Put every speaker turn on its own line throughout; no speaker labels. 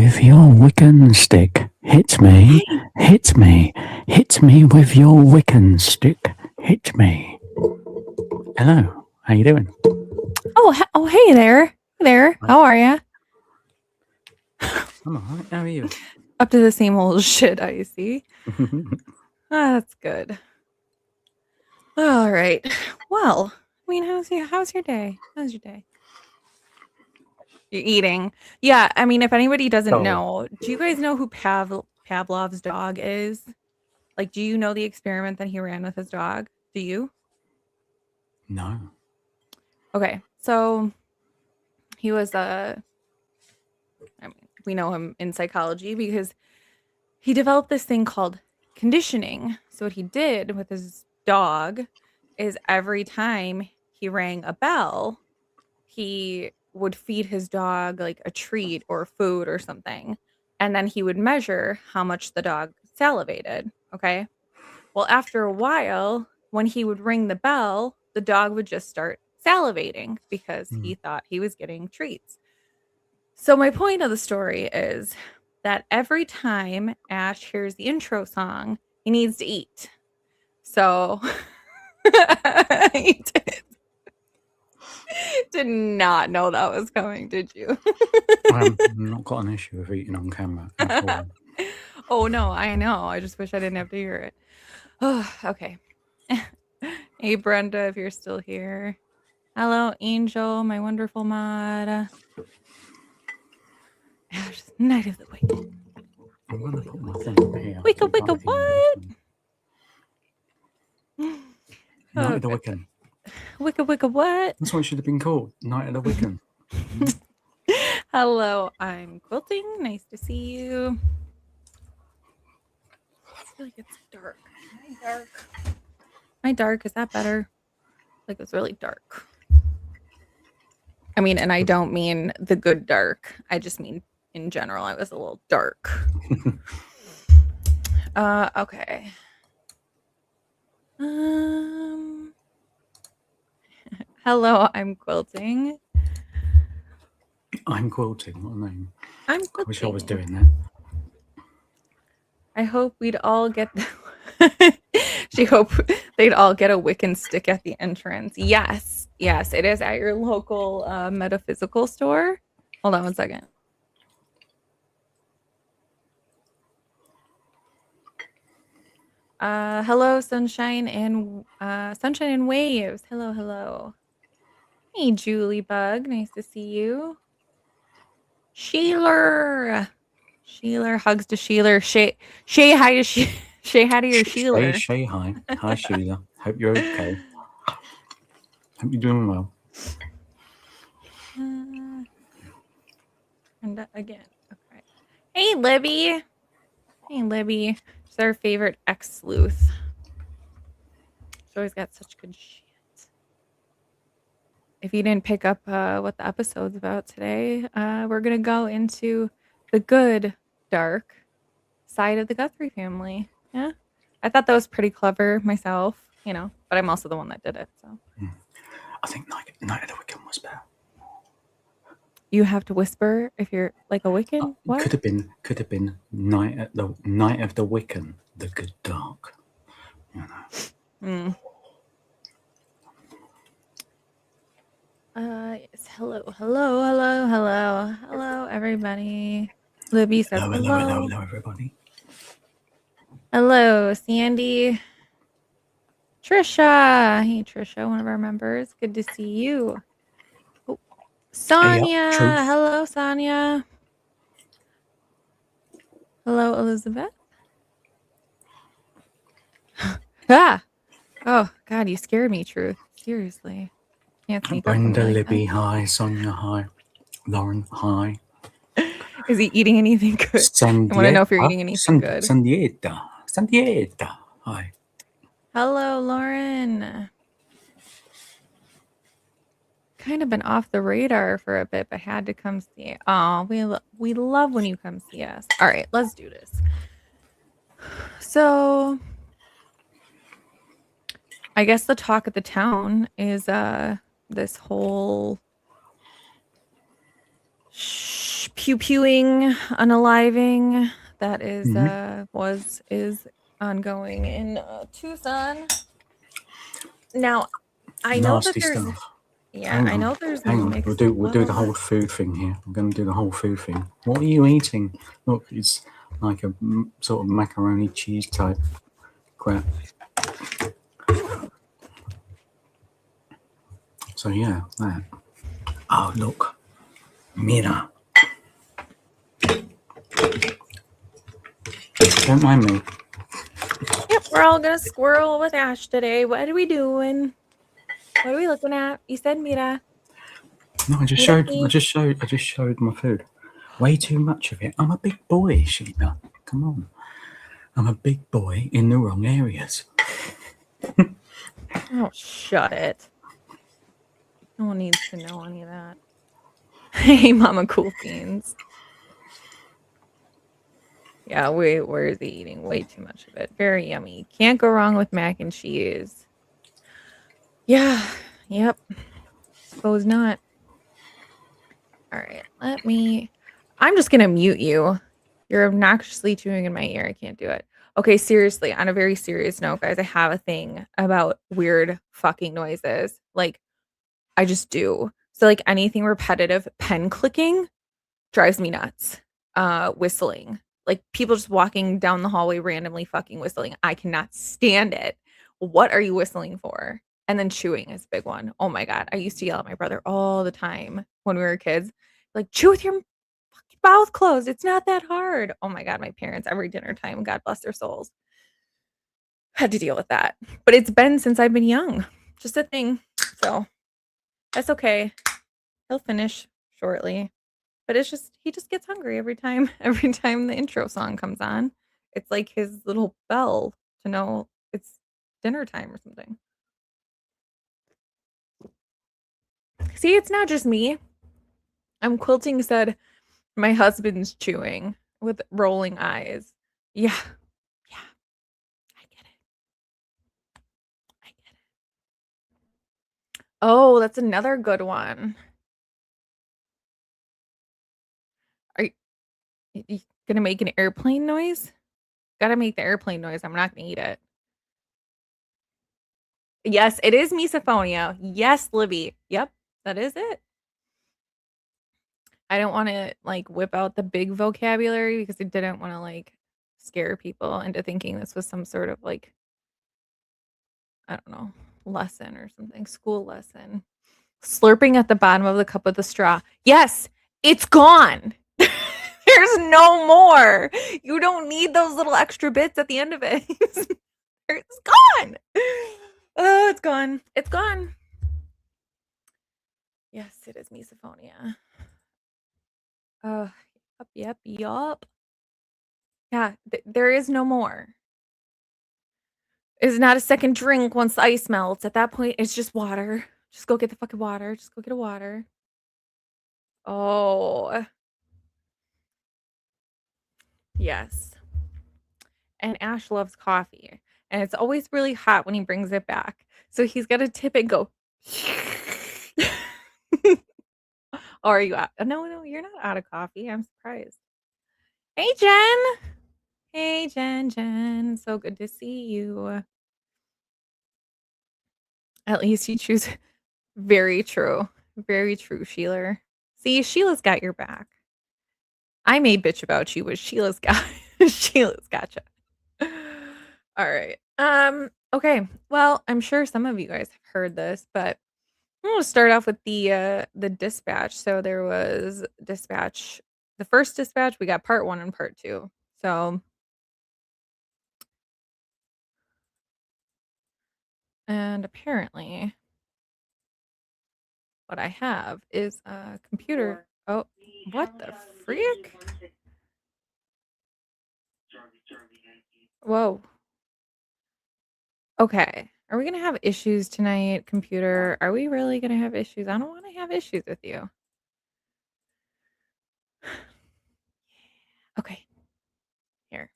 with your Wiccan stick. Hit me, hit me, hit me with your Wiccan stick. Hit me. Hello, how you doing?
Oh, hey there. How are you?
I'm alright, how are you?
Up to the same old shit, I see. That's good. All right. Well, I mean, how's your day? How's your day? You're eating. Yeah, I mean, if anybody doesn't know, do you guys know who Pavlov's dog is? Like, do you know the experiment that he ran with his dog? Do you?
No.
Okay. So he was I mean, we know him in psychology because he developed this thing called conditioning. So what he did with his dog is every time he rang a bell, he would feed his dog like a treat or food or something. And then he would measure how much the dog salivated. Okay. Well, after a while, when he would ring the bell, the dog would just start salivating because he thought he was getting treats. So my point of the story is that every time Ash hears the intro song, he needs to eat. So he did not know that was coming, did you?
I've not got an issue with eating on camera at all.
Oh, no, I know. I just wish I didn't have to hear it. Oh, okay. Hey, Brenda, if you're still here. Hello, Angel, my wonderful mod. Ash, Night of the Wicked.
I'm going to put my thing here.
Wicca, what?
Night of the Wiccan.
Wicca, what?
That's what it should have been called. Night of the Wiccan.
Hello, I'm Quilting. Nice to see you. I feel like it's dark. Am I dark? Am I dark? Is that better? Like it's really dark. I mean, and I don't mean the good dark. I just mean in general, I was a little dark. Okay. Hello, I'm Quilting.
I'm quilting. What a name.
I'm
I
Quilting.
wish I was doing that.
I hope we'd all get she hoped they'd all get a Wiccan stick at the entrance. Yes, it is at your local metaphysical store. Hold on one second. Hello, sunshine and waves. Hello. Hey, Julie Bug. Nice to see you. Sheeler, hugs to Sheeler. Shay hi to Shay hi to your Sheeler.
Shay hi. Hi, Sheila. Hope you're okay. Hope you're doing well.
And again. Okay. Hey, Libby. She's our favorite ex-sleuth. She's always got such good shit. If you didn't pick up what the episode's about today, we're going to go into the good, dark side of the Guthrie family. Yeah. I thought that was pretty clever myself, but I'm also the one that did it. So
I think Night of the Wiccan was better.
You have to whisper if you're like a Wiccan? What?
Could have been Night of the Wiccan, the good dark.
Yes. Hello, everybody. Libby says hello,
everybody.
Hello, Sandy. Trisha. Hey, Trisha, one of our members. Good to see you. Oh, Sonia. Hello, Sonia. Hello, Elizabeth. Ah. Oh, God, you scared me, Truth. Seriously. Can't sneak
Brenda,
up
Libby, hi. Sonia, hi. Lauren, hi.
Is he eating anything good? I want to know if you're eating anything good.
Sandieta, hi.
Hello, Lauren. Kind of been off the radar for a bit, but had to come see. Oh, we love when you come see us. All right, let's do this. So, I guess the talk of the town is this whole pew pewing, unaliving that is
Mhm.
is ongoing in Tucson. Now, I know that
Nasty
there's
stuff.
yeah,
Hang
I
on,
know there's
hang on. We'll
mixed
do the
well,
whole food thing here. I'm going to do the whole food thing. What are you eating? Look, it's like a sort of macaroni cheese type crap. So yeah, that. Oh look, mira. Don't mind me.
yep, we're all gonna squirrel with Ash today. What are we doing? What are we looking at? You said Mira.
No,
Mira aquí.
I just showed my food. Way too much of it. I'm a big boy, Sheila. Come on. I'm a big boy in the wrong areas.
Oh, shut it. No one needs to know any of that. Hey, Mama Cool Beans. Yeah, where is he eating? Way too much of it. Very yummy. Can't go wrong with mac and cheese. Yeah. Yep. Suppose not. All right. I'm just gonna mute you. You're obnoxiously chewing in my ear. I can't do it. Okay, seriously, on a very serious note, guys, I have a thing about weird fucking noises. Like, I just do. So, like, anything repetitive, pen clicking drives me nuts. Whistling. Like, people just walking down the hallway randomly fucking whistling. I cannot stand it. What are you whistling for? And then chewing is a big one. Oh my god, I used to yell at my brother all the time when we were kids, like, "Chew with your fucking mouth closed. It's not that hard." Oh my god, my parents every dinner time, God bless their souls, had to deal with that. But it's been since I've been young. Just a thing. So, that's okay. He'll finish shortly. But it's just he just gets hungry every time every time the intro song comes on. It's like his little bell to know it's dinner time or something. See, it's not just me. Quilting said my husband's chewing with rolling eyes. Yeah. Yeah. I get it. I get it. Oh, that's another good one. Are you gonna make an airplane noise? Gotta make the airplane noise. I'm not gonna eat it. Yes, it is misophonia. Yes, Libby. Yep, that is it. I don't wanna, like, whip out the big vocabulary because I didn't wanna, like, scare people into thinking this was some sort of, like, I don't know, lesson or something, school lesson. Slurping at the bottom of the cup with a straw. Yes, it's gone. There's no more. You don't need those little extra bits at the end of it. It's gone. Oh, it's gone. It's gone. Yes, it is misophonia. Yep. Yeah, there is no more. It's not a second drink once the ice melts. At that point, it's just water. Just go get the fucking water. Just go get a water. Oh, yes. And Ash loves coffee, and it's always really hot when he brings it back. So he's got to tip it and go. Or are you out? No, you're not out of coffee. I'm surprised. Hey, Jen. Hey, Jen. So good to see you. At least you choose. Very true. Very true, Sheila. See, Sheila's got your back. I may bitch about you, but Sheila's got Sheila's gotcha. All right. Okay. Well, I'm sure some of you guys have heard this, but I'm gonna start off with the dispatch. So there was dispatch, the first dispatch, we got part one and part two. So and apparently what I have is a computer. Oh, what the freak? Whoa. Okay. Are we gonna have issues tonight, computer? Are we really gonna have issues? I don't want to have issues with you. Okay. Here.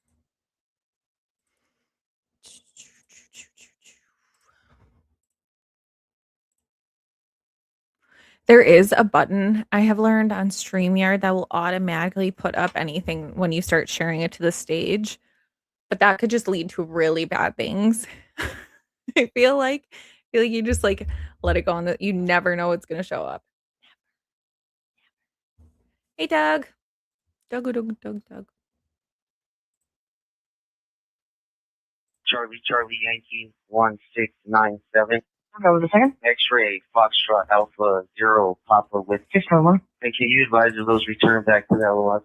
There is a button I have learned on StreamYard that will automatically put up anything when you start sharing it to the stage, but that could just lead to really bad things. I feel like you just like let it go on that you never know what's gonna show up. Hey Doug. Doug.
Charlie Yankee 1697.
Okay, with a second.
X-ray Foxtrot Alpha Zero Papa with
611.
and can you advise of those return back to the LOS?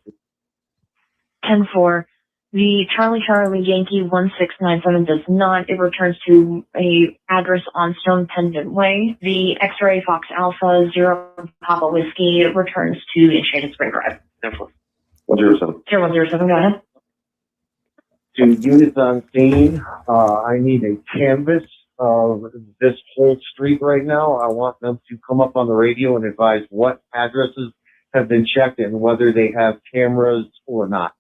10-4. The Charlie Yankee 1697 does not. It returns to a address on Stone Pendant Way. The X-ray Fox Alpha Zero Papa Whiskey returns to Enchanted Spring Drive.
10-4. 107.
0107, go ahead.
To units on scene, I need a canvas of this whole street right now. I want them to come up on the radio and advise what addresses have been checked and whether they have cameras or not.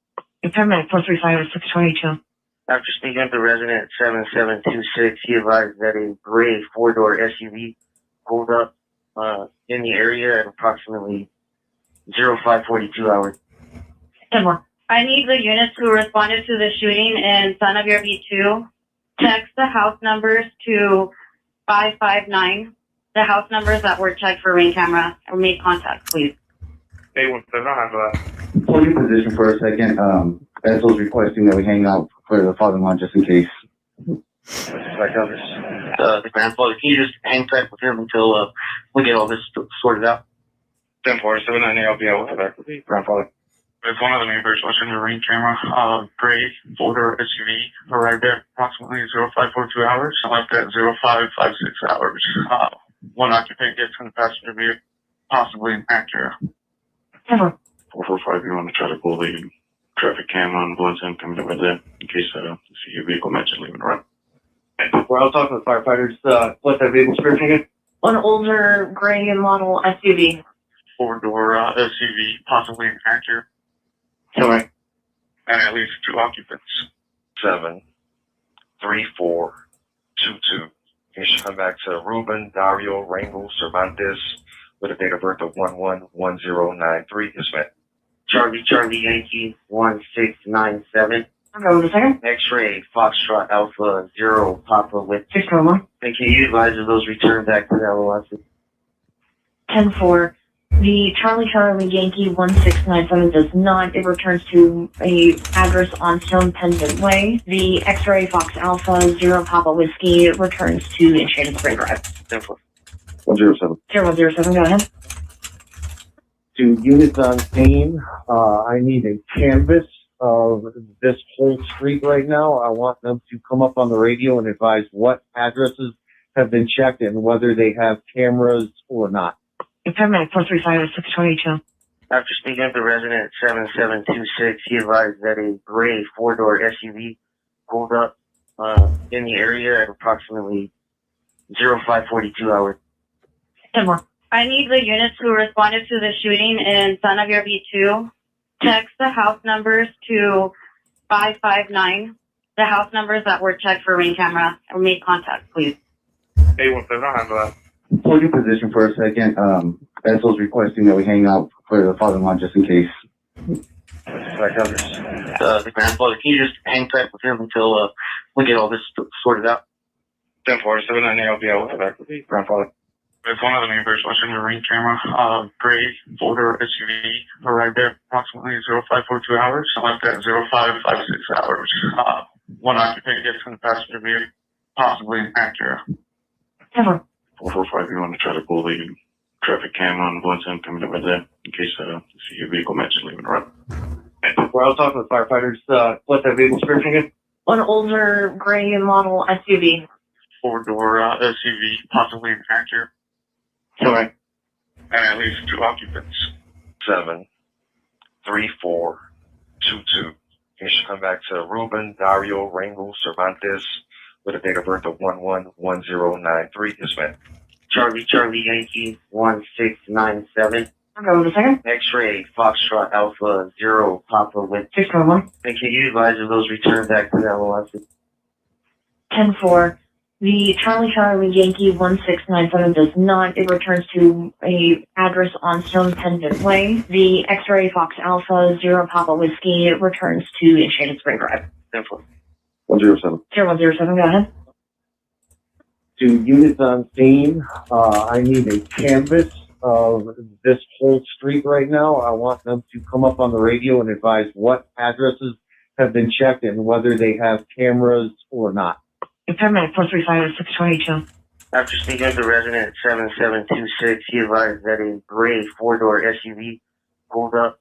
Paramedic 435 622.
After speaking with the resident at 7726, he advised that a gray four-door SUV pulled up in the area at approximately 0542 hours.
10-1.
I need the units who responded to the shooting in Son of Your V2. Text the house numbers to 559. The house numbers that were checked for ring camera or made contact, please.
817, I'll handle that.
Hold your position for a second. Bethel's requesting that we hang out for the father-in-law just in case.
The grandfather, can you just hang tight with him until we get all this sorted out? 10-4, 798, I'll be out with back with the grandfather. There's one of the neighbors watching the ring camera. Gray four-door SUV arrived there approximately 0542 hours. I left at 0556 hours. One occupant gets in the passenger vehicle, possibly an Acura.
10-4.
445, you want to try to pull the traffic cam on Blunt's coming over there in case you see your vehicle mentioned leaving around.
Well, I was talking to the firefighters. What's that vehicle description again?
An older gray model SUV.
Four-door SUV, possibly an Acura.
Sorry.
And at least two occupants.
73422. You should come back to Ruben Dario Rangel Cervantes with a date of birth of 111093. Yes, ma'am.
Charlie Yankee 1697.
Okay, with a second.
X-ray Foxtrot Alpha Zero Papa with
611.
and can you advise of those return back to the LOS?
10-4. The Charlie Yankee 1697 does not. It returns to a address on Stone Pendant Way. The X-ray Fox Alpha Zero Papa Whiskey returns to Enchanted Spring Drive.
10-4.
107.
0107, go ahead.
To units on scene, I need a canvas of this whole street right now. I want them to come up on the radio and advise what addresses have been checked and whether they have cameras or not.
Paramedic 435 622.
After speaking with the resident at 7726, he advised that a gray four-door SUV pulled up in the area at approximately 0542 hours.
10-1.
I need the units who responded to the shooting in Son of Your V2. Text the house numbers to 559. The house numbers that were checked for ring camera or made contact, please.
817, I'll handle that.
Hold your position for a second. Bethel's requesting that we hang out for the father-in-law just in case.
The grandfather, can you just hang tight with him until we get all this sorted out? 10-4, 798, I'll be out with back with the grandfather. There's one of the neighbors watching the ring camera. Gray four-door SUV arrived there approximately 0542 hours. I left at 0556 hours. One occupant gets in the passenger vehicle, possibly an Acura.
10-4.
445, you want to try to pull the traffic cam on Blunt's coming over there in case you see your vehicle mentioned leaving around.
Well, I was talking to the firefighters. What's that vehicle description again?
An older gray model SUV.
Four-door SUV, possibly an Acura.
Sorry.
And at least two occupants.
73422. You should come back to Ruben Dario Rangel Cervantes with a date of birth of 111093. Yes, ma'am.
Charlie Yankee 1697.
Okay, with a second.
X-ray Foxtrot Alpha Zero Papa with
611.
and can you advise of those return back to the LOS?
10-4. The Charlie Yankee 1697 does not. It returns to a address on Stone Pendant Way. The X-Ray Fox Alpha 0 Papa Whiskey returns to Enchanted Spring Drive.
10-4.
107.
0107, go ahead.
To units on scene, I need a canvas of this whole street right now. I want them to come up on the radio and advise what addresses have been checked and whether they have cameras or not.
Paramedic 435-622.
After speaking with the resident at 7726, he advised that a gray 4-door SUV pulled up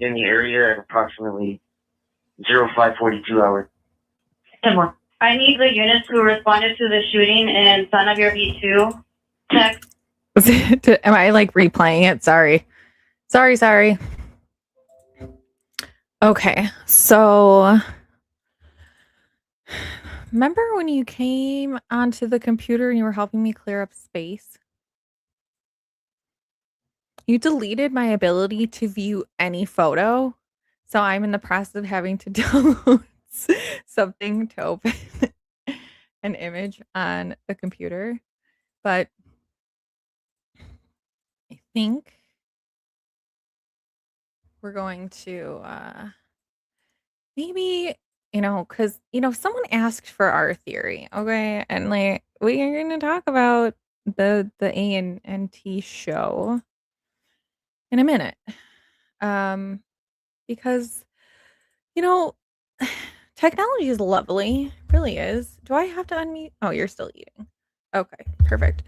in the area at approximately 0542 hours.
10 more.
I need the units who responded to the shooting in front of your V2. Text.
Am I like replaying it? Sorry. Okay, so remember when you came onto the computer and you were helping me clear up space? You deleted my ability to view any photo. So I'm in the process of having to download something to open an image on the computer. But I think we're going to maybe, because, someone asked for our theory, okay? And like, we are going to talk about the A&T show in a minute. Because, technology is lovely, it really is. Do I have to unmute? Oh, you're still eating. Okay, perfect.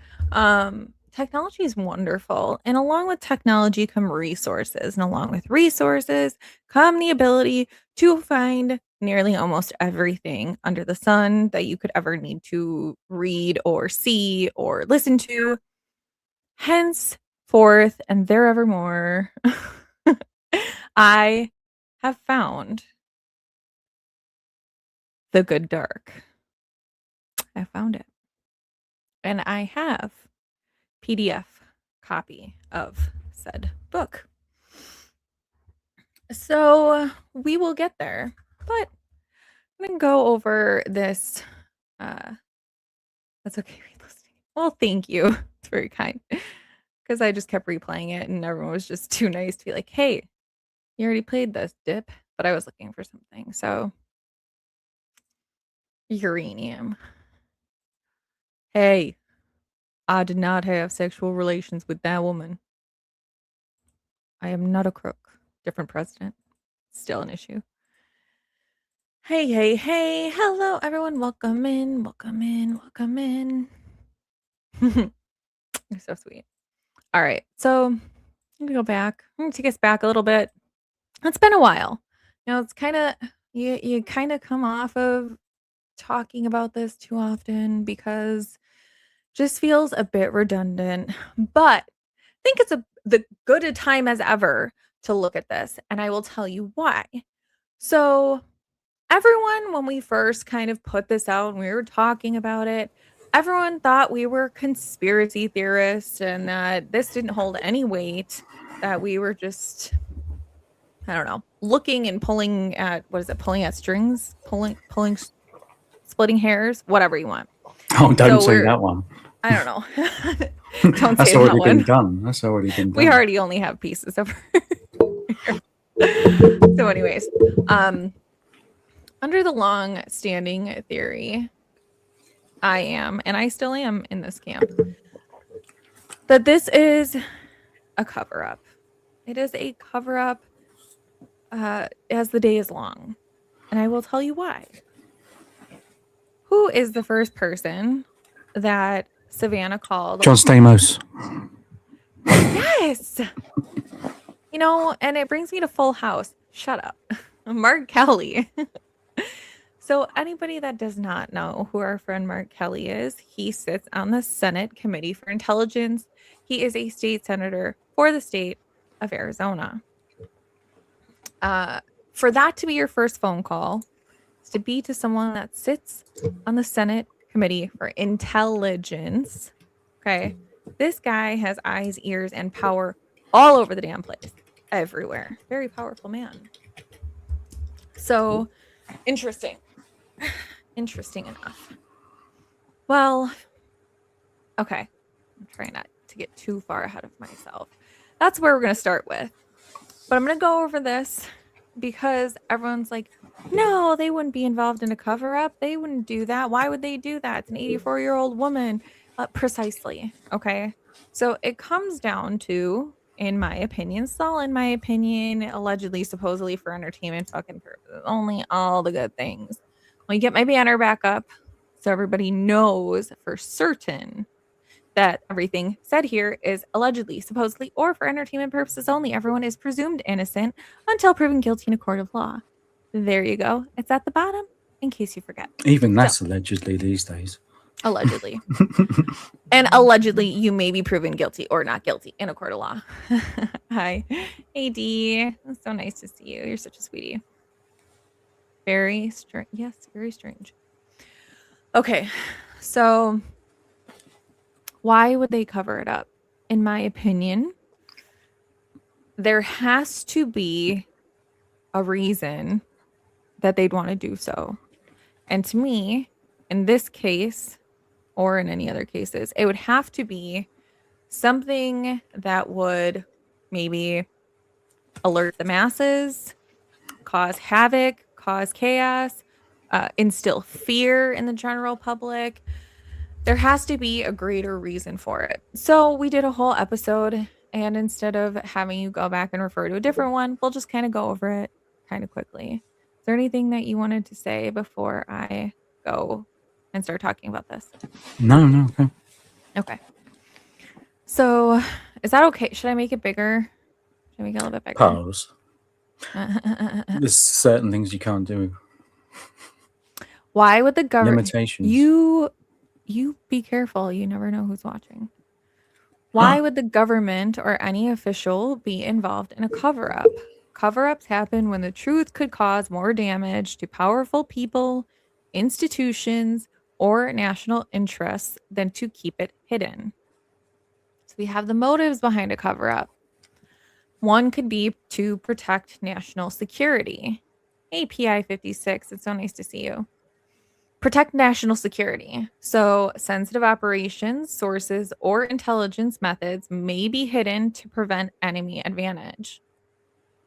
Technology is wonderful, and along with technology come resources, and along with resources come the ability to find nearly almost everything under the sun that you could ever need to read or see or listen to. Henceforth and therevermore, I have found the good dark. I found it. And I have PDF copy of said book. So we will get there. But I'm going to go over this. That's okay. Well, thank you. It's very kind. Because I just kept replaying it and everyone was just too nice to be like, hey, you already played this, dip. But I was looking for something. So uranium. Hey, I did not have sexual relations with that woman. I am not a crook. Different president. Still an issue. Hey. Hello, everyone. Welcome in. You're so sweet. All right. So I'm going to go back. I'm going to take us back a little bit. It's been a while. It's kind of, you kind of come off of talking about this too often because just feels a bit redundant, but I think it's the good a time as ever to look at this, and I will tell you why. So everyone, when we first kind of put this out and we were talking about it, everyone thought we were conspiracy theorists and that this didn't hold any weight, that we were just, I don't know, looking and pulling at, pulling at strings, splitting hairs, whatever you want.
Oh, don't say that one.
I don't know. Don't
That's
say
already
that
been
one.
done. That's already been done.
We already only have pieces of her. So anyways, under the long-standing theory, I am, and I still am in this camp, that this is a cover-up. It is a cover-up as the day is long. And I will tell you why. Who is the first person that Savannah called?
John Stamos.
Yes. And it brings me to Full House. Shut up. Mark Kelly. So anybody that does not know who our friend Mark Kelly is, he sits on the Senate Committee for Intelligence. He is a state senator for the state of Arizona. For that to be your first phone call, is to be to someone that sits on the Senate Committee for Intelligence. Okay. This guy has eyes, ears, and power all over the damn place. Everywhere. Very powerful man. So, interesting. Interesting enough. Well, okay. I'm trying not to get too far ahead of myself. That's where we're going to start with. But I'm going to go over this because everyone's like, no, they wouldn't be involved in a cover up. They wouldn't do that. Why would they do that? It's an 84-year-old woman. Precisely. Okay. So it comes down to, in my opinion, allegedly, supposedly for entertainment fucking purposes, only all the good things. Let me get my banner back up so everybody knows for certain that everything said here is allegedly, supposedly, or for entertainment purposes only. Everyone is presumed innocent until proven guilty in a court of law. There you go. It's at the bottom in case you forget.
Even that's allegedly these days.
Allegedly. And allegedly, you may be proven guilty or not guilty in a court of law. Hi. AD. It's so nice to see you. You're such a sweetie. Very strange. Yes, very strange. Okay. So why would they cover it up? In my opinion, there has to be a reason that they'd want to do so. And to me, in this case, or in any other cases, it would have to be something that would maybe alert the masses, cause havoc, cause chaos, instill fear in the general public. There has to be a greater reason for it. So we did a whole episode, and instead of having you go back and refer to a different one, we'll just kind of go over it kind of quickly. Is there anything that you wanted to say before I go and start talking about this?
No. Okay.
Okay. So is that okay? Should I make it bigger? Should I make it a little bit bigger?
Pause. There's certain things you can't do.
Why would the government...
Limitations.
You be careful. You never know who's watching. Why would the government or any official be involved in a cover-up? Cover-ups happen when the truth could cause more damage to powerful people, institutions, or national interests than to keep it hidden. So we have the motives behind a cover-up. One could be to protect national security. Hey, PI56, it's so nice to see you. Protect national security. So sensitive operations, sources, or intelligence methods may be hidden to prevent enemy advantage.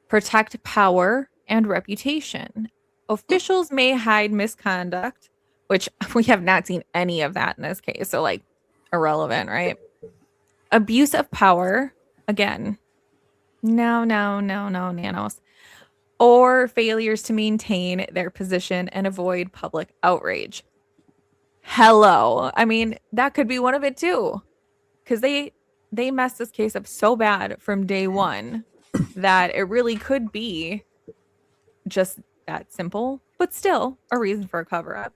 Protect power and reputation. Officials may hide misconduct, which we have not seen any of that in this case. So like irrelevant, right? Abuse of power. Again, no, nanos. Or failures to maintain their position and avoid public outrage. Hello. I mean, that could be one of it too. Because they messed this case up so bad from day one that it really could be just that simple, but still a reason for a cover-up.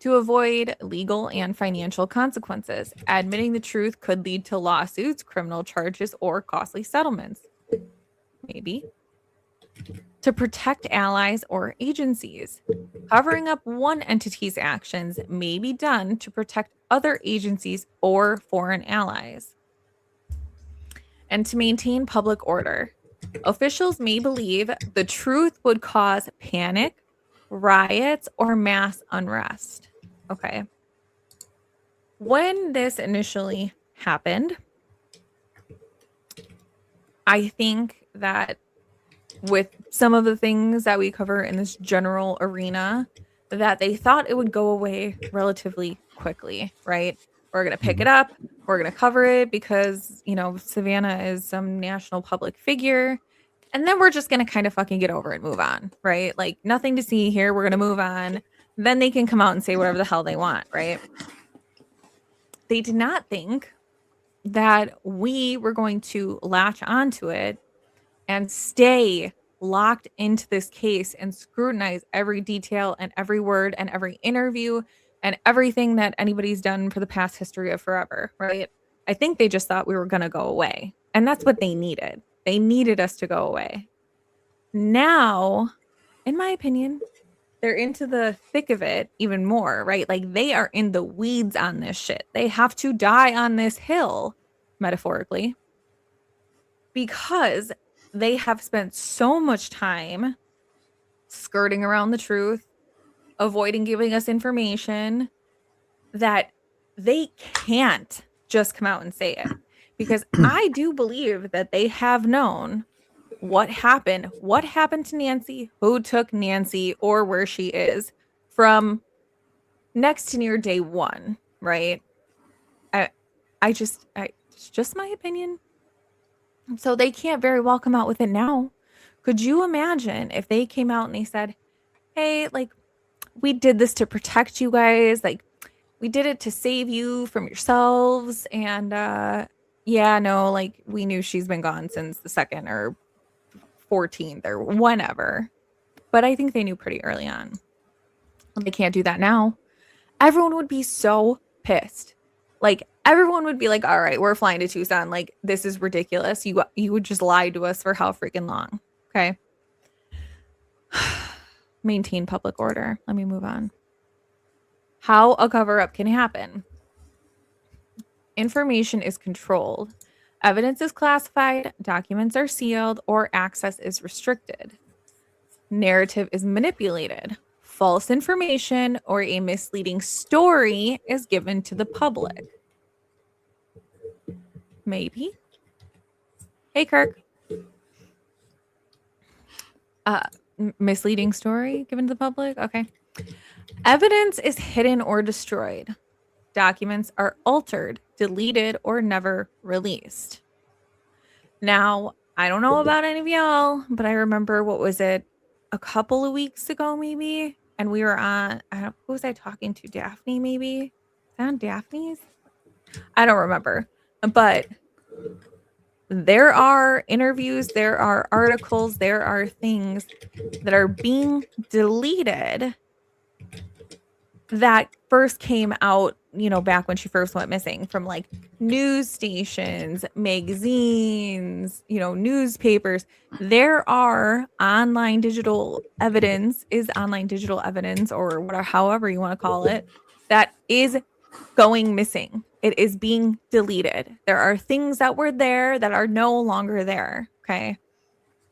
To avoid legal and financial consequences, admitting the truth could lead to lawsuits, criminal charges, or costly settlements. Maybe. To protect allies or agencies. Covering up one entity's actions may be done to protect other agencies or foreign allies. And to maintain public order. Officials may believe the truth would cause panic, riots, or mass unrest. Okay. When this initially happened, I think that with some of the things that we cover in this general arena, that they thought it would go away relatively quickly, right? We're going to pick it up. We're going to cover it because, you know, Savannah is some national public figure. And then we're just going to kind of fucking get over it, move on, right? Like nothing to see here. We're going to move on. Then they can come out and say whatever the hell they want, right? They did not think that we were going to latch onto it and stay locked into this case and scrutinize every detail and every word and every interview and everything that anybody's done for the past history of forever, right? I think they just thought we were going to go away. And that's what they needed. They needed us to go away. Now, in my opinion, they're into the thick of it even more, right? Like they are in the weeds on this shit. They have to die on this hill, metaphorically, because they have spent so much time skirting around the truth, avoiding giving us information, that they can't just come out and say it, because I do believe that they have known what happened to Nancy, who took Nancy, or where she is from next to near day one, right? It's just my opinion. So they can't very well come out with it now. Could you imagine if they came out and they said, hey, like, we did this to protect you guys, like, we did it to save you from yourselves, and yeah, no, like, we knew she's been gone since the 2nd or 14th or whenever. But I think they knew pretty early on. They can't do that now. Everyone would be so pissed. Like, everyone would be like, all right, we're flying to Tucson. Like, this is ridiculous. You would just lie to us for how freaking long. Okay. Maintain public order. Let me move on. How a cover-up can happen. Information is controlled. Evidence is classified. Documents are sealed, or access is restricted. Narrative is manipulated. False information or a misleading story is given to the public. Maybe. Hey, Kirk. Misleading story given to the public? Okay. Evidence is hidden or destroyed. Documents are altered, deleted, or never released. Now, I don't know about any of y'all, but I remember, what was it, a couple of weeks ago, maybe? And we were on, who was I talking to? Daphne, maybe? Is that on Daphne's? I don't remember. But there are interviews, there are articles, there are things that are being deleted that first came out, back when she first went missing, from like news stations, magazines, newspapers. There are online digital evidence, or whatever, however you want to call it, that is going missing. It is being deleted. There are things that were there that are no longer there. Okay.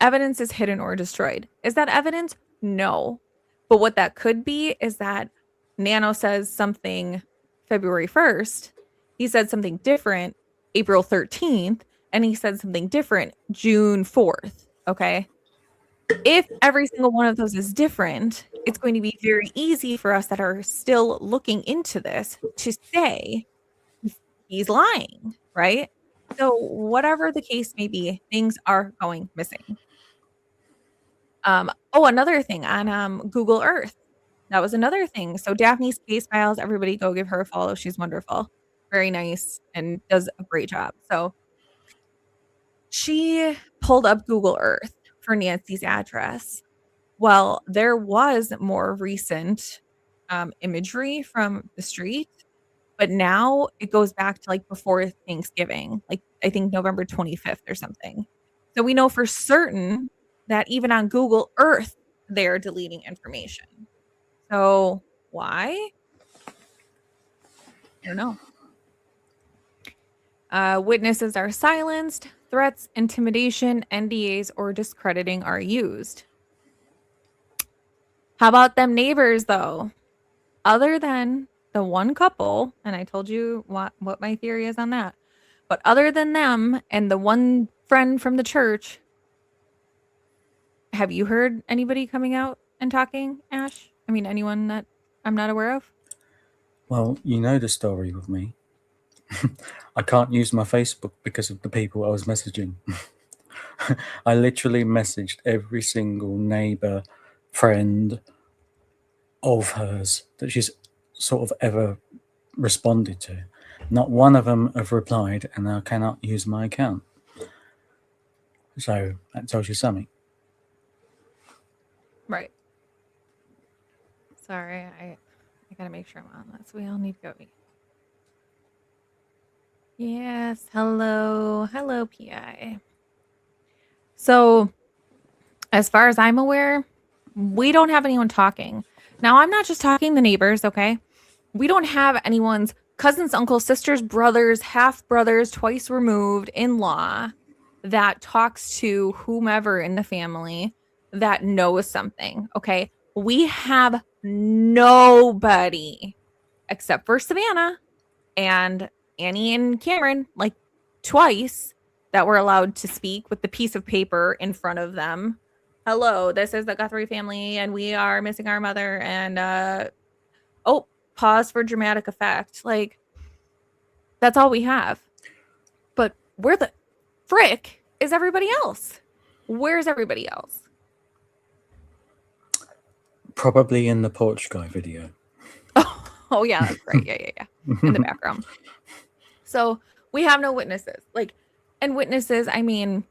Evidence is hidden or destroyed. Is that evidence? No. But what that could be is that Nano says something February 1st. He said something different April 13th. And he said something different June 4th. Okay. If every single one of those is different, it's going to be very easy for us that are still looking into this to say he's lying, right? So whatever the case may be, things are going missing. Another thing on Google Earth. That was another thing. So Daphne's Case Files, everybody go give her a follow. She's wonderful. Very nice and does a great job. So she pulled up Google Earth for Nancy's address. Well, there was more recent imagery from the street, but now it goes back to like before Thanksgiving, like I think November 25th or something. So we know for certain that even on Google Earth, they're deleting information. So why? I don't know. Witnesses are silenced. Threats, intimidation, NDAs, or discrediting are used. How about them neighbors, though? Other than the one couple, and I told you what my theory is on that, but other than them and the one friend from the church, have you heard anybody coming out and talking, Ash? I mean, anyone that I'm not aware of?
Well, you know the story with me. I can't use my Facebook because of the people I was messaging. I literally messaged every single neighbor, friend of hers that she's sort of ever responded to. Not one of them have replied, and I cannot use my account. So that tells you something.
Right. Sorry, I gotta make sure I'm on this. We all need to go eat. Yes, hello, PI. So, as far as I'm aware, we don't have anyone talking. Now, I'm not just talking the neighbors, okay? We don't have anyone's cousins, uncles, sisters, brothers, half brothers, twice removed, in-law that talks to whomever in the family that knows something, okay? We have nobody except for Savannah and Annie and Cameron, like twice, that were allowed to speak with the piece of paper in front of them. Hello, this is the Guthrie family, and we are missing our mother. And pause for dramatic effect. Like, that's all we have. But where the frick is everybody else? Where's everybody else?
Probably in the porch guy video.
Oh yeah, that's right. Yeah. In the background. So we have no witnesses. Like, and witnesses, I mean,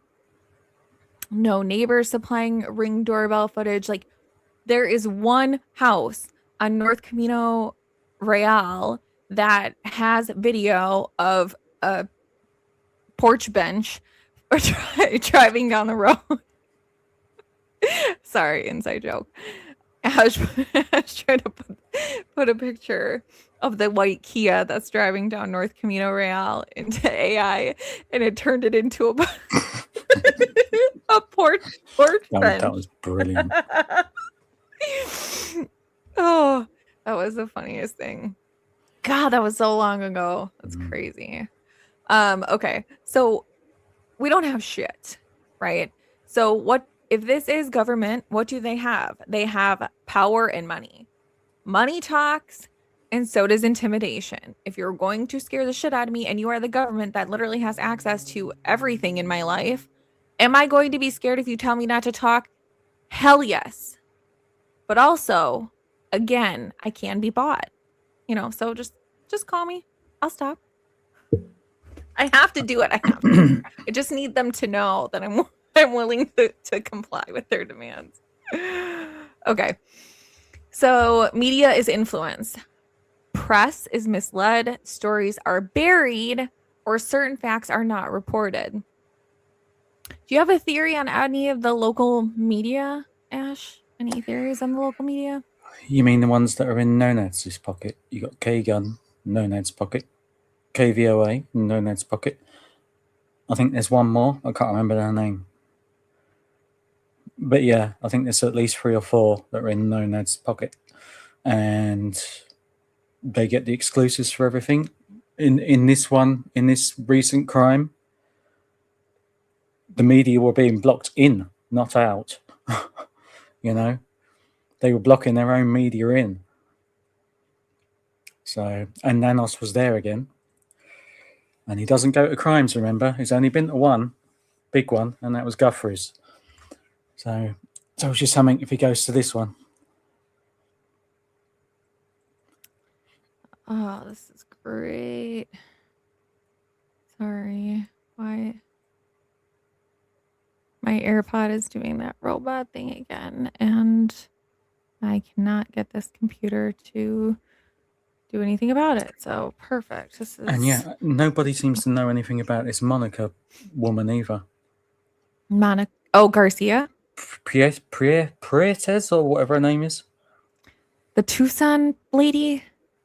no neighbors supplying Ring doorbell footage. Like, there is one house on North Camino Real that has video of a porch bench driving down the road. Sorry, inside joke. I was trying to put a picture of the white Kia that's driving down North Camino Real into AI, and it turned it into a porch bench.
That was brilliant.
Oh, that was the funniest thing. God, that was so long ago. That's crazy. Okay, so we don't have shit, right? So what if this is government? What do they have? They have power and money. Money talks, and so does intimidation. If you're going to scare the shit out of me and you are the government that literally has access to everything in my life, am I going to be scared if you tell me not to talk? Hell yes. But also, again, I can be bought. So just call me. I'll stop. I have to do it. I have to. I just need them to know that I'm willing to comply with their demands. Okay. So media is influenced. Press is misled. Stories are buried, or certain facts are not reported. Do you have a theory on any of the local media, Ash? Any theories on the local media?
You mean the ones that are in No Nad's pocket? You got K-Gun, No Nad's pocket. KVOA, No Nad's pocket. I think there's one more. I can't remember their name. But yeah, I think there's at least 3 or 4 that are in No Nad's pocket. And they get the exclusives for everything. In this recent crime, the media were being blocked in, not out. They were blocking their own media in. So, and Nanos was there again. And he doesn't go to crimes, remember? He's only been to one, big one, and that was Guthrie's. So tells you something if he goes to this one.
Oh, this is great. Sorry. Why? My AirPod is doing that robot thing again, and I cannot get this computer to do anything about it. So perfect.
And yeah, nobody seems to know anything about this Monica woman either.
Garcia?
Prietes or whatever her name is.
The Tucson lady?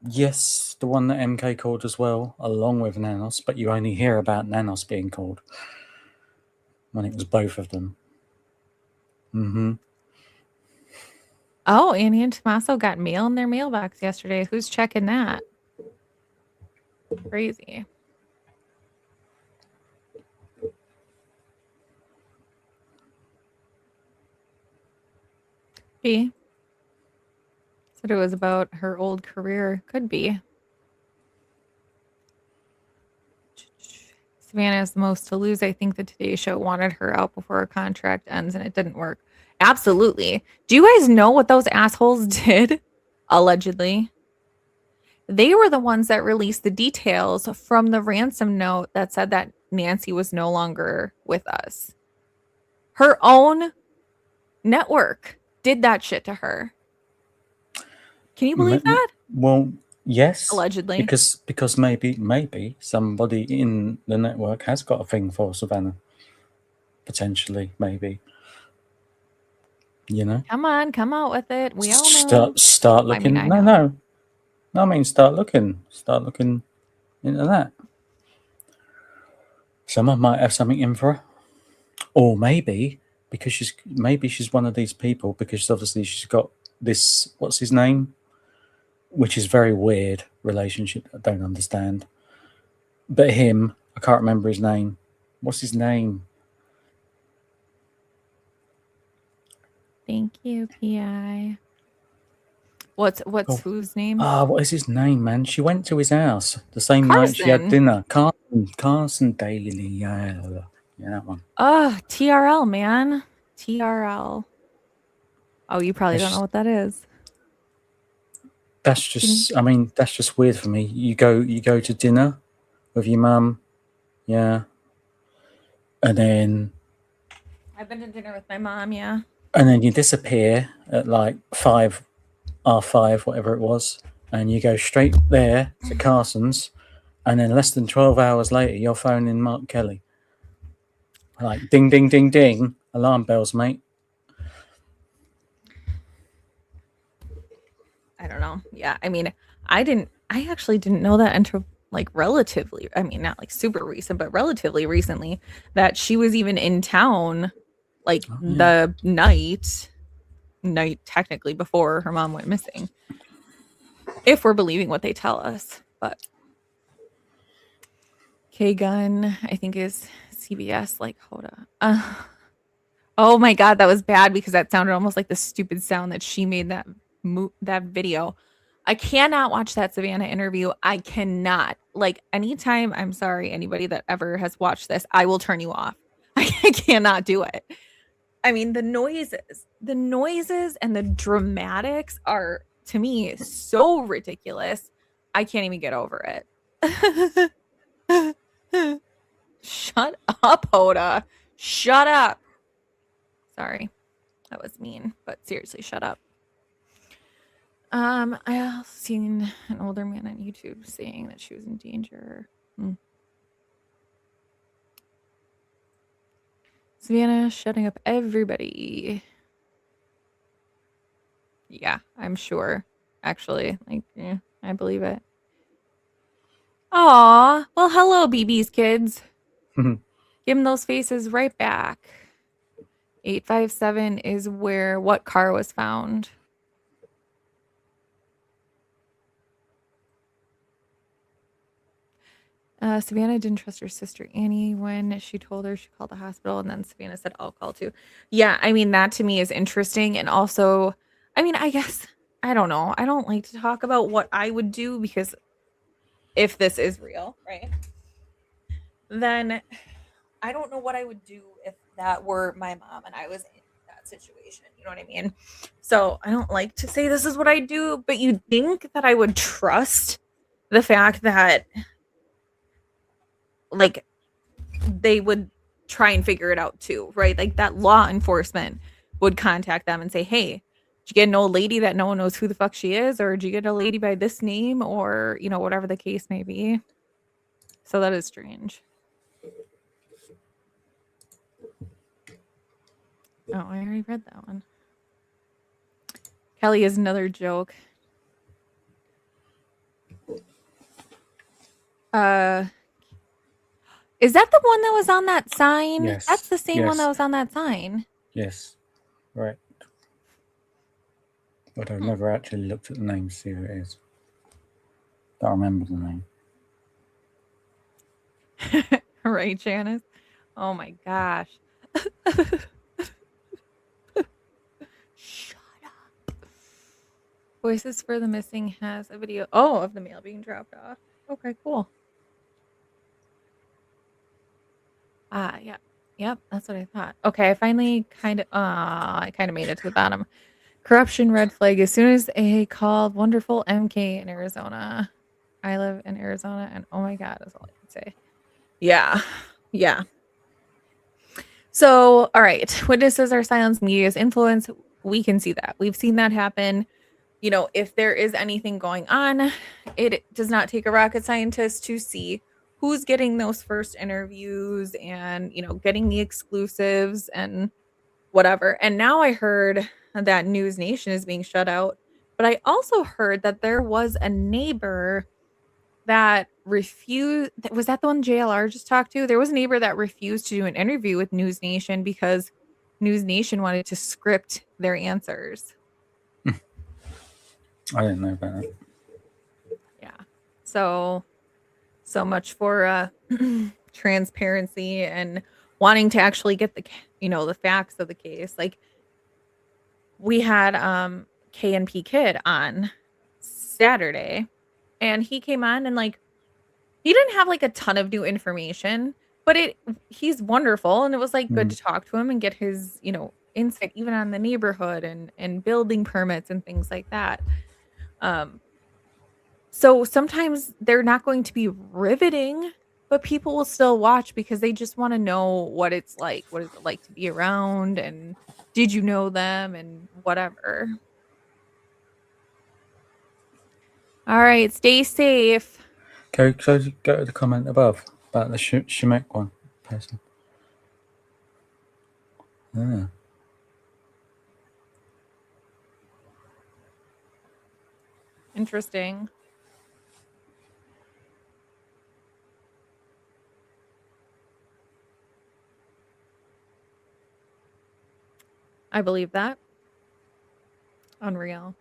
Yes, the one that MK called as well, along with Nanos, but you only hear about Nanos being called when it was both of them.
Oh, Annie and Tommaso got mail in their mailbox yesterday. Who's checking that? Crazy. She said it was about her old career. Could be. Savannah has the most to lose. I think the Today Show wanted her out before her contract ends, and it didn't work. Absolutely. Do you guys know what those assholes did? Allegedly. They were the ones that released the details from the ransom note that said that Nancy was no longer with us. Her own network did that shit to her. Can you believe that?
Well, yes.
Allegedly.
Because maybe somebody in the network has got a thing for Savannah. Potentially, maybe.
Come on, come out with it. We all know.
Start looking.
I mean,
No, start looking into that. Someone might have something in for her, or maybe because she's one of these people, because obviously she's got this. What's his name? which is very weird relationship. I don't understand. But him, I can't remember his name. What's his name?
Thank you, PI. What's
Oh.
whose name?
What is his name, man? She went to his house the same night she had
Carson.
dinner. Carson Daly. Yeah, that one.
Oh, TRL, man. TRL. Oh, you probably don't know what that is.
That's just, I mean, that's just weird for me. You go to dinner with your mum, yeah, and then
I've been to dinner with my mom, yeah.
And then you disappear at like 5, whatever it was, and you go straight there to Carson's, and then less than 12 hours later, you're phoning Mark Kelly. Like, ding, ding, ding, ding, alarm bells, mate.
I don't know. Yeah, I mean, I actually didn't know that until like relatively, I mean, not like super recent, but relatively recently, that she was even in town like the night technically before her mom went missing. If we're believing what they tell us. But K Gun, I think, is CBS, like, hold on. Oh my god, that was bad because that sounded almost like the stupid sound that she made that video. I cannot watch that Savannah interview. I cannot. Like, anytime, I'm sorry, anybody that ever has watched this, I will turn you off. I cannot do it. I mean, the noises and the dramatics are, to me, so ridiculous. I can't even get over it. Shut up, Hoda. Shut up. Sorry. That was mean, but seriously, shut up. I also seen an older man on YouTube saying that she was in danger. Savannah shutting up everybody. Yeah, I'm sure. Actually, like, yeah, I believe it. Aw, well, hello, BB's kids. Give them those faces right back. 857 is where what car was found? Savannah didn't trust her sister Annie when she told her she called the hospital, and then Savannah said, I'll call too. Yeah, I mean, that to me is interesting. And also, I mean, I guess, I don't know. I don't like to talk about what I would do because if this is real, right? Then I don't know what I would do if that were my mom and I was in that situation. You know what I mean? So I don't like to say this is what I do, but you'd think that I would trust the fact that, like, they would try and figure it out too, right? Like, that law enforcement would contact them and say, hey, did you get an old lady that no one knows who the fuck she is? Or did you get a lady by this name? Or, you know, whatever the case may be. So that is strange. Oh, I already read that one. Kelly is another joke. Is that the one that was on that sign?
Yes.
That's the same one that was on that sign.
Yes. Right. But I've never actually looked at the name to see who it is. Don't remember the name.
Right, Janice? Oh my gosh. Shut up. Voices for the Missing has a video of the mail being dropped off. Okay, cool. Yeah. Yep, that's what I thought. Okay, I finally kind of made it to the bottom. Corruption red flag. As soon as a called wonderful MK in Arizona. I live in Arizona, and oh my god, that's all I can say. Yeah. Yeah. So, all right. Witnesses are silenced, media's influence. We can see that. We've seen that happen. You know, if there is anything going on, it does not take a rocket scientist to see who's getting those first interviews and, you know, getting the exclusives and whatever. And now I heard that News Nation is being shut out. But I also heard that there was a neighbor that refused. Was that the one JLR just talked to? There was a neighbor that refused to do an interview with News Nation because News Nation wanted to script their answers.
I didn't know about that.
So much for transparency and wanting to actually get the facts of the case. Like, we had KNP Kid on Saturday, and he came on, and like, he didn't have like a ton of new information, but he's wonderful, and it was like good to talk to him and get his insight even on the neighborhood and building permits and things like that. So sometimes they're not going to be riveting, but people will still watch because they just want to know what it's like. What is it like to be around? And did you know them? And whatever. All right. Stay safe.
Go to the comment above about the Shemek one person. Yeah.
Interesting. I believe that. Unreal.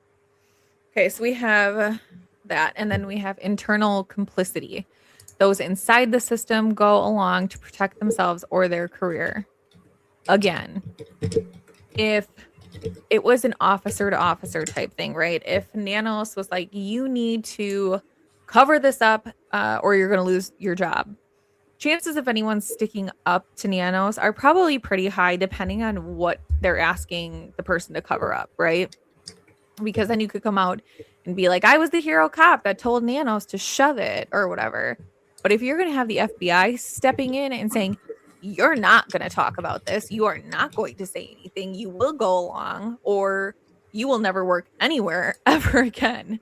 Okay, so we have that, and then we have internal complicity. Those inside the system go along to protect themselves or their career. Again, if it was an officer to officer type thing, right? If Nanos was like, you need to cover this up or you're going to lose your job. Chances of anyone sticking up to Nanos are probably pretty high depending on what they're asking the person to cover up, right? Because then you could come out and be like, I was the hero cop that told Nanos to shove it or whatever. But if you're going to have the FBI stepping in and saying, you're not going to talk about this, you are not going to say anything, you will go along, or you will never work anywhere ever again.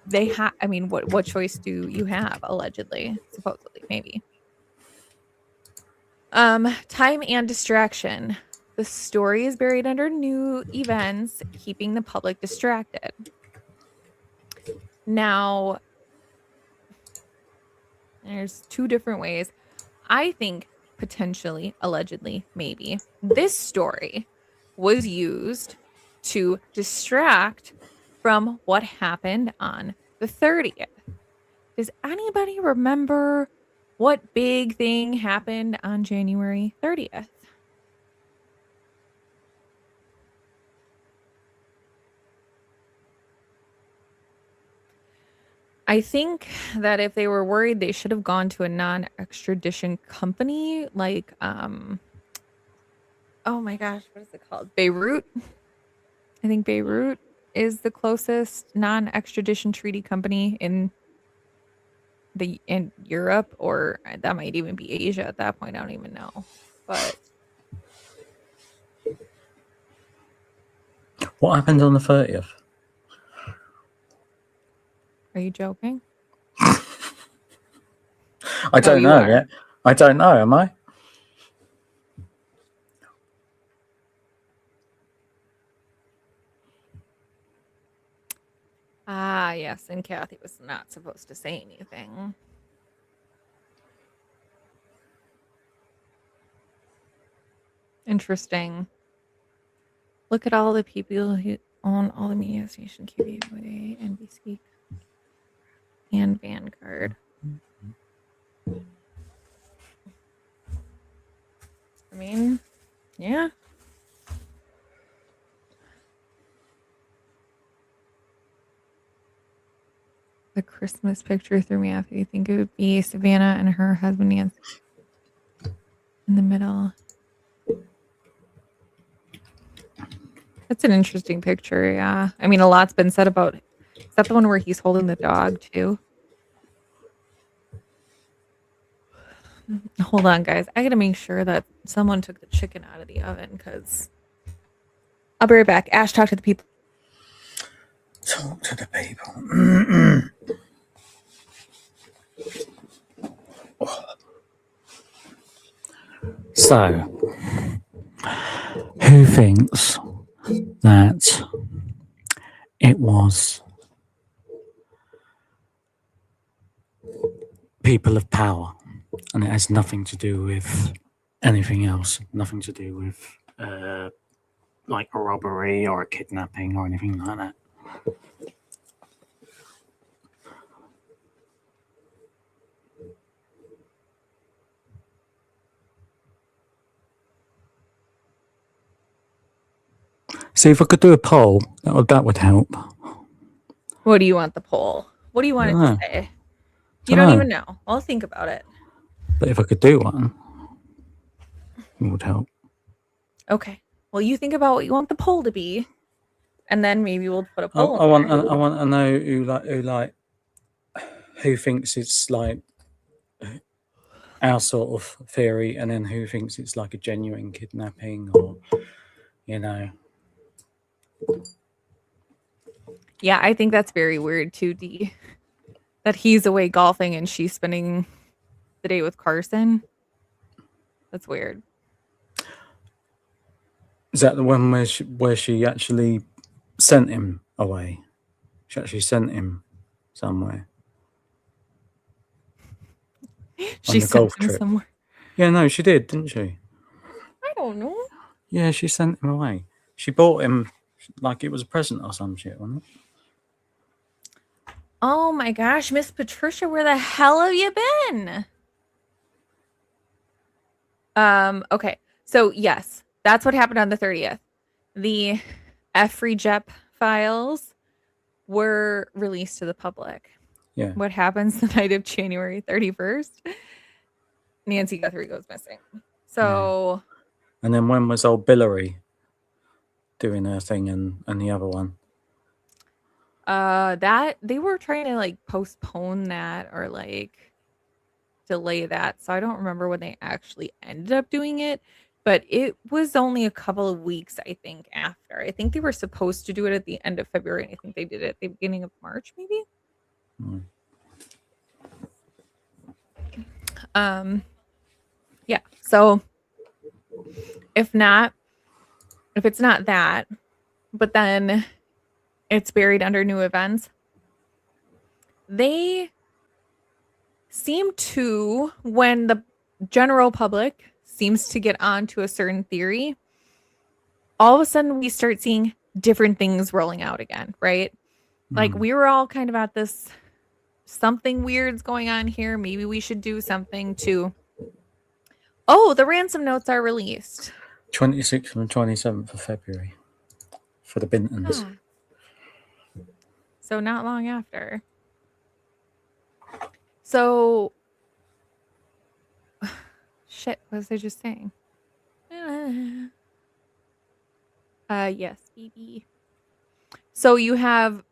They have, I mean, what choice do you have? Allegedly, supposedly, maybe. Time and distraction. The story is buried under new events, keeping the public distracted. Now, there's two different ways. I think potentially, allegedly, maybe, this story was used to distract from what happened on the 30th. Does anybody remember what big thing happened on January 30th? I think that if they were worried, they should have gone to a non-extradition company like, oh my gosh, what is it called? Beirut. I think Beirut is the closest non-extradition treaty company in Europe, or that might even be Asia at that point. I don't even know. But
What happened on the 30th?
are you joking?
I don't
you
know
are.
yet. I don't know, am I?
Ah, yes, and Kathy was not supposed to say anything. Interesting. Look at all the people who own all the media stations, QVA, NBC, and Vanguard. I mean, yeah. The Christmas picture threw me off. You think it would be Savannah and her husband Nancy in the middle? That's an interesting picture, yeah. I mean, a lot's been said about. Is that the one where he's holding the dog too? Hold on, guys. I gotta make sure that someone took the chicken out of the oven because I'll be right back. Ash, talk to the people.
Talk to the people. So, who thinks that it was people of power and it has nothing to do with anything else? Nothing to do with like a robbery or a kidnapping or anything like that? See, if I could do a poll, that would help.
What do you want the poll? What do you want it to
Dunno.
say? You don't
Dunno.
even know. I'll think about it.
But if I could do one, it would help.
Okay. Well, you think about what you want the poll to be, and then maybe we'll put a poll.
I want to know who thinks it's like our sort of theory, and then who thinks it's like a genuine kidnapping, or you know.
Yeah, I think that's very weird too, D. That he's away golfing and she's spending the day with Carson. That's weird.
Is that the one where she actually sent him away? She actually sent him somewhere.
She
the
sent
golf
him
trip.
somewhere.
Yeah, no, she did, didn't she?
I don't know.
Yeah, she sent him away. She bought him like it was a present or some shit, wasn't it?
Oh my gosh, Miss Patricia, where the hell have you been? Okay. So yes, that's what happened on the 30th. The FreeJep files were released to the public.
Yeah.
What happens the night of January 31st? Nancy Guthrie goes missing. So
And then when was old Billary doing her thing and the other one?
that they were trying to like postpone that or like delay that. So I don't remember when they actually ended up doing it, but it was only a couple of weeks, I think, after. I think they were supposed to do it at the end of February, and I think they did it at the beginning of March, maybe. Yeah. So if it's not that, but then it's buried under new events, they seem to, when the general public seems to get onto a certain theory, all of a sudden we start seeing different things rolling out again, right? Like we were all kind of at this, something weird's going on here. Maybe we should do something to, the ransom notes are released.
26th and 27th of February for the Bintons.
So not long after. So, shit, what was I just saying? Yes, BB. So you have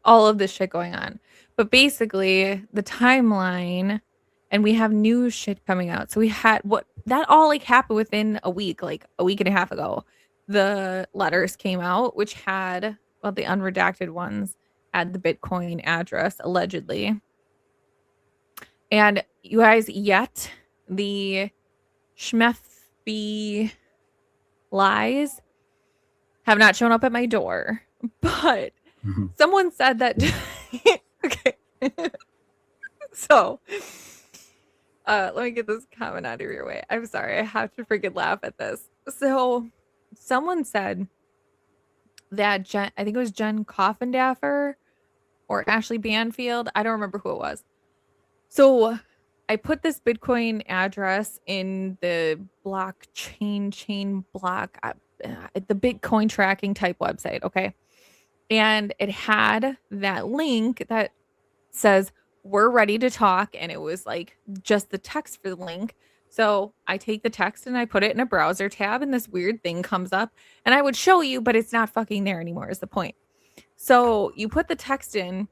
all of this shit going on. But basically, the timeline, and we have new shit coming out. So we had that all like happened within a week, like a week and a half ago. The letters came out, which had, well, the unredacted ones had the Bitcoin address, allegedly. And you guys, yet the Schmefby lies have not shown up at my door. But someone said that. Okay. So, let me get this comment out of your way. I'm sorry. I have to freaking laugh at this. So, someone said that I think it was Jen Coffindaffer or Ashley Banfield. I don't remember who it was. So, I put this Bitcoin address in the blockchain block, the Bitcoin tracking type website. Okay. And it had that link that says, we're ready to talk. And it was like just the text for the link. So I take the text and I put it in a browser tab, and this weird thing comes up, and I would show you, but it's not fucking there anymore is the point. So you put the text in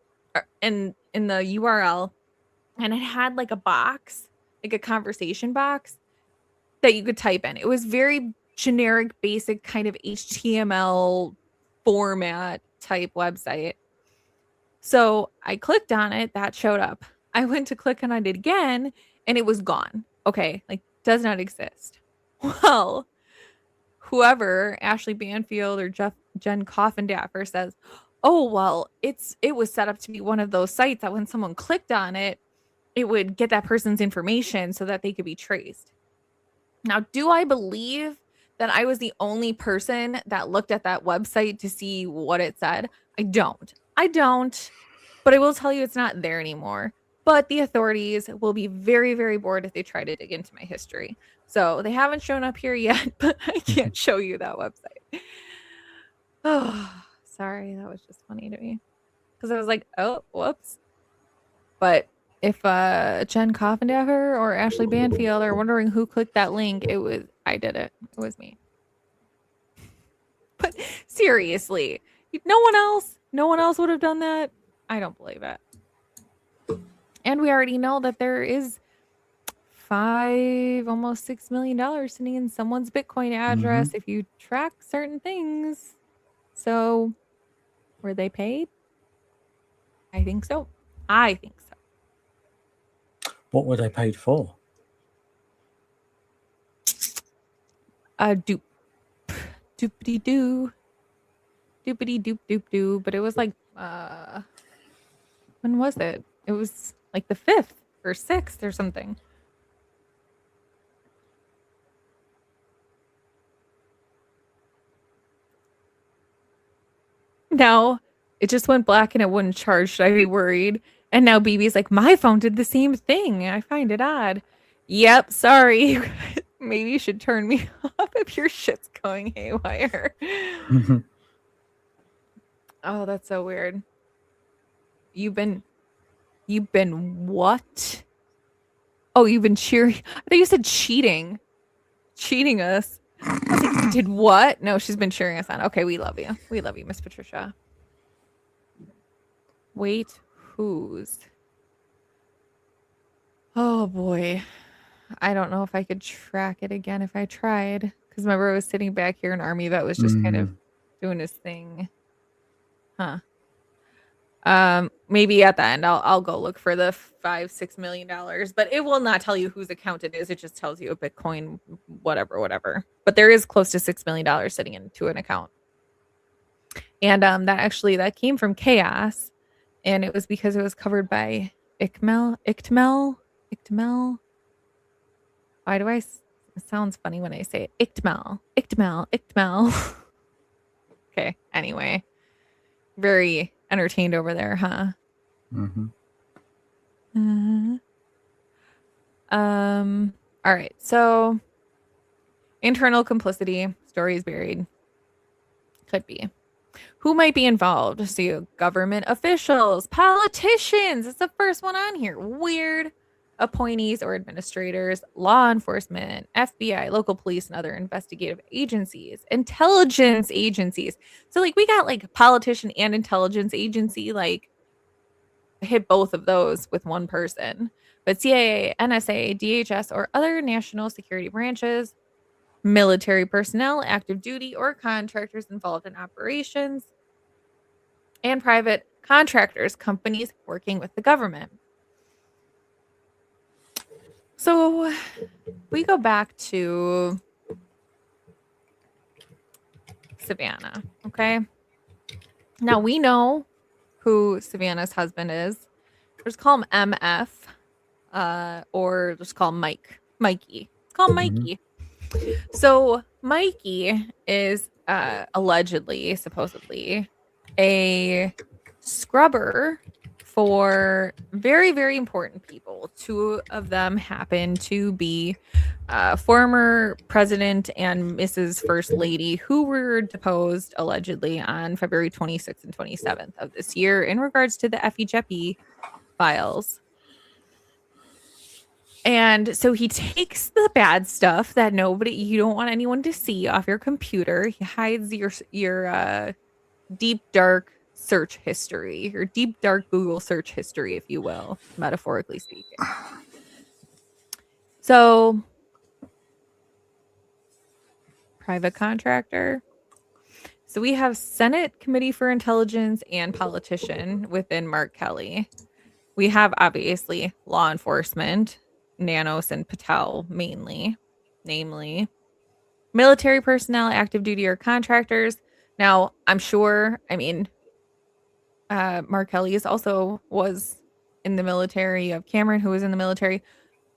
the URL, and it had like a box, like a conversation box that you could type in. It was very generic, basic kind of HTML format type website. So I clicked on it, that showed up. I went to click on it again, and it was gone. Okay, like does not exist. Well, whoever, Ashley Banfield or Jen Coffindaffer, says, oh, well, it was set up to be one of those sites that when someone clicked on it, it would get that person's information so that they could be traced. Now, do I believe that I was the only person that looked at that website to see what it said? I don't. But I will tell you it's not there anymore. But the authorities will be very, very bored if they try to dig into my history. So they haven't shown up here yet, but I can't show you that website. Oh, sorry. That was just funny to me. Because I was like, oh, whoops. But if Jen Coffindaffer or Ashley Banfield are wondering who clicked that link, I did it. It was me. But seriously, no one else would have done that. I don't believe it. And we already know that there is almost $6 million sitting in someone's Bitcoin address if you track certain things. So, were they paid? I think so. I think so.
What were they paid for?
Doopity doo. Doopity doop doop doo. But it was like, when was it? It was like the 5th or 6th or something. Now it just went black and it wouldn't charge. Should I be worried? And now BB's like, my phone did the same thing. I find it odd. Yep, sorry. Maybe you should turn me off if your shit's going haywire. Oh, that's so weird. You've been what? Oh, you've been cheering. I thought you said cheating. Cheating us. I was like, you did what? No, she's been cheering us on. Okay, we love you. We love you, Miss Patricia. Wait, whose? Oh boy. I don't know if I could track it again if I tried. Because remember I was sitting back here in Army that was just kind of doing his thing. Huh. Maybe at the end I'll go look for the $5-6 million, but it will not tell you whose account it is. It just tells you a Bitcoin, whatever. But there is close to $6 million sitting into an account. And that came from Chaos, and it was because it was covered by ICTML. Why do it sounds funny when I say it. ICTML. Okay, anyway. Very entertained over there, huh? All right. So internal complicity, stories buried. Could be. Who might be involved? So government officials, politicians. It's the first one on here. Weird. Appointees or administrators, law enforcement, FBI, local police, and other investigative agencies, intelligence agencies. So like we got like politician and intelligence agency, like hit both of those with one person. But CIA, NSA, DHS, or other national security branches, military personnel, active duty, or contractors involved in operations, and private contractors, companies working with the government. So we go back to Savannah, okay? Now we know who Savannah's husband is. Let's call him MF, or just call him Mikey. Let's call him Mikey. So Mikey is supposedly, a scrubber for very, very important people. 2 of them happen to be former president and Mrs. First Lady, who were deposed allegedly on February 26th and 27th of this year in regards to the Effie Jeppy files. And so he takes the bad stuff that you don't want anyone to see off your computer. He hides your deep, dark search history, your deep, dark Google search history, if you will, metaphorically speaking. So, private contractor. So we have Senate Committee for Intelligence and politician within Mark Kelly. We have obviously law enforcement, Nanos and Patel namely, military personnel, active duty, or contractors. Now, I'm sure, Mark Kelly was in the military. You have Cameron, who was in the military.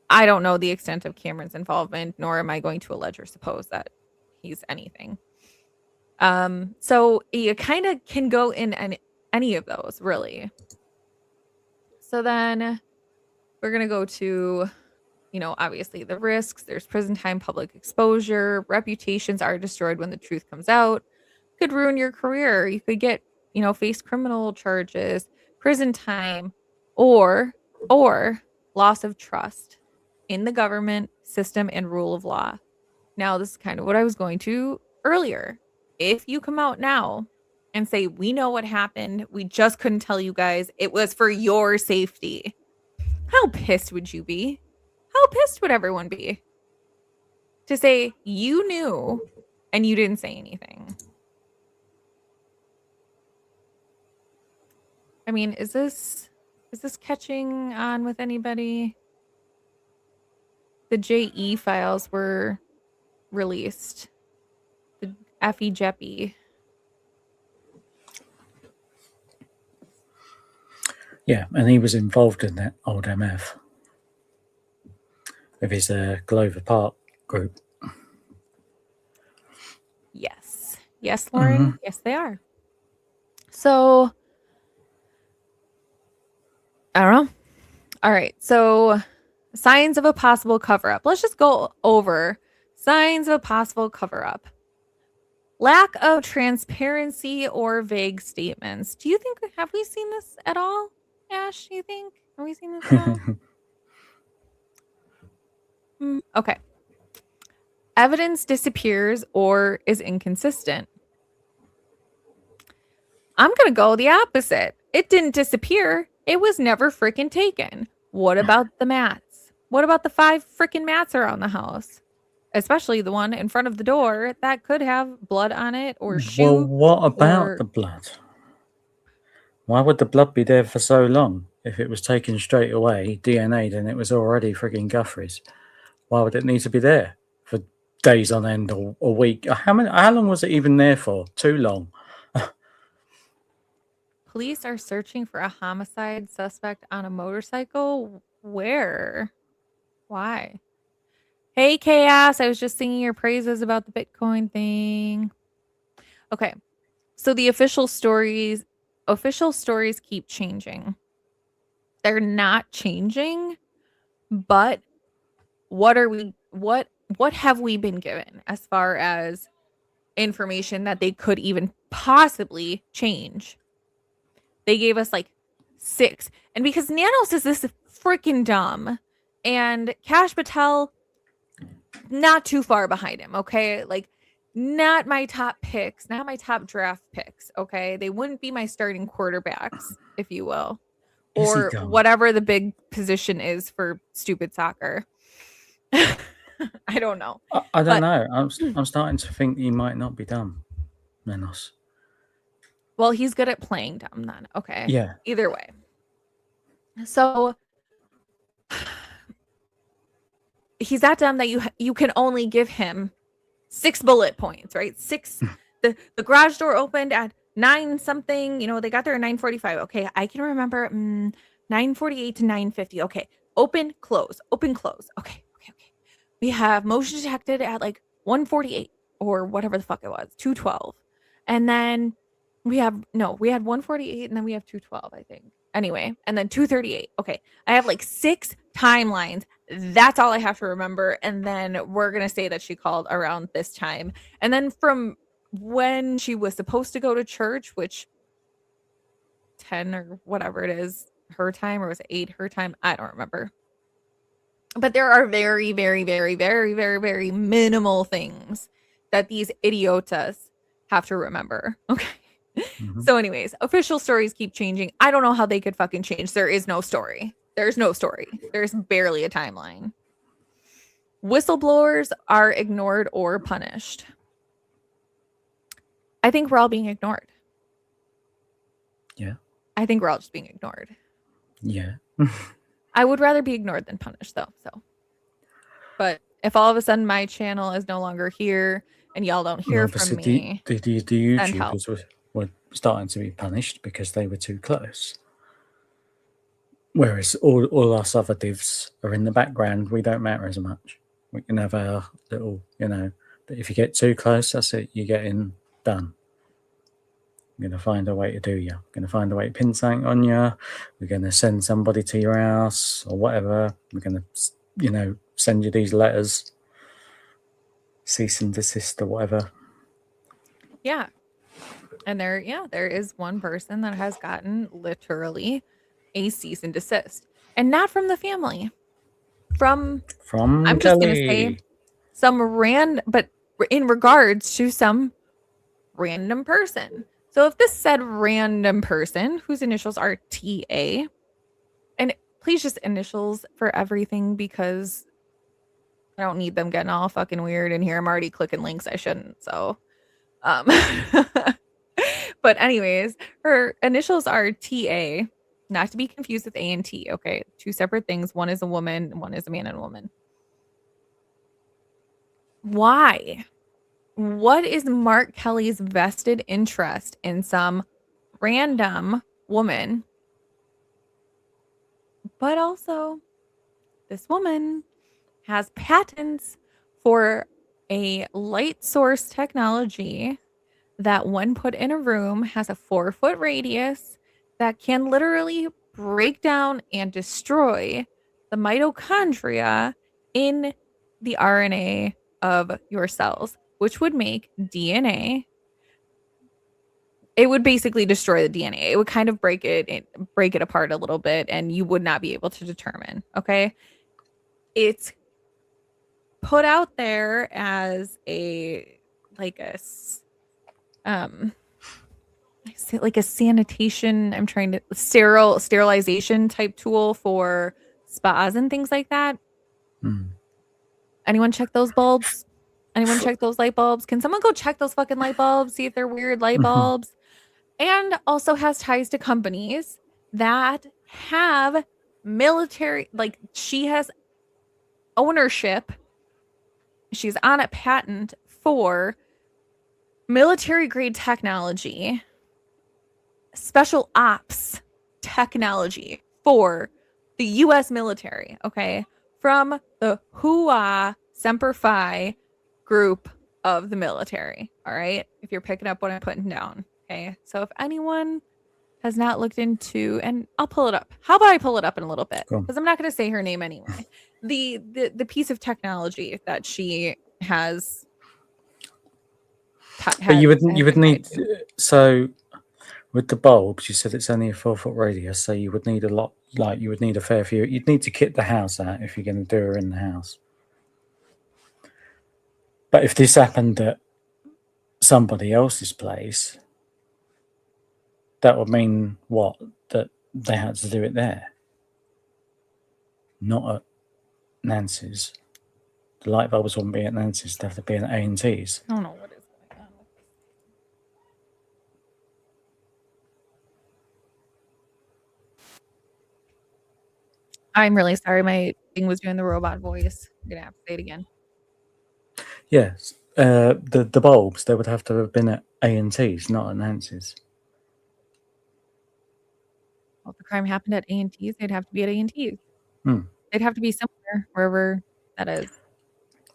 I don't know the extent of Cameron's involvement, nor am I going to allege or suppose that he's anything. So you kind of can go in any of those, really. So then we're going to go to, obviously the risks. There's prison time, public exposure, reputations are destroyed when the truth comes out, could ruin your career. You could get, face criminal charges, prison time, or loss of trust in the government system and rule of law. Now, this is kind of what I was going to earlier. If you come out now and say, we know what happened, we just couldn't tell you guys, it was for your safety, how pissed would you be? How pissed would everyone be? To say you knew and you didn't say anything. I mean, is this catching on with anybody? The JE files were released. The Effie Jeppy.
Yeah, and he was involved in that old MF with his Glover Park group.
Yes. Yes, Lauren. Yes, they are. So, I don't know. All right. So, signs of a possible cover-up. Let's just go over signs of a possible cover-up. Lack of transparency or vague statements. Do you think, have we seen this at all, Ash? Do you think? Have we seen this at all? Okay. Evidence disappears or is inconsistent. I'm going to go the opposite. It didn't disappear. It was never freaking taken. What about the mats? What about the 5 freaking mats around the house? Especially the one in front of the door that could have blood on it or shoe.
Well, what about the blood? Why would the blood be there for so long? If it was taken straight away, DNA'd, and it was already frigging Guthrie's, why would it need to be there for days on end or a week? How long was it even there for? Too long.
Police are searching for a homicide suspect on a motorcycle. Where? Why? Hey, Chaos. I was just singing your praises about the Bitcoin thing. Okay. So the official stories keep changing. They're not changing, but what have we been given as far as information that they could even possibly change? They gave us like 6. And because Nanos is this freaking dumb and Cash Patel not too far behind him, okay? Like, not my top picks, not my top draft picks, okay? They wouldn't be my starting quarterbacks, if you will. Or whatever the big position is for stupid soccer. I don't know.
I don't know. I'm starting to think he might not be dumb, Nanos.
Well, he's good at playing dumb then. Okay.
Yeah.
Either way. So he's that dumb that you can only give him 6 bullet points, right? 6. The garage door opened at 9 something. They got there at 9:45. Okay, I can remember 9:48 to 9:50. Okay, open, close, open, close. Okay. We have motion detected at like 1:48 or whatever the fuck it was, 2:12, and then we had 1:48 and then we have 2:12, I think. Anyway, and then 2:38. Okay, I have like 6 timelines. That's all I have to remember. And then we're going to say that she called around this time. And then from when she was supposed to go to church, which 10 or whatever it is, her time, or was it 8 her time? I don't remember. But there are very, very, very, very, very, very minimal things that these idiotas have to remember. Okay. So anyways, official stories keep changing. I don't know how they could fucking change. There is no story. There's no story. There's barely a timeline. Whistleblowers are ignored or punished. I think we're all being ignored.
Yeah.
I think we're all just being ignored.
Yeah.
I would rather be ignored than punished, though. But if all of a sudden my channel is no longer here and y'all don't hear from me,
the YouTubers were starting to be punished because they were too close. Whereas all us other divs are in the background. We don't matter as much. We can have our little, but if you get too close, that's it. You're getting done. We're going to find a way to do you. We're going to find a way to pin something on you. We're going to send somebody to your house or whatever. We're going to, send you these letters, cease and desist or whatever.
Yeah. And there is one person that has gotten literally a cease and desist. And not from the family. From I'm just gonna say
Kelly.
but in regards to some random person. So if this said random person whose initials are TA, and please just initials for everything because I don't need them getting all fucking weird in here. I'm already clicking links I shouldn't. So, um, but anyways, her initials are TA, not to be confused with A and T. Okay, two separate things. One is a woman, one is a man and a woman. Why? What is Mark Kelly's vested interest in some random woman? But also, this woman has patents for a light source technology that, when put in a room, has a 4-foot radius that can literally break down and destroy the mitochondria in the RNA of your cells, which would make DNA. It would basically destroy the DNA. It would kind of break it apart a little bit, and you would not be able to determine. Okay. It's put out there as like a sanitation, I'm trying to sterilization type tool for spas and things like that. Anyone check those bulbs? Anyone check those light bulbs? Can someone go check those fucking light bulbs, see if they're weird light bulbs? And also has ties to companies that have military, like she has ownership. She's on a patent for military grade technology, special ops technology for the US military, okay? From the Hua Semper Fi group of the military, all right? If you're picking up what I'm putting down, okay? So if anyone has not looked into, and I'll pull it up. How about I pull it up in a little bit?
Cool.
Because I'm not going to say her name anyway. The piece of technology that she has.
But you would need, so with the bulbs, you said it's only a 4-foot radius, so you would need a lot, like you would need a fair few. You'd need to kit the house out if you're going to do her in the house. But if this happened at somebody else's place, that would mean what? That they had to do it there, not at Nancy's. The light bulbs wouldn't be at Nancy's; they'd have to be at A&T's.
I don't know what is going on. I'm really sorry. My thing was doing the robot voice. I'm gonna have to say it again.
Yes, the bulbs, they would have to have been at A&T's, not at Nancy's.
Well, if the crime happened at A&T's, they'd have to be at A&T's.
Hmm.
They'd have to be somewhere, wherever that is.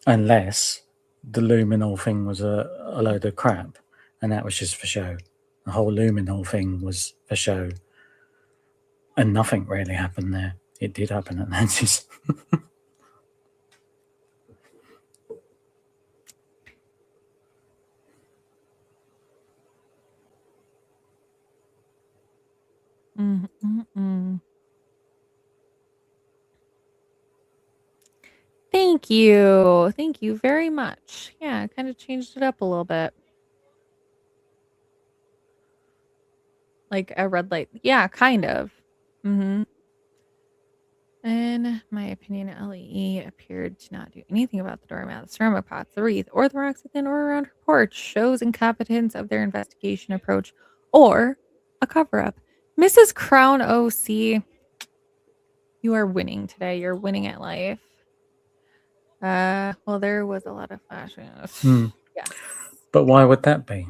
Unless the luminol thing was a load of crap, and that was just for show. The whole luminol thing was for show, and nothing really happened there. It did happen at Nancy's.
Thank you. Thank you very much. Yeah, I kind of changed it up a little bit. Like a red light. Yeah, kind of. In my opinion, LEE appeared to not do anything about the doormat, the ceramic pots, the wreath, or the rocks within or around her porch. Shows incompetence of their investigation approach or a cover-up. Mrs. Crown OC, you are winning today. You're winning at life. Well, there was a lot of flashing. Yes.
But why would that be?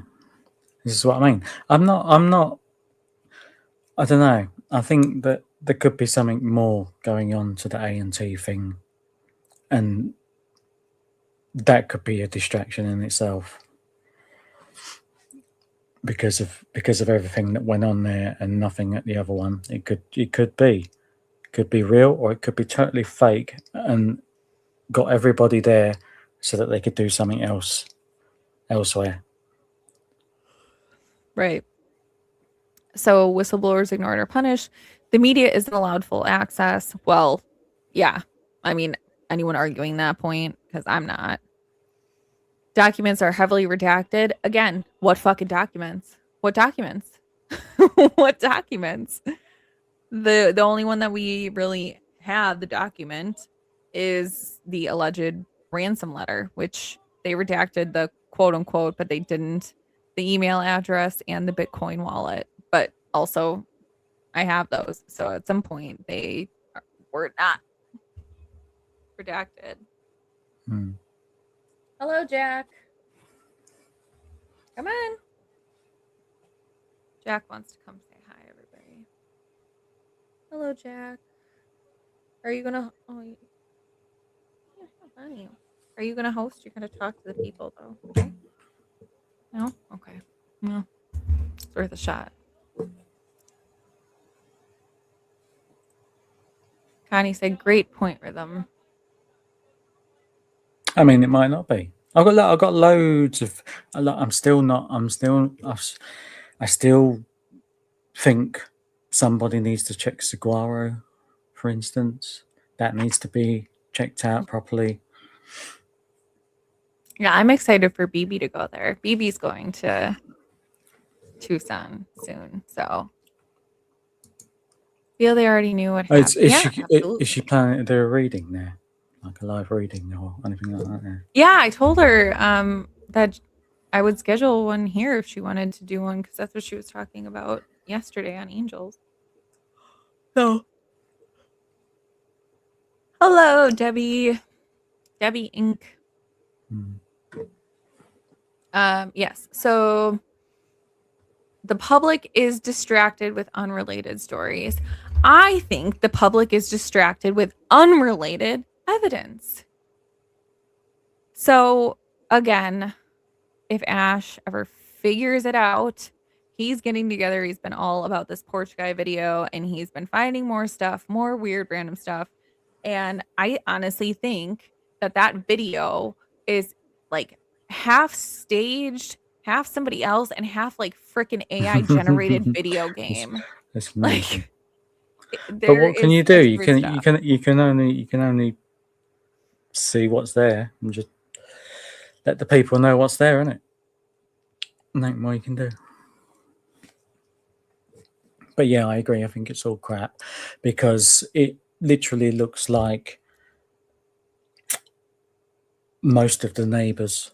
This is what I mean. I'm not, I don't know. I think that there could be something more going on to the A&T thing, and that could be a distraction in itself because of everything that went on there and nothing at the other one. It could be real, or it could be totally fake and got everybody there so that they could do something else elsewhere.
Right. So whistleblowers ignored or punished. The media isn't allowed full access. Well, yeah. I mean, anyone arguing that point, because I'm not. Documents are heavily redacted. Again, what fucking documents? What documents? What documents? The only one that we really have the document is the alleged ransom letter, which they redacted the quote unquote, but they didn't the email address and the Bitcoin wallet. But also I have those. So at some point they were not redacted.
Hmm.
Hello, Jack. Come on. Jack wants to come say hi, everybody. Hello, Jack. Are you gonna? Oh, yeah, how funny. Are you gonna host? You're gonna talk to the people, though. Okay. No. Okay. No. It's worth a shot. Connie said, "Great point, Rhythm."
I mean, it might not be. I've got loads of. I'm still not. I still think somebody needs to check Saguaro, for instance. That needs to be checked out properly.
Yeah, I'm excited for BB to go there. BB's going to Tucson soon, so feel they already knew what happened.
Is she planning to do a reading there, like a live reading or anything like that? There?
Yeah, I told her that I would schedule one here if she wanted to do one, because that's what she was talking about yesterday on Angels. So, hello, Debbie. Debbie Inc. Yes. So the public is distracted with unrelated stories. I think the public is distracted with unrelated evidence. So again, if Ash ever figures it out, he's getting together. He's been all about this porch guy video, and he's been finding more stuff, more weird random stuff. And I honestly think that video is like half staged, half somebody else, and half like freaking AI generated video game.
That's amazing.
Like,
but what can you do? You can
stuff.
only see what's there and just let the people know what's there, innit? Nothing more you can do. But yeah, I agree. I think it's all crap because it literally looks like most of the neighbours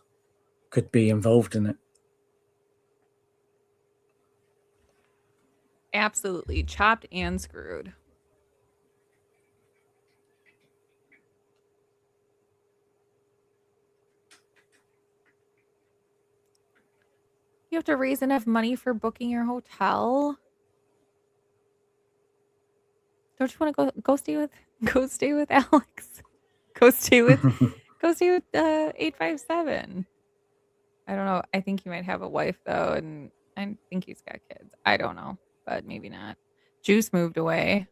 could be involved in it.
Absolutely chopped and screwed. You have to raise enough money for booking your hotel. Don't you want to go stay with Alex? Go stay with 857. I don't know. I think he might have a wife though, and I think he's got kids. I don't know, but maybe not. Juice moved away.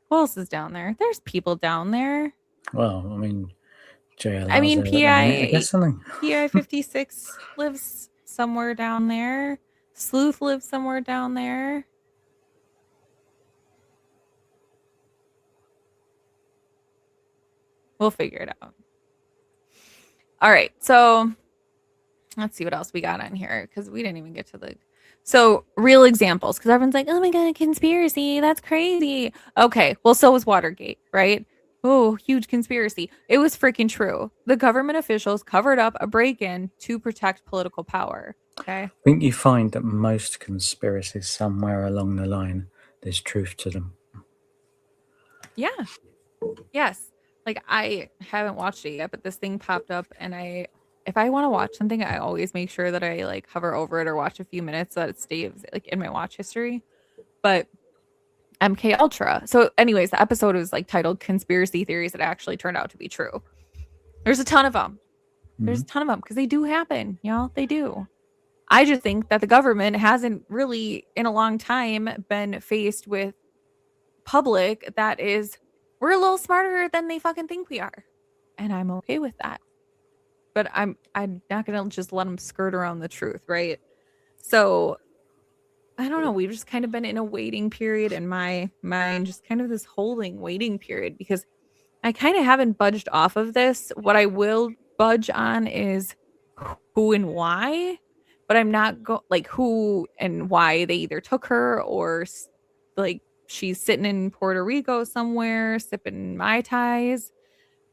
Who else is down there? There's people down there.
Well, I mean, JLR's
I mean,
I guess something.
PI 56 lives somewhere down there. Sleuth lives somewhere down there. We'll figure it out. All right, so let's see what else we got on here, because we didn't even get to the real examples, because everyone's like, oh my god, conspiracy, that's crazy. Okay, well, so was Watergate, right? Oh, huge conspiracy. It was freaking true. The government officials covered up a break-in to protect political power. Okay.
I think you find that most conspiracies, somewhere along the line, there's truth to them.
Yeah. Yes. Like, I haven't watched it yet, but this thing popped up, and if I want to watch something, I always make sure that I like hover over it or watch a few minutes so that it stays like in my watch history. But MK Ultra. So anyways, the episode was like titled Conspiracy Theories that actually turned out to be true. There's a ton of them. There's a ton of them because they do happen, y'all. They do. I just think that the government hasn't really in a long time been faced with public that is, we're a little smarter than they fucking think we are. And I'm okay with that. But I'm not going to just let them skirt around the truth, right? So I don't know. We've just kind of been in a waiting period in my mind, just kind of this holding waiting period because I kind of haven't budged off of this. What I will budge on is who and why, but I'm not like who and why they either took her or like she's sitting in Puerto Rico somewhere sipping Mai Tais,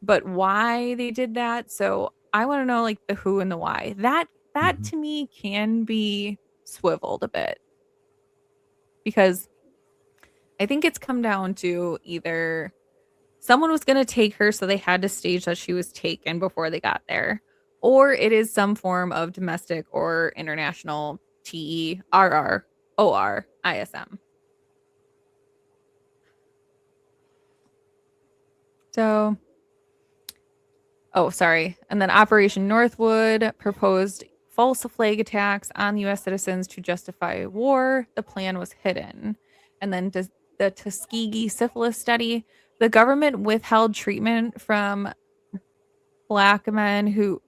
but why they did that. So I want to know like the who and the why. That to me can be swiveled a bit because I think it's come down to either someone was going to take her, so they had to stage that she was taken before they got there, or it is some form of domestic or international TERROR ISM. So, oh, sorry. And then Operation Northwood proposed false flag attacks on U.S. citizens to justify war. The plan was hidden. And then the Tuskegee syphilis study, the government withheld treatment from black men who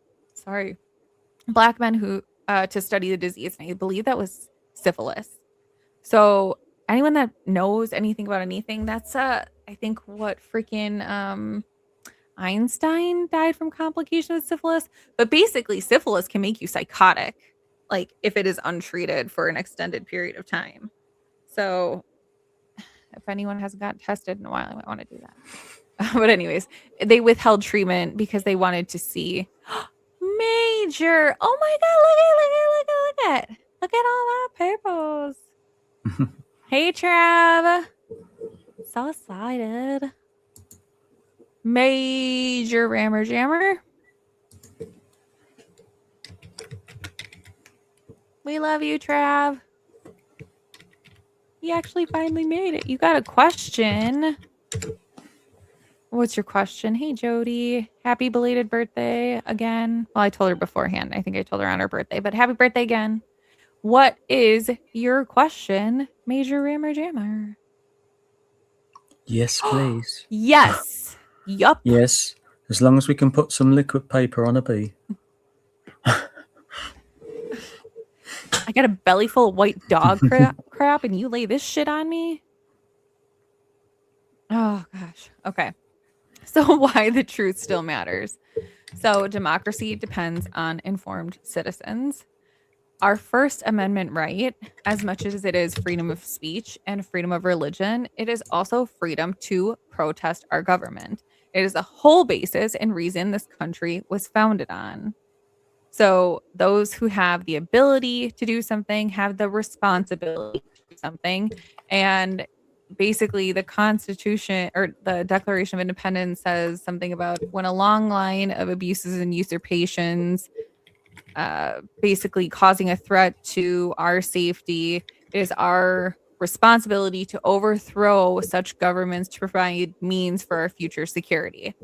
to study the disease, and I believe that was syphilis. So anyone that knows anything about anything, that's I think what freaking Einstein died from complications with syphilis. But basically syphilis can make you psychotic, like if it is untreated for an extended period of time. So if anyone hasn't gotten tested in a while, I might want to do that. But anyways, they withheld treatment because they wanted to see Major. Oh my god, look at all my papers. Hey Trav. So excited. Major Rammer Jammer. We love you, Trav. You actually finally made it. You got a question. What's your question? Hey, Jody. Happy belated birthday again. Well, I told her beforehand. I think I told her on her birthday, but happy birthday again. What is your question, Major Rammer Jammer?
Yes, please.
Yes. Yup.
Yes, as long as we can put some liquid paper on a bee.
I got a belly full of white dog crap and you lay this shit on me? Oh, gosh. Okay. So why the truth still matters. So democracy depends on informed citizens. Our First Amendment right, as much as it is freedom of speech and freedom of religion, it is also freedom to protest our government. It is the whole basis and reason this country was founded on. So those who have the ability to do something have the responsibility to do something. And basically the Constitution or the Declaration of Independence says something about when a long line of abuses and usurpations basically causing a threat to our safety, it is our responsibility to overthrow such governments to provide means for our future security,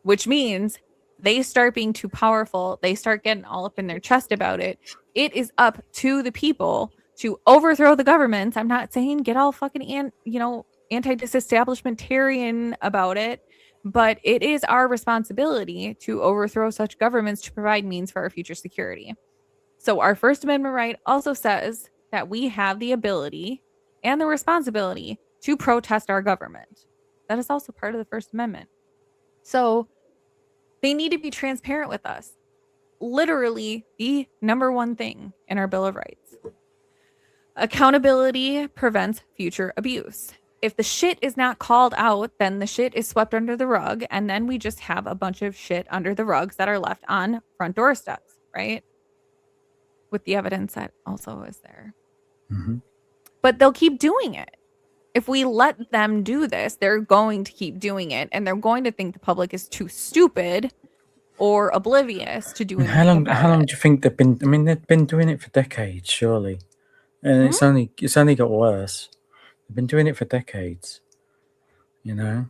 which means they start being too powerful. They start getting all up in their chest about it. It is up to the people to overthrow the governments. I'm not saying get all fucking anti-disestablishmentarian about it, but it is our responsibility to overthrow such governments to provide means for our future security. So our First Amendment right also says that we have the ability and the responsibility to protest our government. That is also part of the First Amendment. So they need to be transparent with us. Literally the number one thing in our Bill of Rights. Accountability prevents future abuse. If the shit is not called out, then the shit is swept under the rug, and then we just have a bunch of shit under the rugs that are left on front doorsteps, right? With the evidence that also is there.
Mm-hmm.
But they'll keep doing it. If we let them do this, they're going to keep doing it, and they're going to think the public is too stupid or oblivious to do anything
How long do you think they've been? I mean, they've been doing it for decades, surely, and it's only got worse. They've been doing it for decades. You know,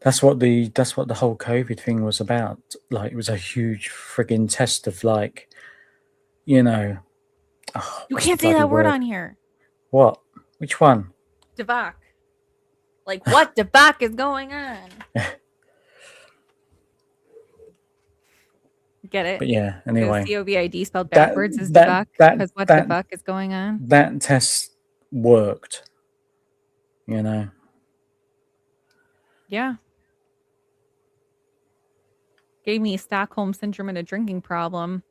that's what the whole COVID thing was about. Like, it was a huge frigging test of, like, you know. Oh,
you can't say that word on here.
What? Which one?
Devak. Like, what Devak is going on? Get it?
But yeah,
Because
anyway,
COVID spelled
that
backwards is
that
debuck.
that
Because what the
that
fuck is going on?
that test worked. You know,
Yeah. Gave me Stockholm syndrome and a drinking problem.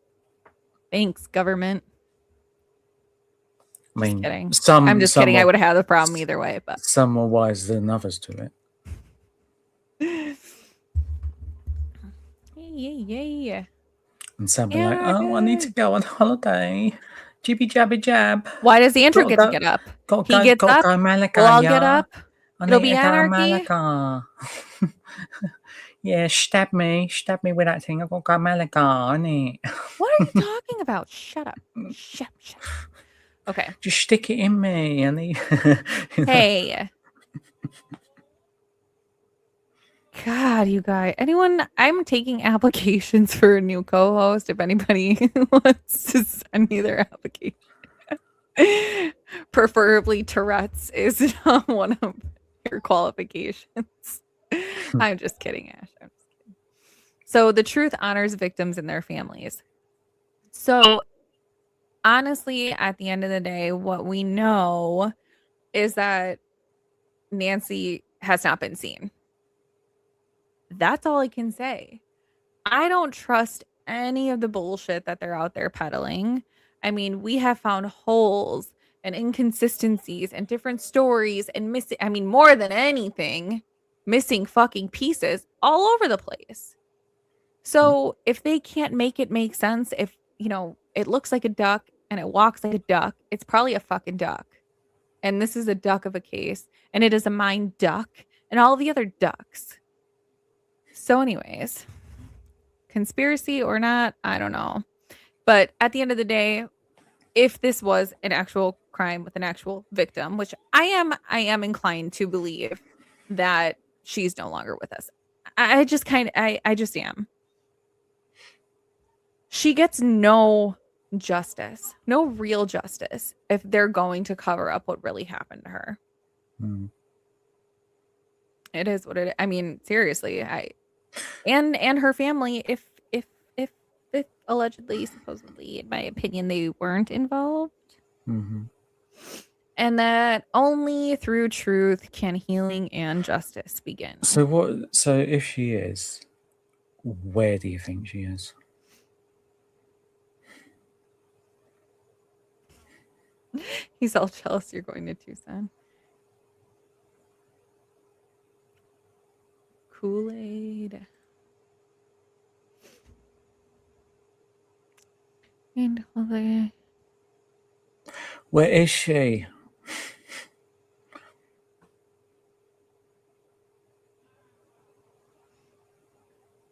Thanks, government.
I
Just
mean,
kidding. I'm
some
just
some
kidding. I
are
would have had the problem either way, but
some are wiser than others to it.
yeah.
And some are
Yeah,
like, oh, I need to go on holiday. Jibby jabby jab.
Why does Andrew
Gotta
get to
go,
get up?
gotta
He
go,
gets
gotta
up.
go Malaga,
We'll all
yeah.
get up.
I
It'll
need
be
to go
anarchy.
Malaga. Yeah, stab me with that thing. I gotta go Malaga, innit?
What are you talking about? Shut up. Shut up. Okay.
Just stick it in me. I need. You know?
Hey. God, you guys. Anyone? I'm taking applications for a new co-host. If anybody wants to send me their application. Preferably Tourette's is one of your qualifications. I'm just kidding, Ash. I'm just kidding. So the truth honors victims and their families. So honestly, at the end of the day, what we know is that Nancy has not been seen. That's all I can say. I don't trust any of the bullshit that they're out there peddling. I mean, we have found holes and inconsistencies and different stories and missing, I mean, more than anything, missing fucking pieces all over the place. So if they can't make it make sense, if, it looks like a duck and it walks like a duck, it's probably a fucking duck. And this is a duck of a case, and it is a mine duck and all the other ducks. So, anyways, conspiracy or not, I don't know. But at the end of the day, if this was an actual crime with an actual victim, which I am inclined to believe that she's no longer with us. I just am. She gets no justice, no real justice if they're going to cover up what really happened to her.
Mm.
It is what it. I mean, seriously, and her family, if allegedly, supposedly, in my opinion, they weren't involved,
Mm-hmm.
and that only through truth can healing and justice begin.
So what? So if she is, where do you think she is?
He's all jealous you're going to Tucson. Kool-Aid. And
Where is she?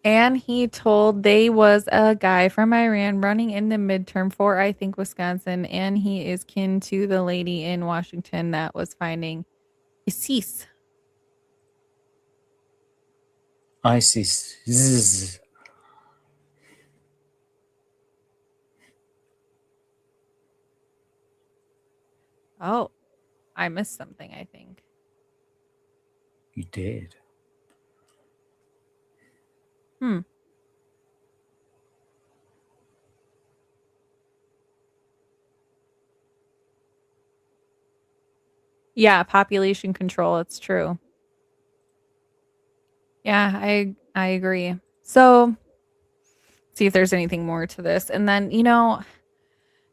And he told they was a guy from Iran running in the midterm for, I think, Wisconsin. And he is kin to the lady in Washington that was finding ISIS.
ISIS. Zzz.
Oh, I missed something, I think.
You did.
Yeah, population control. It's true. Yeah, I agree. So, see if there's anything more to this. And then,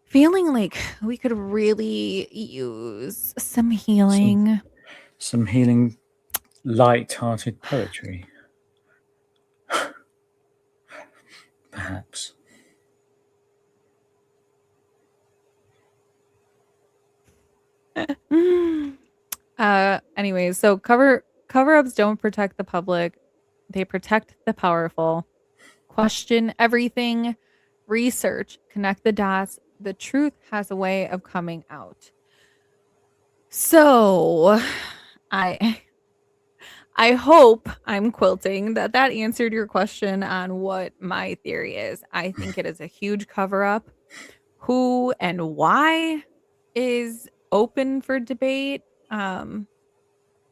feeling like we could really use some healing.
Some healing, light-hearted poetry. Perhaps.
Anyways, so cover-ups don't protect the public. They protect the powerful. Question everything, research, connect the dots. The truth has a way of coming out. So, I hope I'm quilting that answered your question on what my theory is. I think it is a huge cover up. Who and why is open for debate.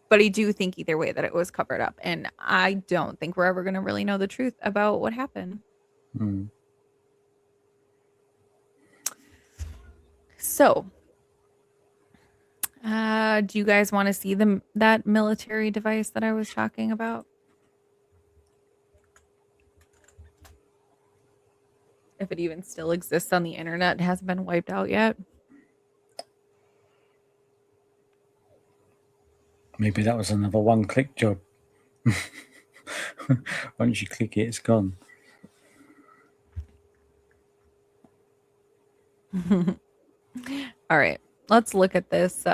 But I do think either way that it was covered up. And I don't think we're ever going to really know the truth about what happened.
Mm.
So, do you guys want to see that military device that I was talking about? If it even still exists on the internet, it hasn't been wiped out yet.
Maybe that was another one-click job. Once you click it, it's gone.
All right, let's look at this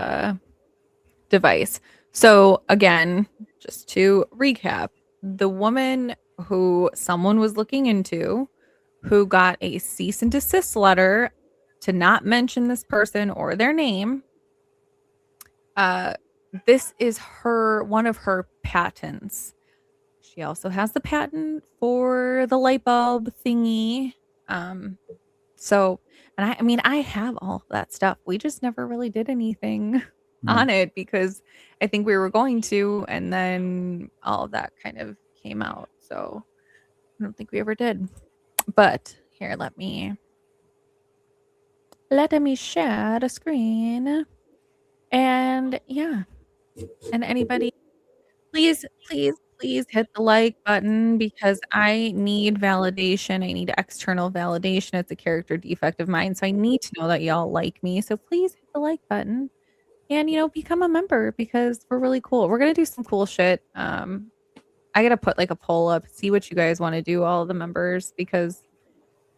device. So again, just to recap, the woman who someone was looking into, who got a cease and desist letter to not mention this person or their name, this is one of her patents. She also has the patent for the light bulb thingy. So, and I mean, I have all of that stuff. We just never really did anything on it because I think we were going to, and then all of that kind of came out. So I don't think we ever did. But here, let me share the screen. And yeah. And anybody, please hit the like button because I need validation. I need external validation. It's a character defect of mine. So I need to know that y'all like me. So please hit the like button and, become a member because we're really cool. We're going to do some cool shit. I got to put like a poll up, see what you guys want to do, all the members, because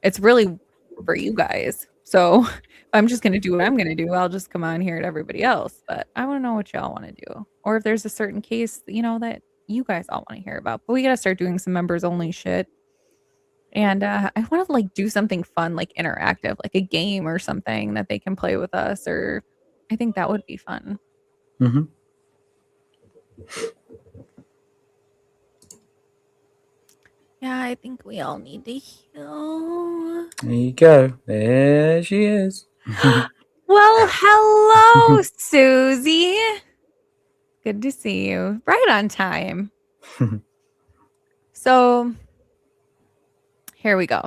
it's really for you guys. So if I'm just going to do what I'm going to do, I'll just come on here to everybody else. But I want to know what y'all want to do. Or if there's a certain case, that you guys all want to hear about. But we got to start doing some members only shit. And I want to like do something fun, like interactive, like a game or something that they can play with us. Or I think that would be fun.
Mm-hmm.
Yeah, I think we all need to heal.
There you go. There she is.
Well, hello, Susie. Good to see you. Right on time. So, here we go.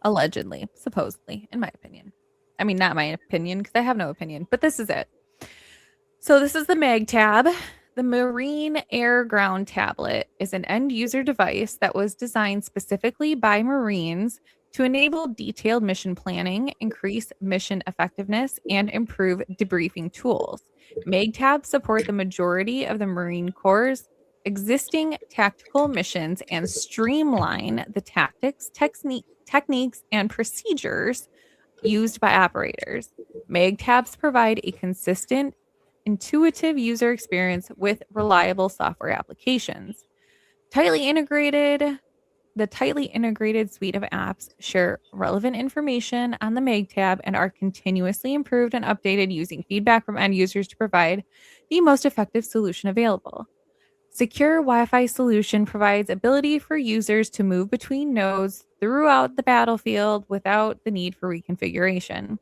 Allegedly, supposedly, in my opinion. I mean, not my opinion, because I have no opinion, but this is it. So, this is the MAG tab. The Marine Air Ground Tablet is an end user device that was designed specifically by Marines to enable detailed mission planning, increase mission effectiveness, and improve debriefing tools. MAG tabs support the majority of the Marine Corps' existing tactical missions and streamline the tactics, techniques, and procedures used by operators. MAG tabs provide a consistent, intuitive user experience with reliable software applications. The tightly integrated suite of apps share relevant information on the MAG tab and are continuously improved and updated using feedback from end users to provide the most effective solution available. Secure Wi-Fi solution provides ability for users to move between nodes throughout the battlefield without the need for reconfiguration.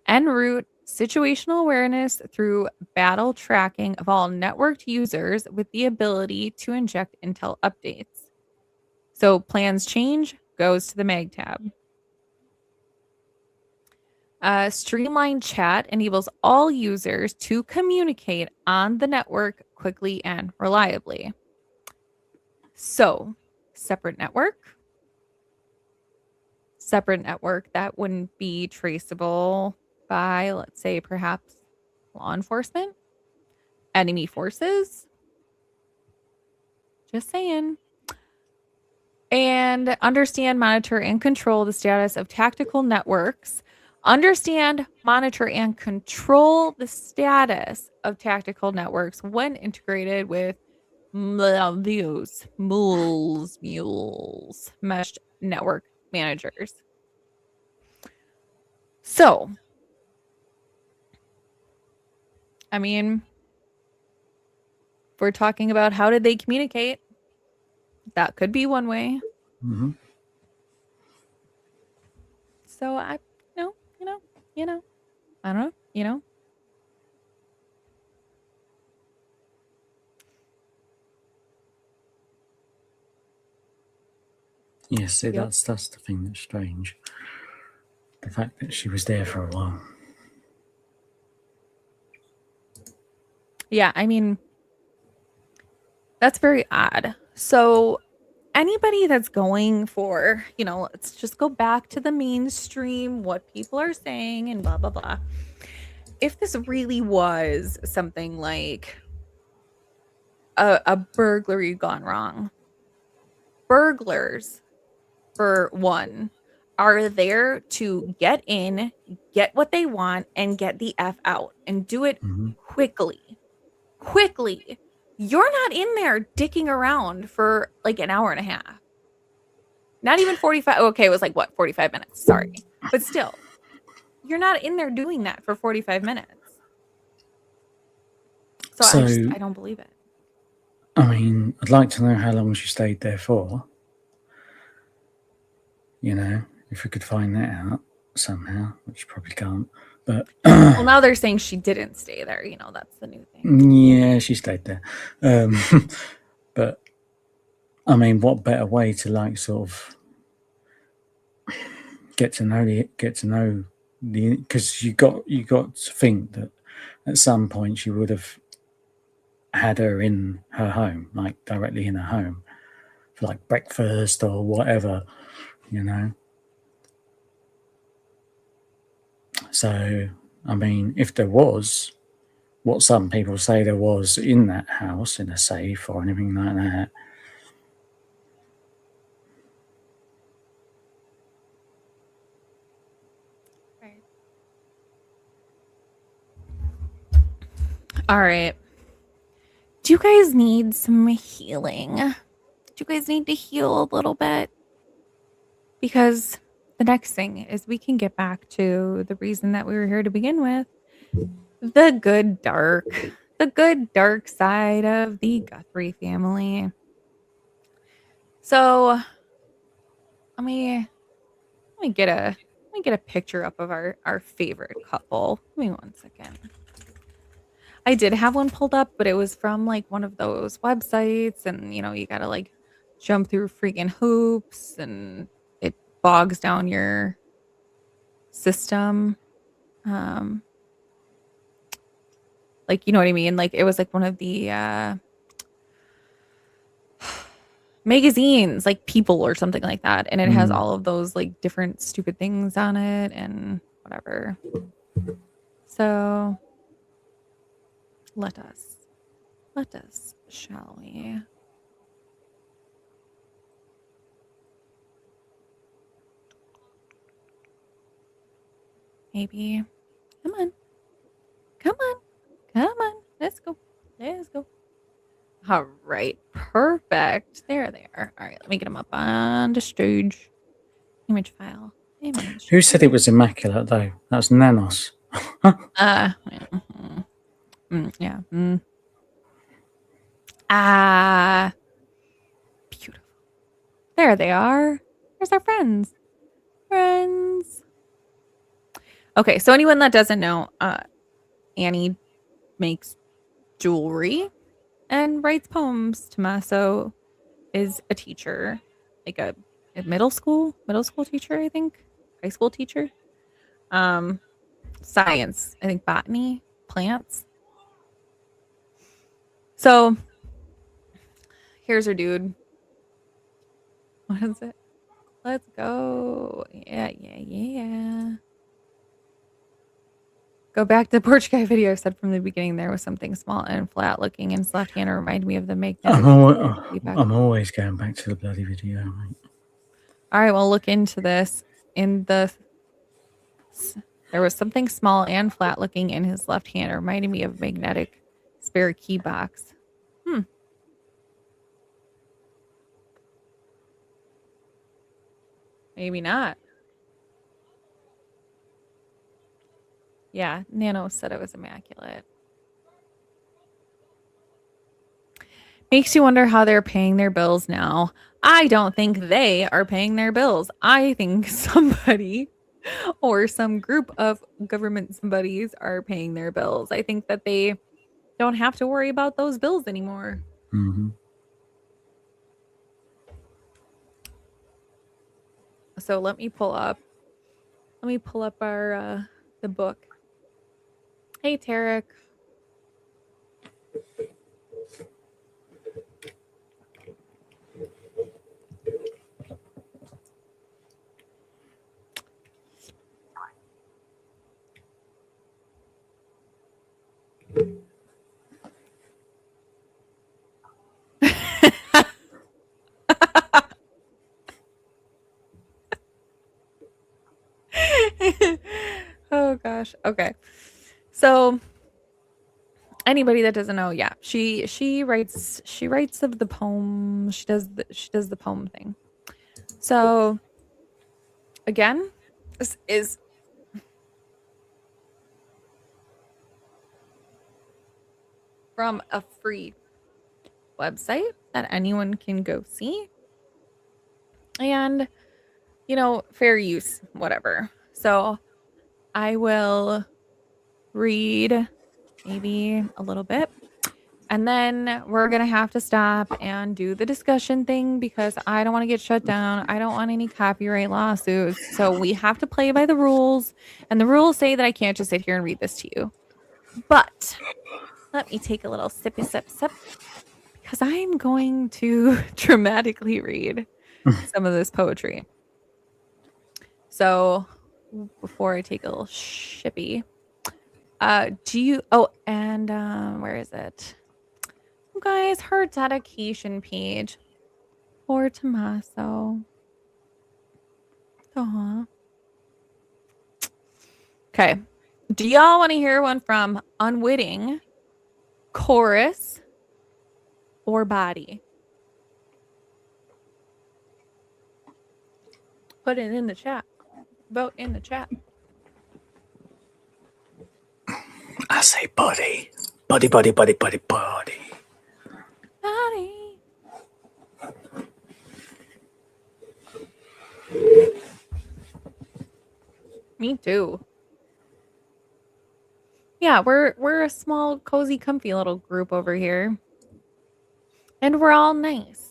En route situational awareness through battle tracking of all networked users with the ability to inject intel updates. So plans change, goes to the MAG tab. Streamlined chat enables all users to communicate on the network quickly and reliably. So, separate network that wouldn't be traceable by, let's say, perhaps law enforcement, enemy forces. Just saying. And understand, monitor, and control the status of tactical networks. Understand, monitor, and control the status of tactical networks when integrated with mules, meshed network managers. So, I mean, if we're talking about how did they communicate, that could be one way.
Mm-hmm.
So I don't know.
Yeah, see,
Yep.
that's the thing that's strange. the fact that she was there for a while.
Yeah, I mean, that's very odd. So anybody that's going for, let's just go back to the mainstream, what people are saying and blah, blah, blah. If this really was something like a burglary gone wrong, burglars, for one, are there to get in, get what they want, and get the F out and do it
Mm-hmm.
quickly. Quickly. You're not in there dicking around for like an hour and a half. Not even 45. Okay, it was like what, 45 minutes. Sorry. But still, you're not in there doing that for 45 minutes. So I don't believe it.
I mean, I'd like to know how long she stayed there for. If we could find that out somehow, which you probably can't. But
well, now they're saying she didn't stay there. That's the new thing.
Yeah, she stayed there. But I mean, what better way to sort of get to know the because you got to think that at some point she would have had her in her home, like directly in her home for like breakfast or whatever, So, I mean, if there was what some people say there was in that house, in a safe or anything like that,
Right. All right. Do you guys need some healing? Do you guys need to heal a little bit? Because the next thing is we can get back to the reason that we were here to begin with. The good dark side of the Guthrie family. So let me get a picture up of our favorite couple. Give me one second. I did have one pulled up, but it was from like one of those websites, and you gotta like jump through freaking hoops, and it bogs down your system. Like, you know what I mean? Like, it was like one of the magazines, like People or something like that, and it has all of those like different stupid things on it and whatever. So let us, shall we? Maybe. Come on. Let's go. All right. Perfect. There they are. All right. Let me get them up on the stage. Image file.
Who said it was immaculate though? That was Nanos.
Yeah. Beautiful. There they are. There's our friends. Okay, so anyone that doesn't know, Annie makes jewelry and writes poems. Tommaso is a teacher, like a middle school teacher, I think, high school teacher. Science, I think, botany, plants. So here's her dude. What is it? Let's go. Yeah. Go back to the porch guy video. I said from the beginning there was something small and flat looking in his left hand. It reminded me of the magnetic.
I'm always going back to the bloody video. Mate.
All right, well, look into this. There was something small and flat looking in his left hand. It reminded me of magnetic spare key box. Maybe not. Yeah, Nano said it was immaculate. Makes you wonder how they're paying their bills now. I don't think they are paying their bills. I think somebody or some group of government somebodies are paying their bills. I think that they don't have to worry about those bills anymore.
Mm-hmm.
So let me pull up Let me pull up our the book. Hey, Tarek. Oh gosh. Okay. So anybody that doesn't know, yeah, she writes of the poem. She does the poem thing. So again, this is from a free website that anyone can go see. And fair use, whatever. So I will read maybe a little bit. And then we're going to have to stop and do the discussion thing because I don't want to get shut down. I don't want any copyright lawsuits. So we have to play by the rules. And the rules say that I can't just sit here and read this to you. But let me take a little sippy sip because I'm going to dramatically read some of this poetry. So before I take a little shippy, where is it? You guys, her dedication page for Tommaso. Aw. Okay. Do y'all want to hear one from Unwitting, Chorus, or Body? Put it in the chat. Vote in the chat.
I say body. Body, body, body, body, body.
Body. Me too. Yeah, we're a small, cozy, comfy little group over here. And we're all nice.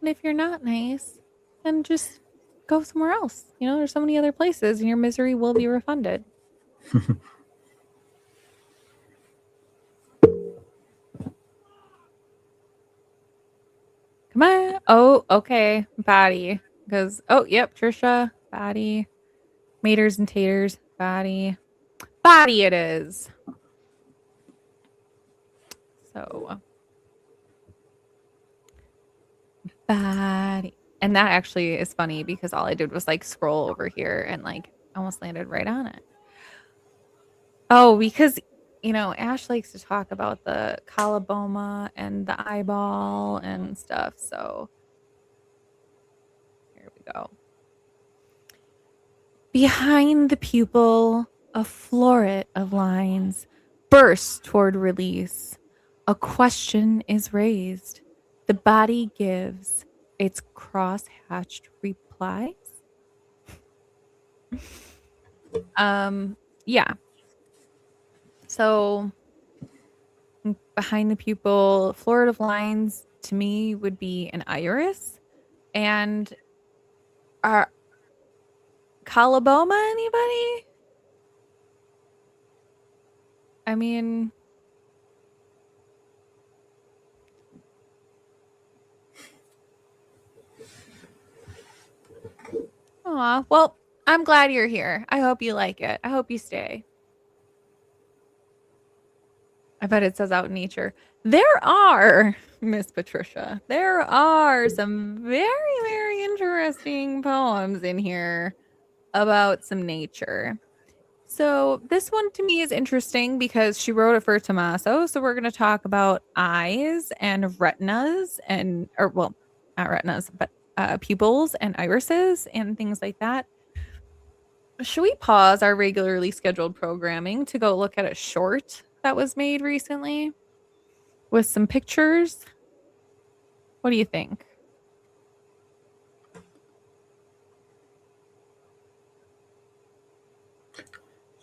And if you're not nice, then just go somewhere else. There's so many other places and your misery will be refunded. Come on. Oh, okay. Body. Because, yep, Trisha, body. Maters and taters, body. Body it is. So, body. And that actually is funny because all I did was scroll over here and almost landed right on it. Oh, because Ash likes to talk about the coloboma and the eyeball and stuff. So here we go. Behind the pupil, a floret of lines bursts toward release. A question is raised. The body gives its cross-hatched replies. Yeah. So behind the pupil, floret of lines to me would be an iris. And coloboma, anybody? I mean, aw, well, I'm glad you're here. I hope you like it. I hope you stay. I bet it says out in nature. There are, Miss Patricia, there are some very, very interesting poems in here about some nature. So this one to me is interesting because she wrote it for Tommaso. So we're going to talk about eyes and retinas not retinas, but pupils and irises and things like that. Should we pause our regularly scheduled programming to go look at a short that was made recently with some pictures? What do you think?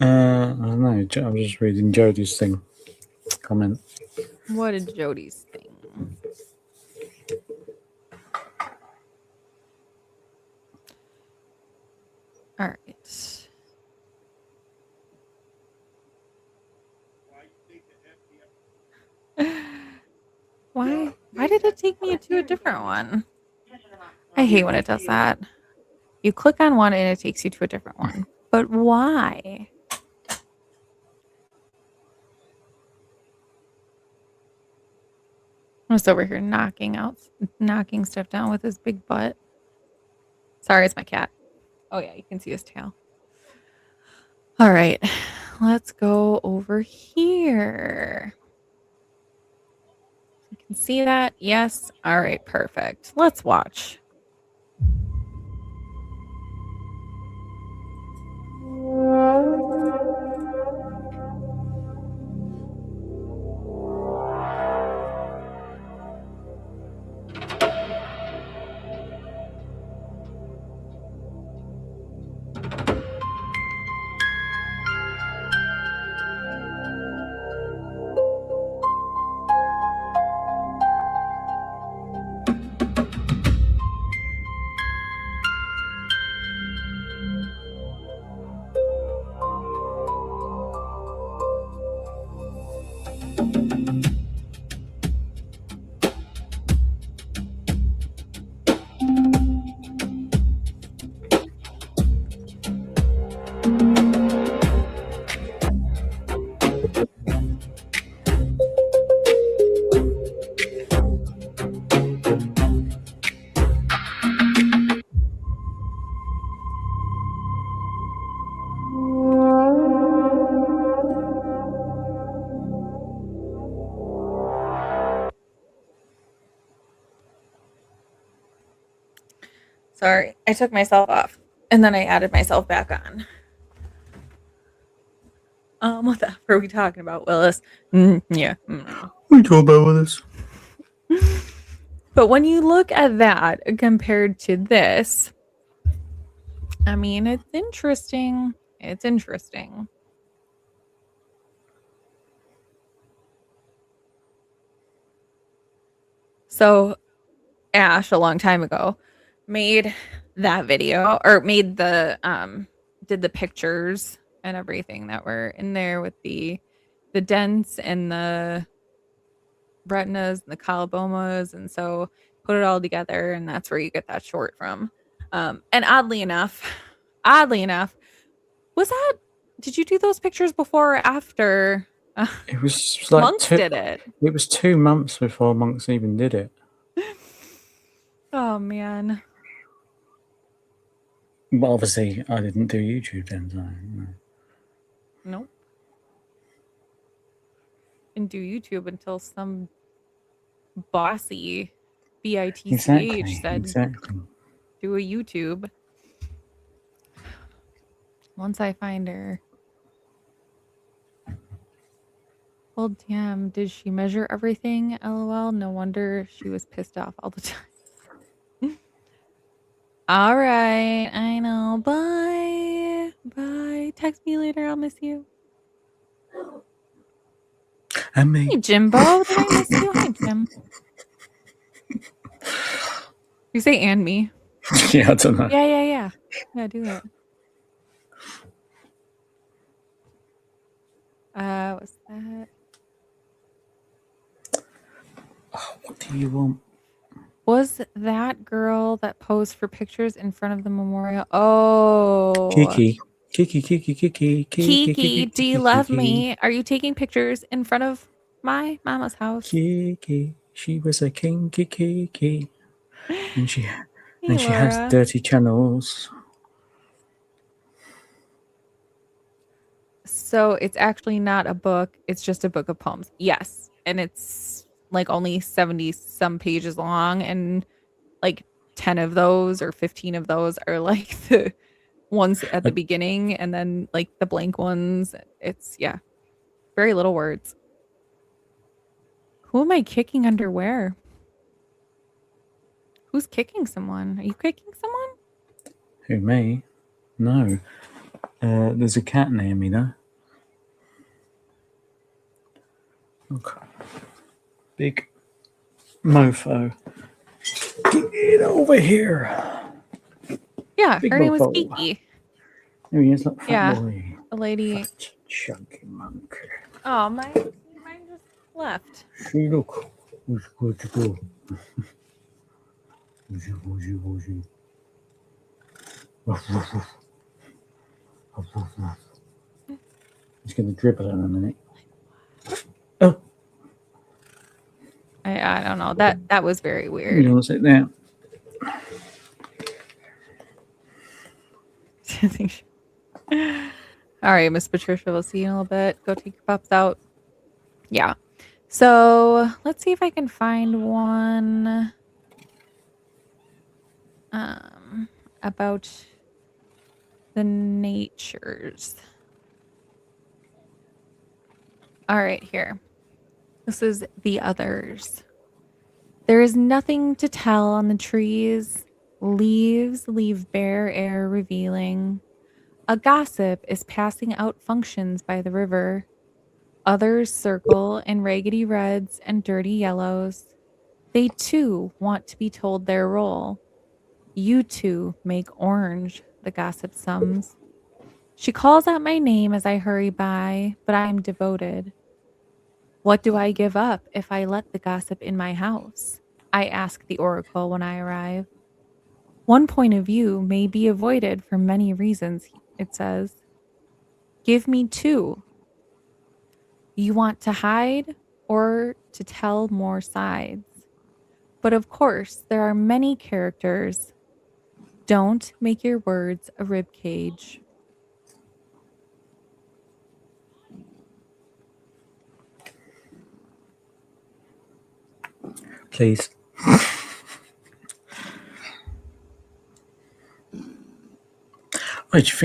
I don't know. I'm just reading Jodie's thing. Comment.
What did Jody's thing? All right. take me to a different one? I hate when it does that. You click on one and it takes you to a different one. But why? I'm just over here knocking stuff down with his big butt. Sorry, it's my cat. Oh yeah, you can see his tail. All right, let's go over here. You can see that? Yes. All right, perfect. Let's watch. Sorry, I took myself off and then I added myself back on. What the F are we talking about, Willis? Yeah.
We talk about this.
But when you look at that compared to this, I mean, it's interesting. It's interesting. So, Ash, a long time ago, made that video or made the did the pictures and everything that were in there with the dents and the retinas and the colobomas, and so put it all together, and that's where you get that short from. And oddly enough, was that, did you do those pictures before or after
It was like
Monks did it?
It was 2 months before Monks even did it.
Oh man.
But obviously, I didn't do YouTube then, so no.
Nope. Didn't do YouTube until some bossy BITCH said do a YouTube. Once I find her. Well, damn, did she measure everything? LOL. No wonder she was pissed off all the time. All right, I know. Bye. Bye. Text me later. I'll miss you.
And me.
Hey, Jimbo. Did I miss you? Hi, Jim. You say and me.
Yeah, I don't know.
Yeah. Yeah, do it. What's that?
Oh, what do you want?
Was that girl that posed for pictures in front of the memorial? Oh.
Kiki,
do you love me? Are you taking pictures in front of my mama's house?
Kiki, she was a king, Kiki. And she
Laura.
has dirty channels.
So it's actually not a book. It's just a book of poems. Yes. And it's like only 70 some pages long. And like 10 of those or 15 of those are like the ones at the beginning. And then like the blank ones. It's, yeah, very little words. Who am I kicking under where? Who's kicking someone? Are you kicking someone?
Who, me? No. There's a cat near me, though. Okay. Big mofo. Get over here.
Yeah,
Big
her name was
mofo.
Kiki.
There he is, look, fat
Yeah,
boy.
a lady.
Fat, chunky monkey.
Oh, mine just left.
See, look. Who's good to go. It's going to dribble in a minute. Oh,
I don't know. That was very
you
weird.
know, sit there.
All right, Miss Patricia, we'll see you in a little bit. Go take your pups out. Yeah. So let's see if I can find one about the natures. All right, here. This is the others. There is nothing to tell on the trees. Leaves leave bare air revealing. A gossip is passing out functions by the river. Others circle in raggedy reds and dirty yellows. They too want to be told their role. You two make orange, the gossip sums. She calls out my name as I hurry by, but I am devoted. What do I give up if I let the gossip in my house? I ask the oracle when I arrive. One point of view may be avoided for many reasons, it says. Give me two. You want to hide or to tell more sides? But of course, there are many characters. Don't make your words a rib cage.
Please. Wait, do you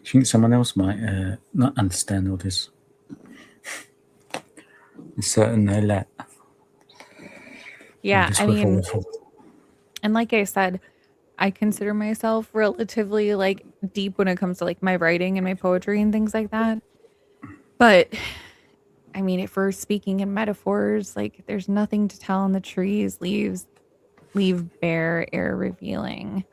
think someone else might not understand all this? It's certain they let.
Yeah,
This
I
was
mean,
awful.
and like I said, I consider myself relatively like deep when it comes to like my writing and my poetry and things like that. But I mean, if we're speaking in metaphors, like there's nothing to tell on the trees, leaves leave bare, air revealing.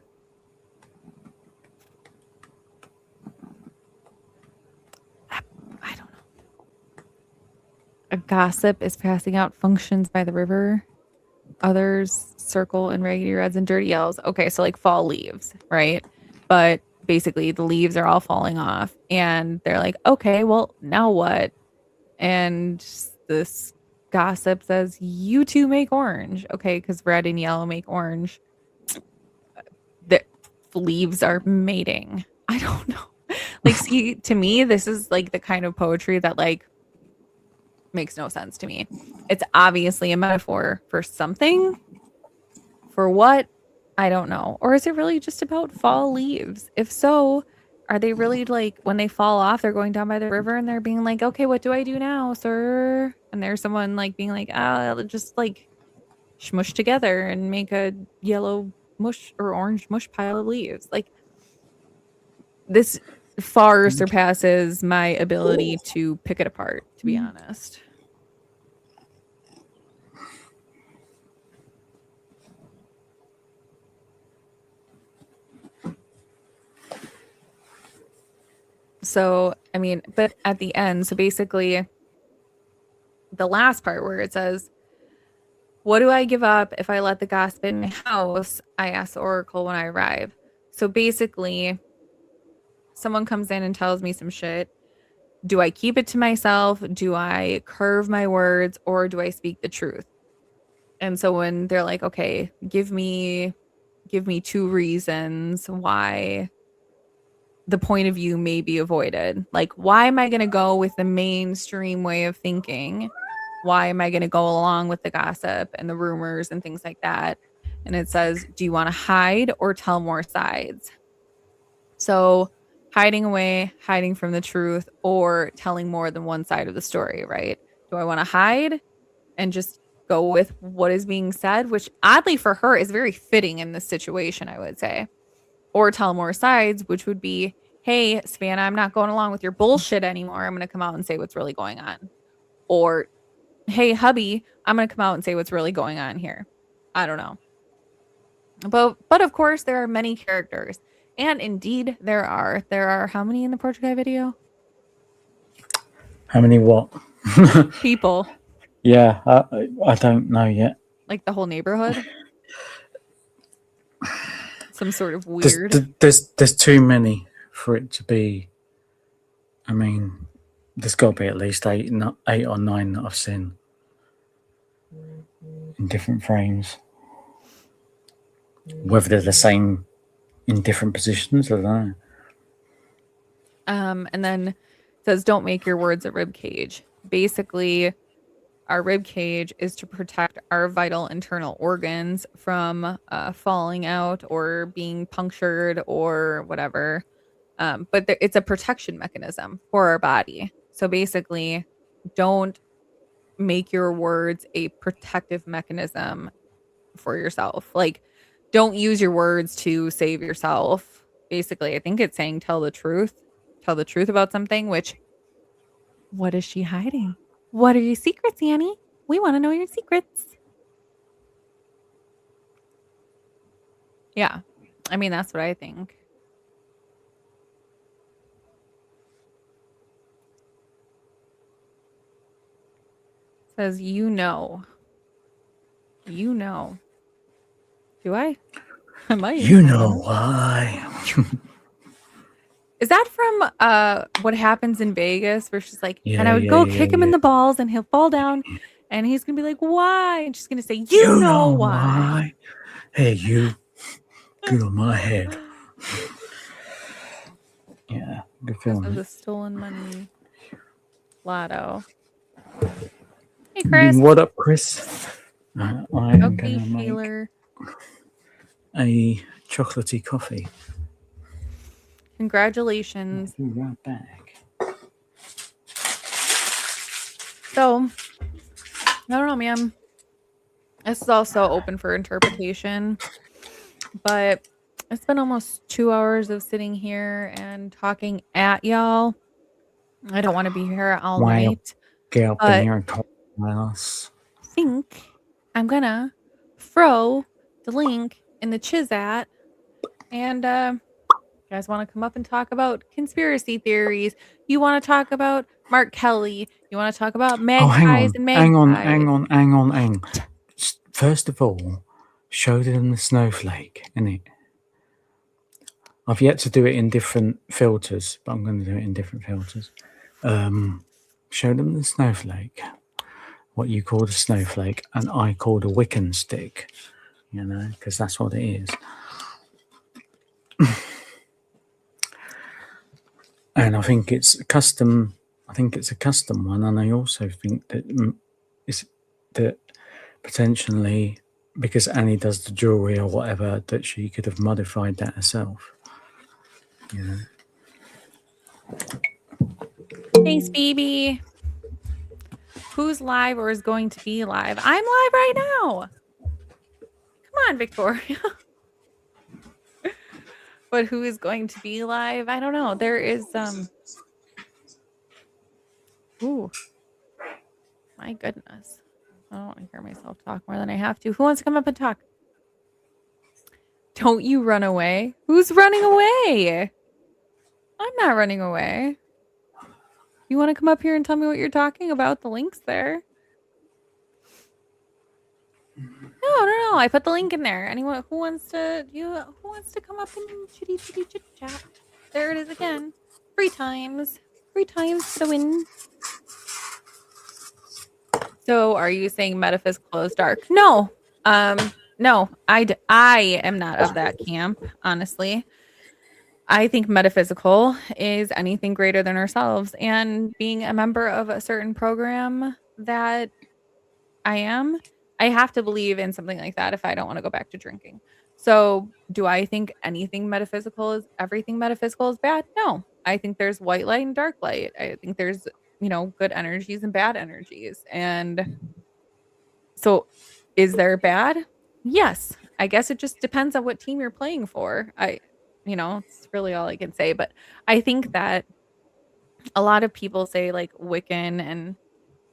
I don't know. A gossip is passing out functions by the river. Others circle in raggedy reds and dirty yellows. Okay, so like fall leaves, right? But basically the leaves are all falling off and they're like, okay, well, now what? And this gossip says, you two make orange. Okay, because red and yellow make orange. The leaves are mating. I don't know. Like, see, to me, this is like the kind of poetry that like makes no sense to me. It's obviously a metaphor for something. For what? I don't know. Or is it really just about fall leaves? If so, are they really like when they fall off, they're going down by the river and they're being like, okay, what do I do now, sir? And there's someone like being like, I'll just like smush together and make a yellow mush or orange mush pile of leaves. Like this far surpasses my ability to pick it apart, to be honest. So, I mean, but at the end, so basically the last part where it says, what do I give up if I let the gossip in my house? I ask the oracle when I arrive. So basically, someone comes in and tells me some shit. Do I keep it to myself? Do I curve my words or do I speak the truth? And so when they're like, okay, give me two reasons why the point of view may be avoided. Like, why am I going to go with the mainstream way of thinking? Why am I going to go along with the gossip and the rumors and things like that? And it says, do you want to hide or tell more sides? So hiding away, hiding from the truth, or telling more than one side of the story, right? Do I want to hide and just go with what is being said, which oddly for her is very fitting in this situation, I would say. Or tell more sides, which would be, hey, Savannah, I'm not going along with your bullshit anymore. I'm going to come out and say what's really going on. Or, hey, hubby, I'm going to come out and say what's really going on here. I don't know. But of course, there are many characters. And indeed, there are. There are how many in the Portrait Guy video?
How many what?
People.
Yeah, I don't know yet.
Like the whole neighborhood? Some sort of
There's,
weird.
there's too many for it to be. I mean, there's got to be at least eight or nine that I've seen in different frames. Whether they're the same in different positions, I don't know.
And then it says, don't make your words a rib cage. Basically, our rib cage is to protect our vital internal organs from falling out or being punctured or whatever. But it's a protection mechanism for our body. So basically, don't make your words a protective mechanism for yourself. Like, don't use your words to save yourself. Basically, I think it's saying tell the truth. Tell the truth about something, which, what is she hiding? What are your secrets, Annie? We want to know your secrets. Yeah. I mean, that's what I think. It says, you know. You know. Do I? I might.
You know why.
Is that from What Happens in Vegas? Where she's like, and I would go kick him in
yeah.
the balls and he'll fall down and he's gonna be like, why? And she's gonna say, you know why.
Hey, you. Get on my head. Yeah, good film.
Of the stolen money lotto. Hey, Chris.
What up, Chris? I am
Okay,
gonna make
Taylor.
a chocolatey coffee.
Congratulations.
I'll be right back.
So, I don't know, man. This is also open for interpretation, but it's been almost 2 hours of sitting here and talking at y'all. I don't want to be here all night.
Get up in here and talk with us.
I think I'm gonna throw the link in the Chizat, and you guys want to come up and talk about conspiracy theories? You want to talk about Mark Kelly? You want to talk about magpies and magpies?
Hang on. First of all, show them the snowflake, innit? I've yet to do it in different filters, but I'm going to do it in different filters. Show them the snowflake, what you call a snowflake, and I called a Wiccan stick, you know, because that's what it is. And I think it's a custom. I think it's a custom one, and I also think that that potentially, because Annie does the jewelry or whatever, that she could have modified that herself. You know.
Thanks, Phoebe. Who's live or is going to be live? I'm live right now. Come on, Victoria. But who is going to be live? I don't know. There is Ooh. My goodness. I don't want to hear myself talk more than I have to. Who wants to come up and talk? Don't you run away. Who's running away? I'm not running away. You want to come up here and tell me what you're talking about? The link's there. No. I put the link in there. Anyone who wants to come up and chitty chit chat? There it is again. 3 times. 3 times for the win. So, are you saying metaphysical is dark? No. No. I am not of that camp, honestly. I think metaphysical is anything greater than ourselves, and being a member of a certain program that I have to believe in something like that if I don't want to go back to drinking. So, do I think everything metaphysical is bad? No. I think there's white light and dark light. I think there's, good energies and bad energies. And so, is there bad? Yes. I guess it just depends on what team you're playing for. It's really all I can say, but I think that a lot of people say like Wiccan, and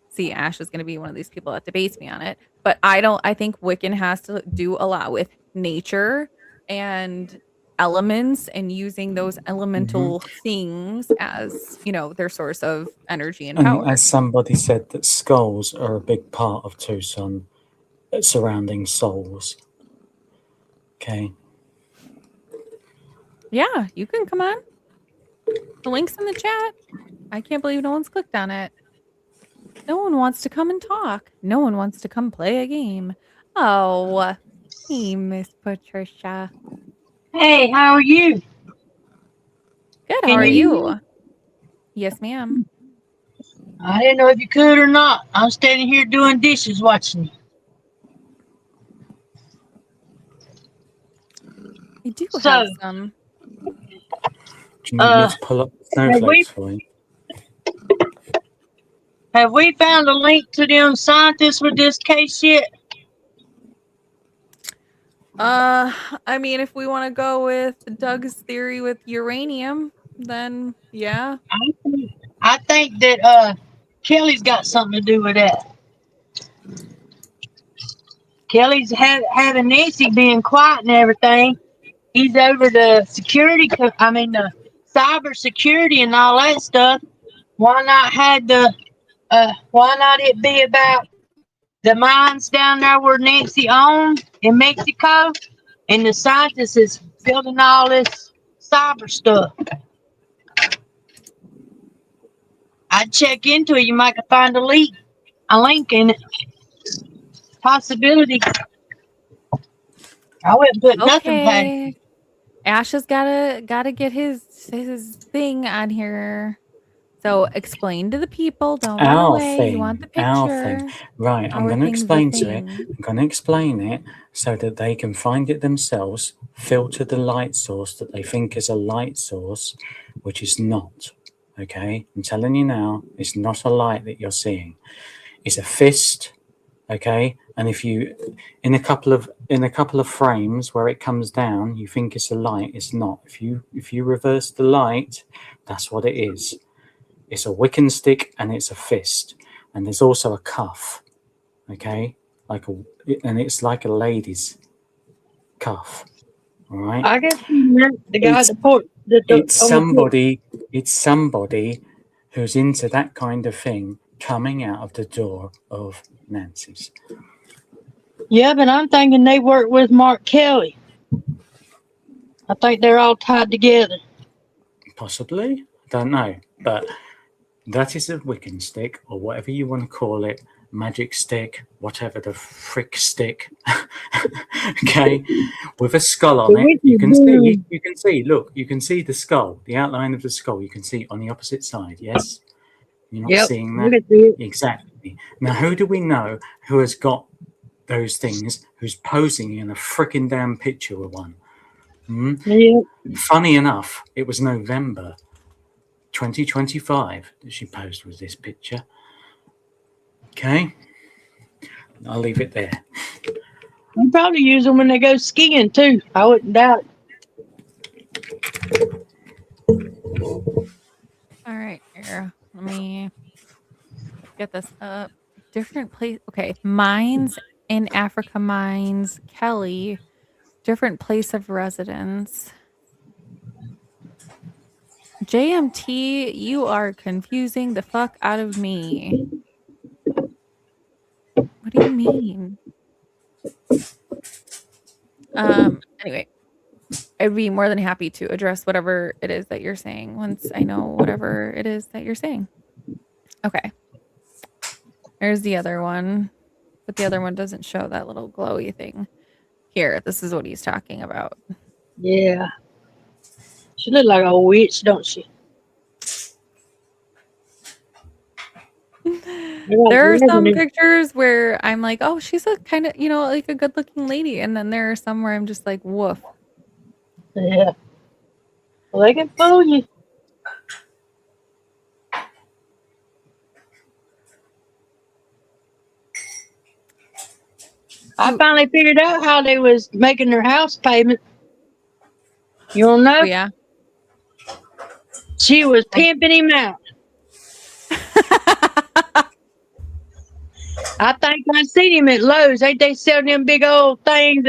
see, Ash is going to be one of these people that debates me on it, but I think Wiccan has to do a lot with nature and elements and using those elemental things as, their source of energy and
And
power.
as somebody said, that skulls are a big part of Tucson, surrounding souls. Okay.
Yeah, you can come on. The link's in the chat. I can't believe no one's clicked on it. No one wants to come and talk. No one wants to come play a game. Oh, hey, Miss Patricia.
Hey, how are you?
Good. How
Can
are
you hear me?
you? Yes, ma'am.
I didn't know if you could or not. I'm standing here doing dishes watching you.
I do
So,
have some.
Do you need me
uh,
to pull up the
have we
snowflakes for you?
have we found a link to them scientists with this case yet?
I mean, if we want to go with Doug's theory with uranium, then yeah.
I think that Kelly's got something to do with that. Kelly's having Nancy being quiet and everything. He's over the the cyber security and all that stuff. Why not why not it be about the mines down there where Nancy owned in Mexico, and the scientists is building all this cyber stuff? I'd check into it. You might find a link in it. Possibility. I wouldn't put nothing past.
Okay. Ash has gotta get his thing on here. So explain to the people. Don't run
Our
away.
thing.
You want the
Our
picture.
thing. Right, I'm
Our
going to
thing's the
explain to it.
thing.
I'm going to explain it so that they can find it themselves, filter the light source that they think is a light source, which is not. Okay? I'm telling you now, it's not a light that you're seeing. It's a fist. Okay? And if you in a couple of frames where it comes down, you think it's a light, it's not. If you reverse the light, that's what it is. It's a Wiccan stick and it's a fist, and there's also a cuff, okay, and it's like a lady's cuff. All right.
I guess the guy at the port.
It's somebody who's into that kind of thing coming out of the door of Nancy's.
Yeah, but I'm thinking they work with Mark Kelly. I think they're all tied together.
Possibly, don't know, but that is a Wiccan stick, or whatever you want to call it, magic stick, whatever the frick stick. Okay, with a skull on it. You can see. Look, you can see the skull, the outline of the skull. You can see on the opposite side. Yes, you're not seeing that exactly. Now, who do we know who has got those things? Who's posing in a frickin' damn picture with one?
Yeah.
Funny enough, it was November 2025 that she posed with this picture. Okay, I'll leave it there.
They probably use them when they go skiing too. I wouldn't doubt it.
All right, here. Let me get this up. Different place. Okay, mines in Africa. Mines. Kelly. Different place of residence. JMT, you are confusing the fuck out of me. What do you mean? Anyway, I'd be more than happy to address whatever it is that you're saying once I know whatever it is that you're saying. Okay. There's the other one, but the other one doesn't show that little glowy thing. Here, this is what he's talking about.
Yeah. She look like a witch, don't she?
There are some pictures where I'm like, oh, she's a kind of, like a good looking lady. And then there are some where I'm just like, woof.
Yeah. Well, they can fool you. I finally figured out how they was making their house payment. You don't know?
Oh, yeah.
She was pimping him out. I think I seen him at Lowe's. Ain't they sell them big old things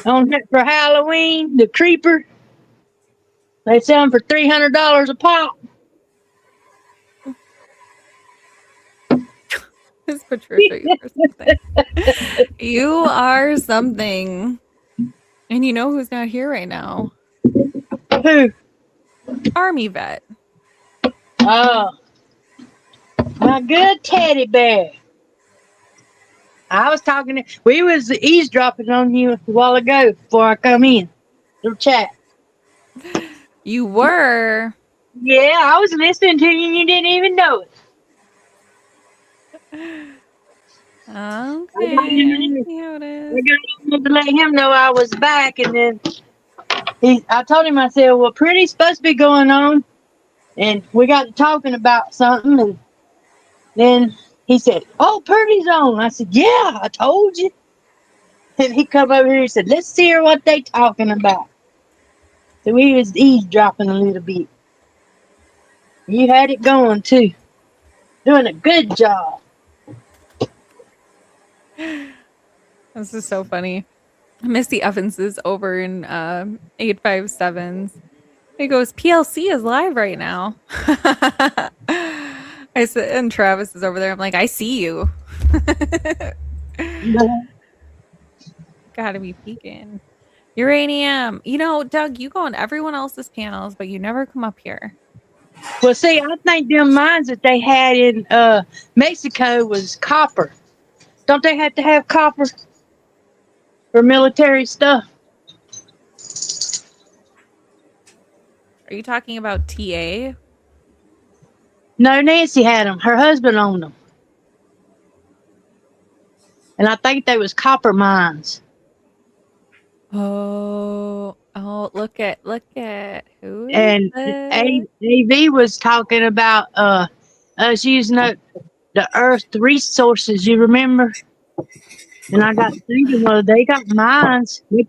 for Halloween? The creeper. They sell them for $300 a pop.
Miss Patricia, you are something. You are something. And you know who's not here right now?
Who?
Army vet.
Oh, my good teddy bear. I was talking to, we was eavesdropping on you a while ago before I come in. Little chat.
You were.
Yeah, I was listening to you and you didn't even know it.
Okay, I see how it is.
I got to let him know I was back, and then I told him, I said, well, Pretty's supposed to be going on, and we got to talking about something, and then he said, oh, Pretty's on. I said, yeah, I told you. And he come over here and said, let's hear what they talking about. So we was eavesdropping a little bit. You had it going too. Doing a good job.
This is so funny. Misty Evans is over in 857s. He goes, PLC is live right now. I said, and Travis is over there. I'm like, I see you. Gotta be peeking. Uranium. You know, Doug, you go on everyone else's panels, but you never come up here.
Well, see, I think them mines that they had in Mexico was copper. Don't they have to have copper for military stuff?
Are you talking about TA?
No, Nancy had them. Her husband owned them. And I think they was copper mines.
Oh, look at who is
And
this?
AV was talking about us using the earth resources, you remember? And I got thinking, well, they got mines. They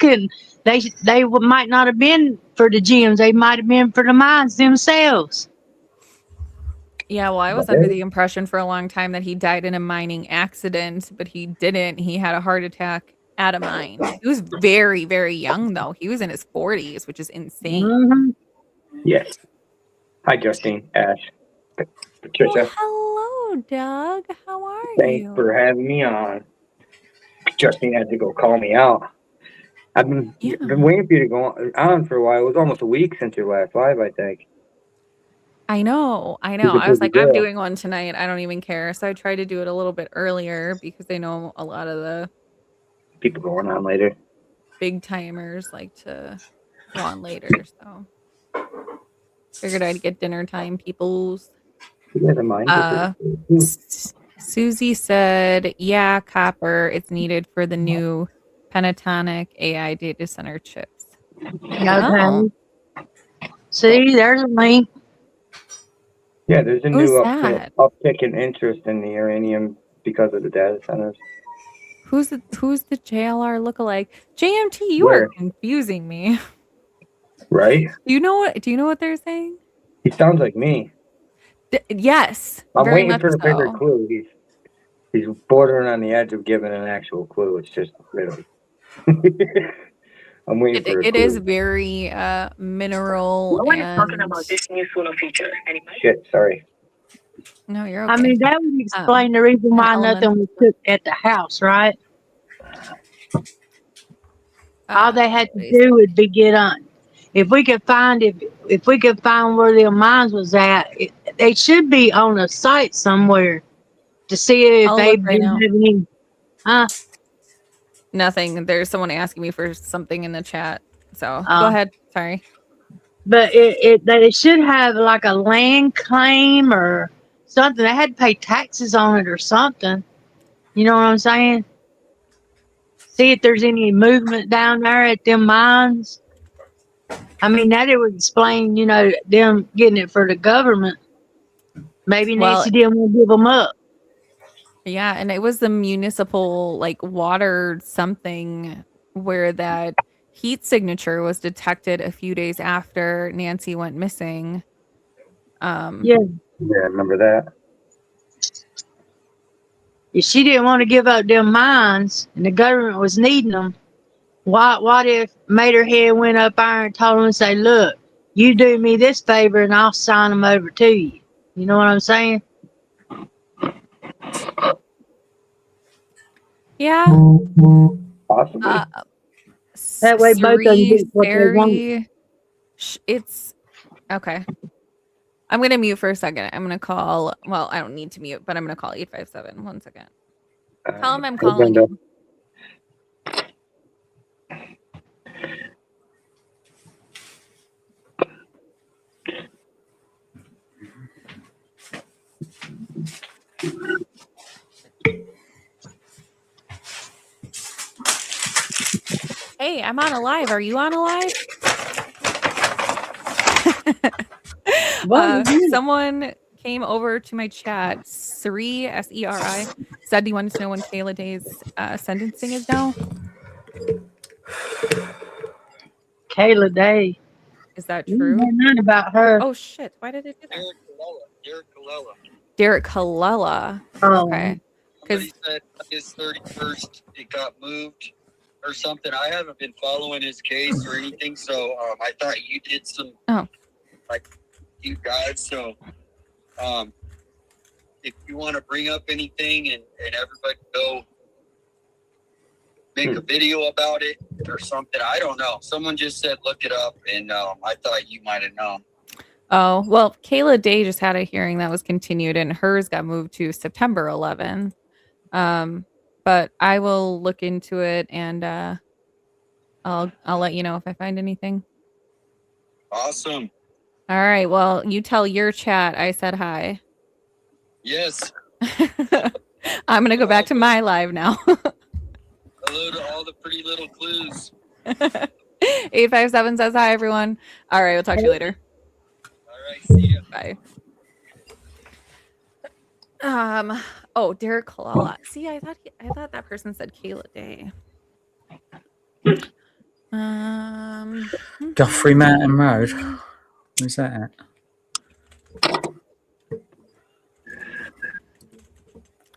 might not have been for the gyms. They might have been for the mines themselves.
Yeah, well, I was under the impression for a long time that he died in a mining accident, but he didn't. He had a heart attack at a mine. He was very, very young, though. He was in his 40s, which is insane.
Mm-hmm.
Yes. Hi, Justine, Ash, Patricia.
Oh, hello, Doug. How are
Thanks
you?
for having me on. Justine had to go call me out. I've been waiting for you to go on for a while. It was almost a week since your last live, I think.
I know. I was like, I'm doing one tonight. I don't even care. So I tried to do it a little bit earlier because I know a lot of the
people going on later.
Big timers like to go on later. So figured I'd get dinner time, peoples. Susie said, yeah, copper. It's needed for the new pentatonic AI data center chips.
Okay. Oh. See, there's a link.
Yeah, there's a new uptick in interest in the uranium because of the data centers.
Who's the JLR lookalike? JMT, you are confusing me.
Right?
Do you know what they're saying?
He sounds like me.
Yes.
I'm waiting for a bigger clue. He's bordering on the edge of giving an actual clue. It's just really. I'm waiting for a clue.
It is very mineral.
No one is talking about this new solar feature anymore.
Shit, sorry.
No, you're okay.
I mean, that would explain the reason why nothing was cooked at the house, right? All they had to do would be get on. If we could find where their mines was at, they should be on a site somewhere to see if they've been having any.
Nothing. There's someone asking me for something in the chat. So go ahead. Sorry.
But they should have like a land claim or something. They had to pay taxes on it or something. You know what I'm saying? See if there's any movement down there at them mines. I mean, that it would explain, them getting it for the government. Maybe Nancy didn't want to give them up.
Yeah, and it was the municipal water something where that heat signature was detected a few days after Nancy went missing.
Yeah,
I remember that.
If she didn't want to give up them mines and the government was needing them, what if Materhead went up there and told them, say, look, you do me this favor and I'll sign them over to you. You know what I'm saying?
Yeah.
Possibly.
That way both of them
Sri,
get what they want.
Sari, it's okay. I'm gonna mute for a second. I'm gonna call. Well, I don't need to mute, but I'm gonna call 857. 1 second. Tell him I'm
Hey,
calling
Brenda.
him. Hey, I'm on a live. Are you on a live? Someone came over to my chat. Seri, Seri, said he wanted to know when Kayla Day's sentencing is now.
Kayla Day.
Is that
We
true?
don't know nothing about her.
Oh shit! Why did it do that? Derek Kalella.
Oh.
Okay.
Somebody said his 31st it got moved or something. I haven't been following his case or anything, so I thought you did some like you guys. So if you want to bring up anything and everybody go make a video about it or something, I don't know. Someone just said look it up, and I thought you might have known.
Oh, well, Kayla Day just had a hearing that was continued and hers got moved to September 11th. But I will look into it and I'll let you know if I find anything.
Awesome.
All right. Well, you tell your chat I said hi.
Yes.
I'm going to go back to my live now.
Hello to all the pretty little clues.
857 says hi, everyone. All right. We'll talk to you later.
All right. See ya.
Bye. Oh, Derek Kalala. See, I thought that person said Kayla Day.
Guthrie Mountain Road. Where's that at?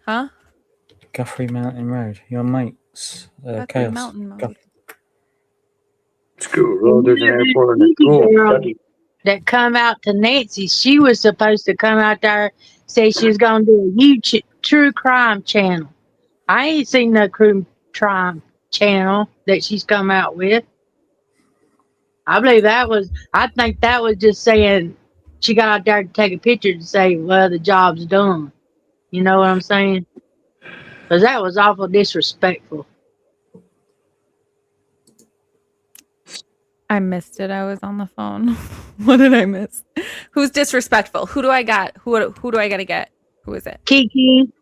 Huh?
Guthrie Mountain Road. Your mates. Chaos.
Mountain mode.
School road. There's an airport and a school.
Girl that come out to Nancy, she was supposed to come out there, say she was gonna do a huge true crime channel. I ain't seen no true crime channel that she's come out with. I think that was just saying she got out there to take a picture to say, well, the job's done. You know what I'm saying? Because that was awful disrespectful.
I missed it. I was on the phone. What did I miss? Who's disrespectful? Who do I got? Who do I got to get? Who is it?
Kiki.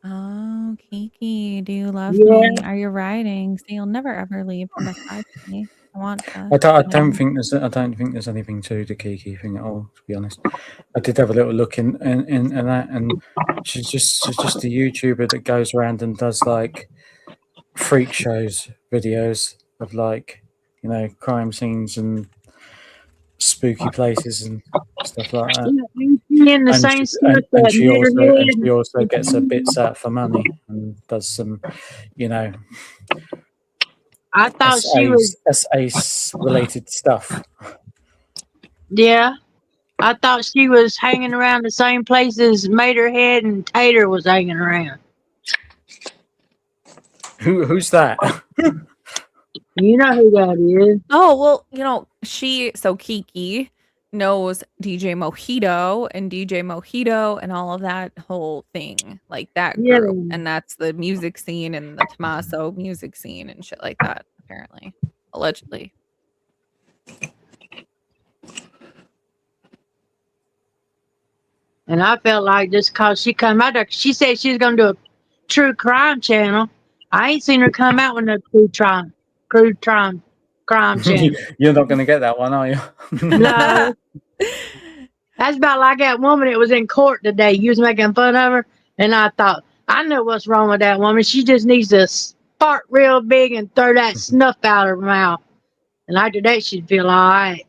Oh, Kiki, do you love
Yeah.
me? Are you riding? So you'll never ever leave from beside me. I want to.
I don't think there's anything to the Kiki thing at all. To be honest, I did have a little look in that, and she's just a YouTuber that goes around and does like freak shows videos of like, you know, crime scenes and spooky places and stuff like that.
In the same stuff
and she
that
also gets her bits out for money and does some, you know,
I thought she was
SA related stuff.
Yeah. I thought she was hanging around the same places Materhead and Tater was hanging around.
Who's that?
You know who that is.
Oh, well, you know, Kiki knows DJ Mojito and all of that whole thing, like that group.
Yeah.
And that's the music scene and the Tommaso music scene and shit like that, apparently. Allegedly.
And I felt like just cause she come out there, she said she was gonna do a true crime channel. I ain't seen her come out with no crime channel.
You're not going to get that one, are you?
No. That's about like that woman that was in court today. You was making fun of her. And I thought, I know what's wrong with that woman. She just needs to fart real big and throw that snuff out of her mouth. And after that, she'd feel all right.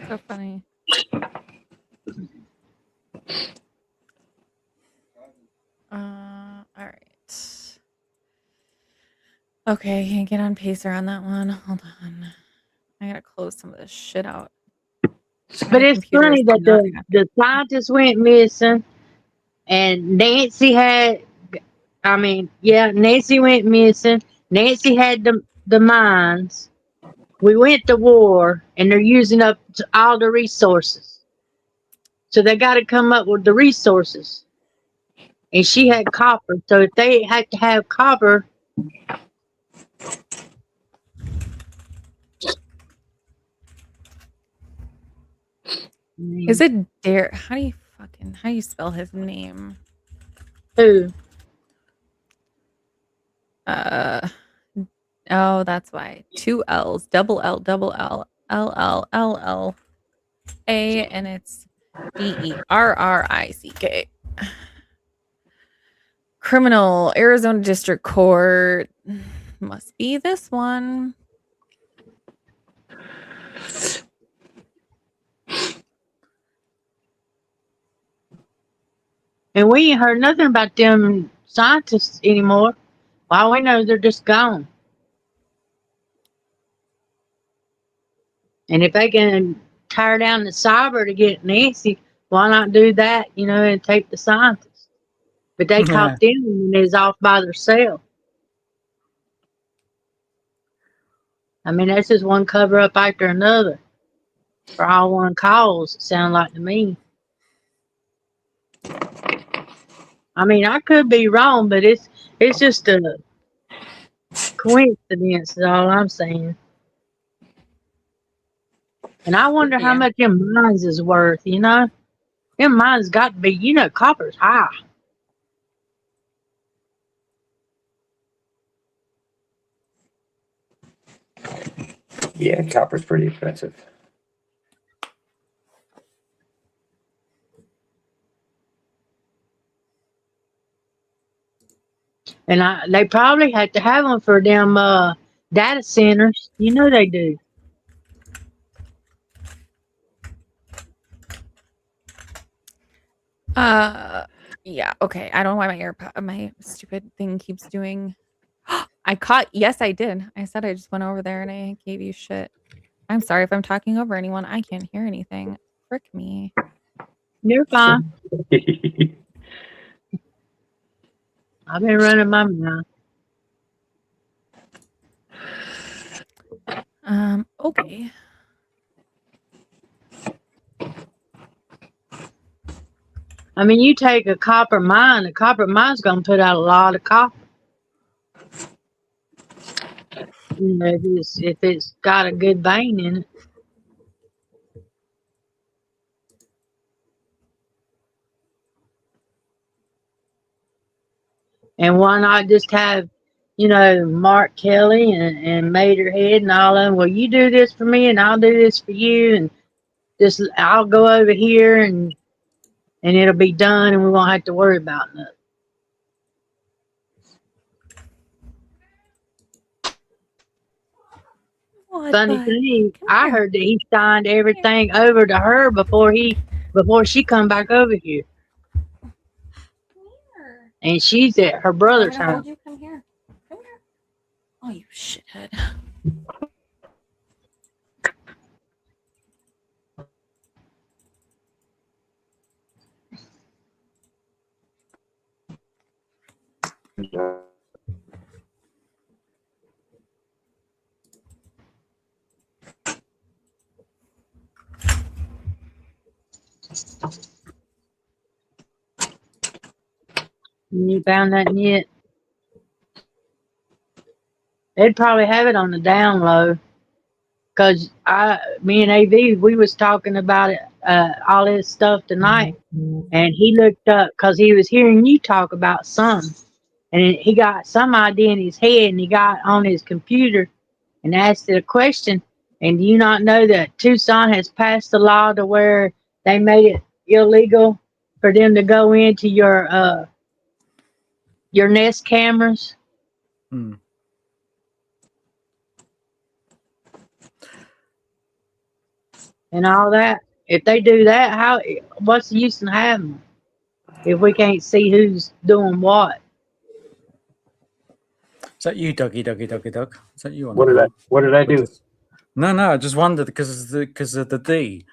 So funny. All right. Okay, can't get on pacer on that one. Hold on. I gotta close some of this shit out.
But it's funny that the scientist went missing and Nancy went missing. Nancy had the mines. We went to war and they're using up all the resources. So they got to come up with the resources. And she had copper. So if they had to have copper.
Is it Dare? How do you spell his name?
Who?
Oh, that's why. 2 L's, double L, double L, L L L L A, and it's Derrick. Criminal, Arizona District Court. Must be this one.
And we ain't heard nothing about them scientists anymore. All we know they're just gone. And if they can tear down the cyber to get Nancy, why not do that, and take the scientists? But they caught them when they was off by themselves. I mean, that's just one cover up after another. For all one cause, it sounds like to me. I mean, I could be wrong, but it's just a coincidence is all I'm saying. And I wonder how much them mines is worth, Them mines got to be, copper's high.
Yeah, copper's pretty expensive.
And they probably had to have them for them data centers. They do.
Yeah, okay. I don't know why my stupid thing keeps doing. Yes, I did. I said I just went over there and I gave you shit. I'm sorry if I'm talking over anyone. I can't hear anything. Frick me.
You're fine. I've been running my mouth.
Okay.
I mean, you take a copper mine's going to put out a lot of copper. If it's got a good vein in it. And why not just have, Mark Kelly and Materhead and all of them? Well, you do this for me and I'll do this for you. And just I'll go over here and it'll be done and we won't have to worry about nothing. Funny thing, I heard that he signed everything over to her before she come back over here. And she's at her brother's house.
Come here. Oh, you shithead.
You found that yet? They'd probably have it on the down low. Cause me and AV, we was talking about it, all this stuff tonight, and he looked up cause he was hearing you talk about some, and he got some idea in his head, and he got on his computer and asked it a question. And do you not know that Tucson has passed a law to where they made it illegal for them to go into your Nest cameras?
Hmm.
And all that. If they do that, what's the use in having them if we can't see who's doing what?
Is that you, Doggy, Doggy, Doggy, Dog? Is that you on
What
the
did I?
phone?
What did I do?
No, I just wondered because of the D.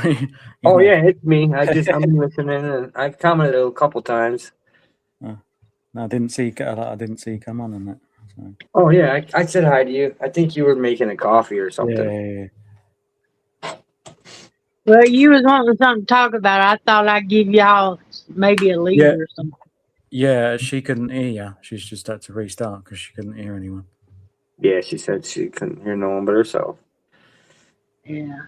You
Oh
know.
yeah, it's me. I'm listening, and I've commented a couple times.
No, I didn't see you come on that. So.
Oh yeah, I said hi to you. I think you were making a coffee or something.
Yeah.
Well, you was wanting something to talk about. I thought I'd give y'all maybe a lead or something.
Yeah, she couldn't hear you. She's just had to restart because she couldn't hear anyone.
Yeah, she said she couldn't hear no one but herself.
Yeah.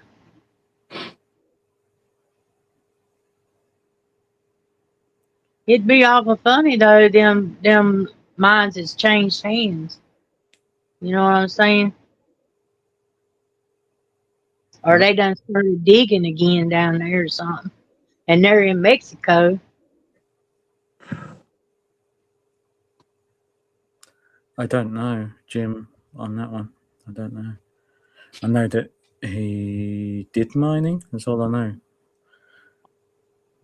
It'd be awful funny though. Them mines has changed hands. You know what I'm saying? Or they done started digging again down there or something. And they're in Mexico.
I don't know, Jim, on that one. I don't know. I know that he did mining. That's all I know.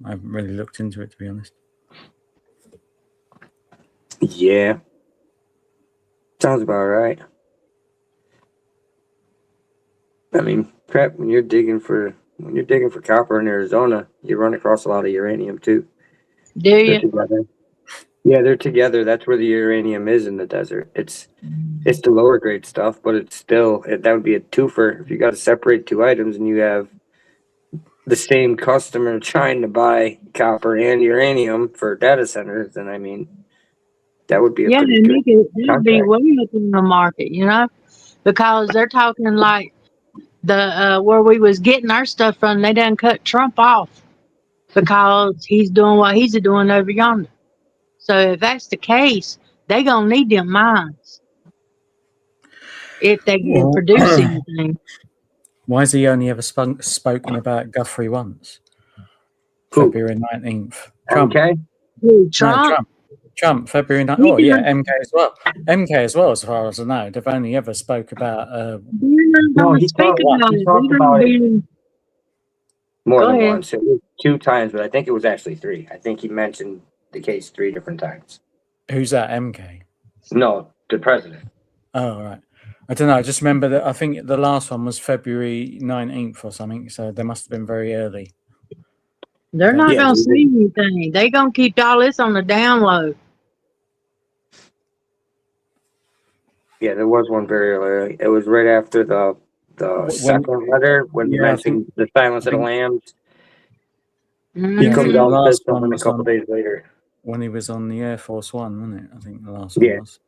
I haven't really looked into it, to be honest.
Yeah. Sounds about right. I mean, crap, when you're digging for copper in Arizona, you run across a lot of uranium too.
Do
They're
you?
together. Yeah, they're together. That's where the uranium is in the desert. It's the lower grade stuff, but it's still that would be a twofer. If you got to separate two items and you have the same customer trying to buy copper and uranium for data centers, then I mean, that would be a pretty
and
good
it'd be
contract.
way up in the market, you know, because they're talking like the where we was getting our stuff from. They done cut Trump off because he's doing what he's doing over yonder. So if that's the case, they gonna need them mines if they can produce anything.
Why has he only ever spoken about Guthrie once?
Who?
February 19th. Trump.
Okay.
Who, Trump?
No, Trump, February 19th. Oh, yeah, MK as well. MK as well, as far as I know. They've only ever spoke about...
No, he talked about it more than once. It was 2 times, but I think it was actually 3. I think he mentioned the case 3 different times.
Who's that, MK?
No, the president.
Oh, right. I don't know. I just remember that I think the last one was February 19th or something, so they must have been very early.
They're not gonna say anything. They gonna keep all this on the down low.
Yeah, there was one very early. It was right after the second letter when he mentioned the Silence of the Lambs. He comes out and says something a couple days later.
When he was on the Air Force One, wasn't it? I think the last one was.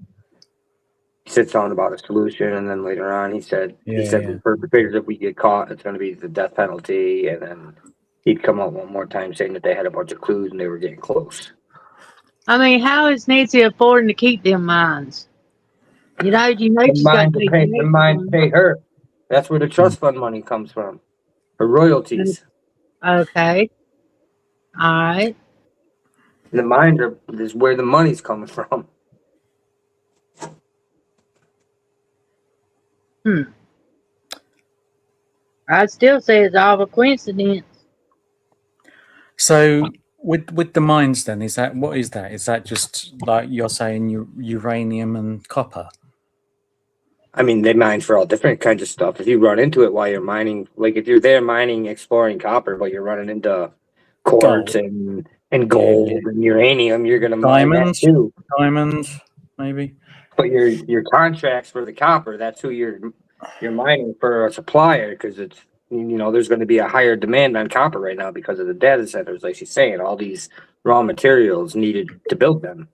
He said something about a solution, and then later on he said the perpetrators, if we get caught, it's going to be the death penalty. And then he'd come out one more time saying that they had a bunch of clues and they were getting close.
I mean, how is Nancy affording to keep them mines? You know she's got to pay.
The mines pay her. That's where the trust fund money comes from. Her royalties.
Okay. All right.
The mines is where the money's coming from.
I'd still say it's all a coincidence.
So with the mines, then what is that? Is that just like you're saying, uranium and copper?
I mean, they mine for all different kinds of stuff. If you run into it while you're mining, like if you're there mining, exploring copper, but you're running into quartz and gold and uranium, you're gonna mine that too.
Diamonds, maybe.
But your contracts for the copper, that's who you're mining for a supplier, because it's there's going to be a higher demand on copper right now because of the data centers, like she's saying, all these raw materials needed to build them,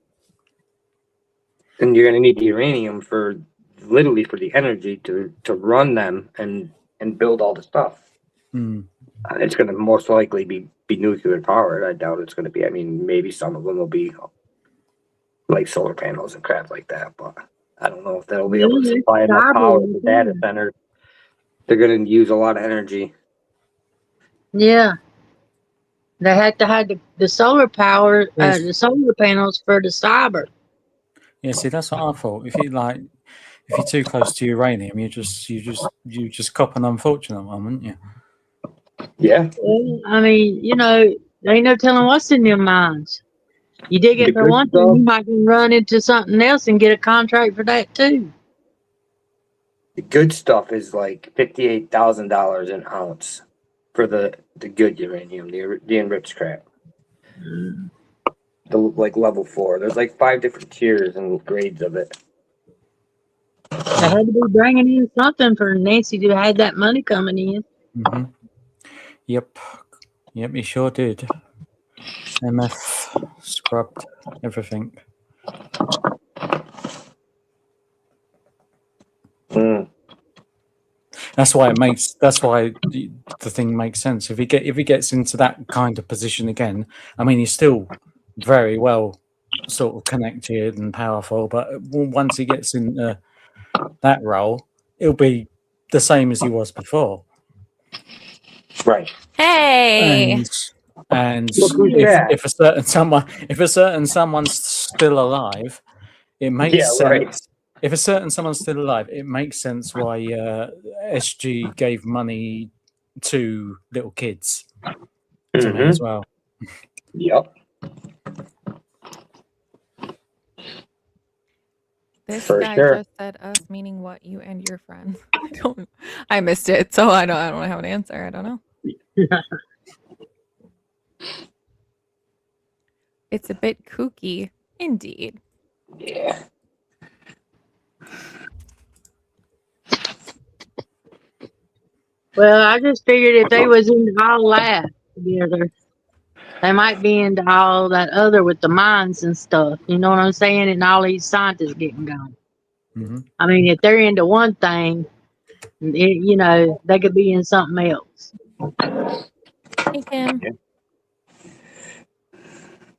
and you're going to need the uranium for literally for the energy to run them and build all the stuff. It's going to most likely be nuclear powered. I doubt it's going to be. I mean, maybe some of them will be like solar panels and crap like that, but I don't know if they'll be able to supply enough power to the data center. They're going to use a lot of energy.
Yeah. They had to have the solar power, the solar panels for the cyber.
Yeah, see, that's what I thought. If you're too close to uranium, you just cop an unfortunate one, wouldn't you?
Yeah.
Well, I mean, there ain't no telling what's in them mines. You dig
The
it for
good
one thing,
stuff.
you might can run into something else and get a contract for that too.
The good stuff is like $58,000 an ounce for the good uranium, the enriched crap. The like level 4. There's like 5 different tiers and grades of it.
They had to be bringing in something for Nancy to have that money coming in.
Mm-hmm. Yep, he sure did. MF scrubbed everything.
Mm.
That's why the thing makes sense. If he gets into that kind of position again, I mean, he's still very well sort of connected and powerful, but once he gets into that role, it'll be the same as he was before.
Right.
Hey.
And
Look who's back.
if a certain someone's still alive, it makes sense.
Right.
If a certain someone's still alive, it makes sense why SG gave money to little kids to me as well.
Yep.
This
For
guy
sure.
just said us, meaning what, you and your friends. I missed it, so I don't have an answer. I don't know. It's a bit kooky, indeed.
Yeah.
Well, I just figured if they was into all that together, they might be into all that other with the mines and stuff. You know what I'm saying? And all these scientists getting going.
Mm-hmm.
I mean, if they're into one thing, you know, they could be in something else.
Hey, Kim.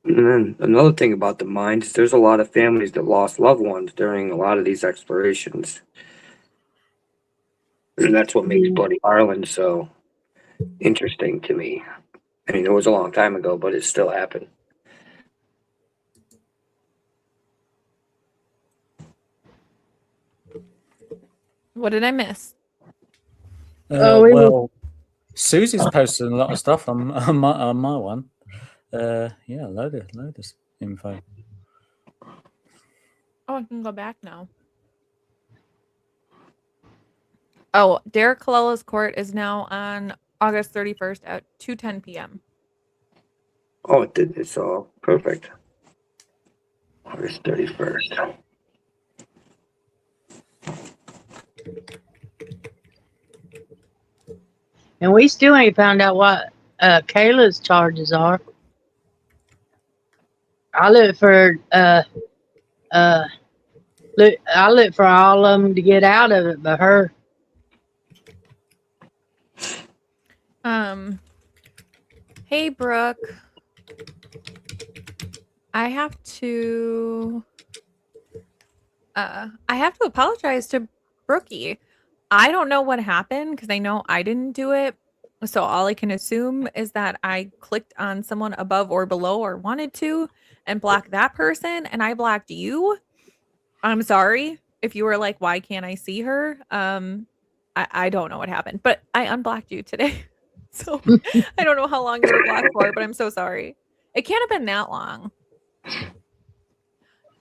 And then another thing about the mines, there's a lot of families that lost loved ones during a lot of these explorations. And that's what makes Bloody Ireland so interesting to me. I mean, it was a long time ago, but it still happened.
What did I miss?
Well, Susie's posted a lot of stuff on my one. Yeah, load of info.
Oh, I can go back now. Oh, Derek Collella's court is now on August 31st at 2:10 p.m.
Oh, it did. It's all perfect. August 31st.
And we still ain't found out what Kayla's charges are. I look for I look for all of them to get out of it, but her.
Hey, Brooke. I have to apologize to Brookie. I don't know what happened because I know I didn't do it. So all I can assume is that I clicked on someone above or below or wanted to and block that person, and I blocked you. I'm sorry if you were like, why can't I see her? I don't know what happened, but I unblocked you today. So I don't know how long you were blocked for, but I'm so sorry. It can't have been that long.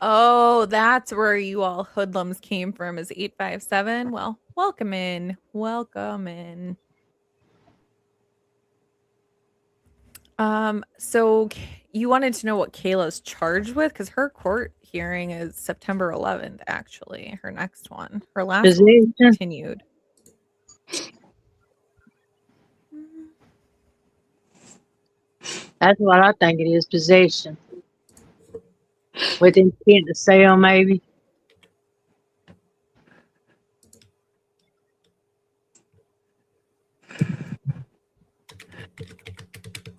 Oh, that's where you all hoodlums came from, is 857. Well, welcome in. Welcome in. So you wanted to know what Kayla's charged with? Because her court hearing is September 11th, actually. Her next one. Her last one continued.
That's what I think it is, possession. With intent to sell, maybe.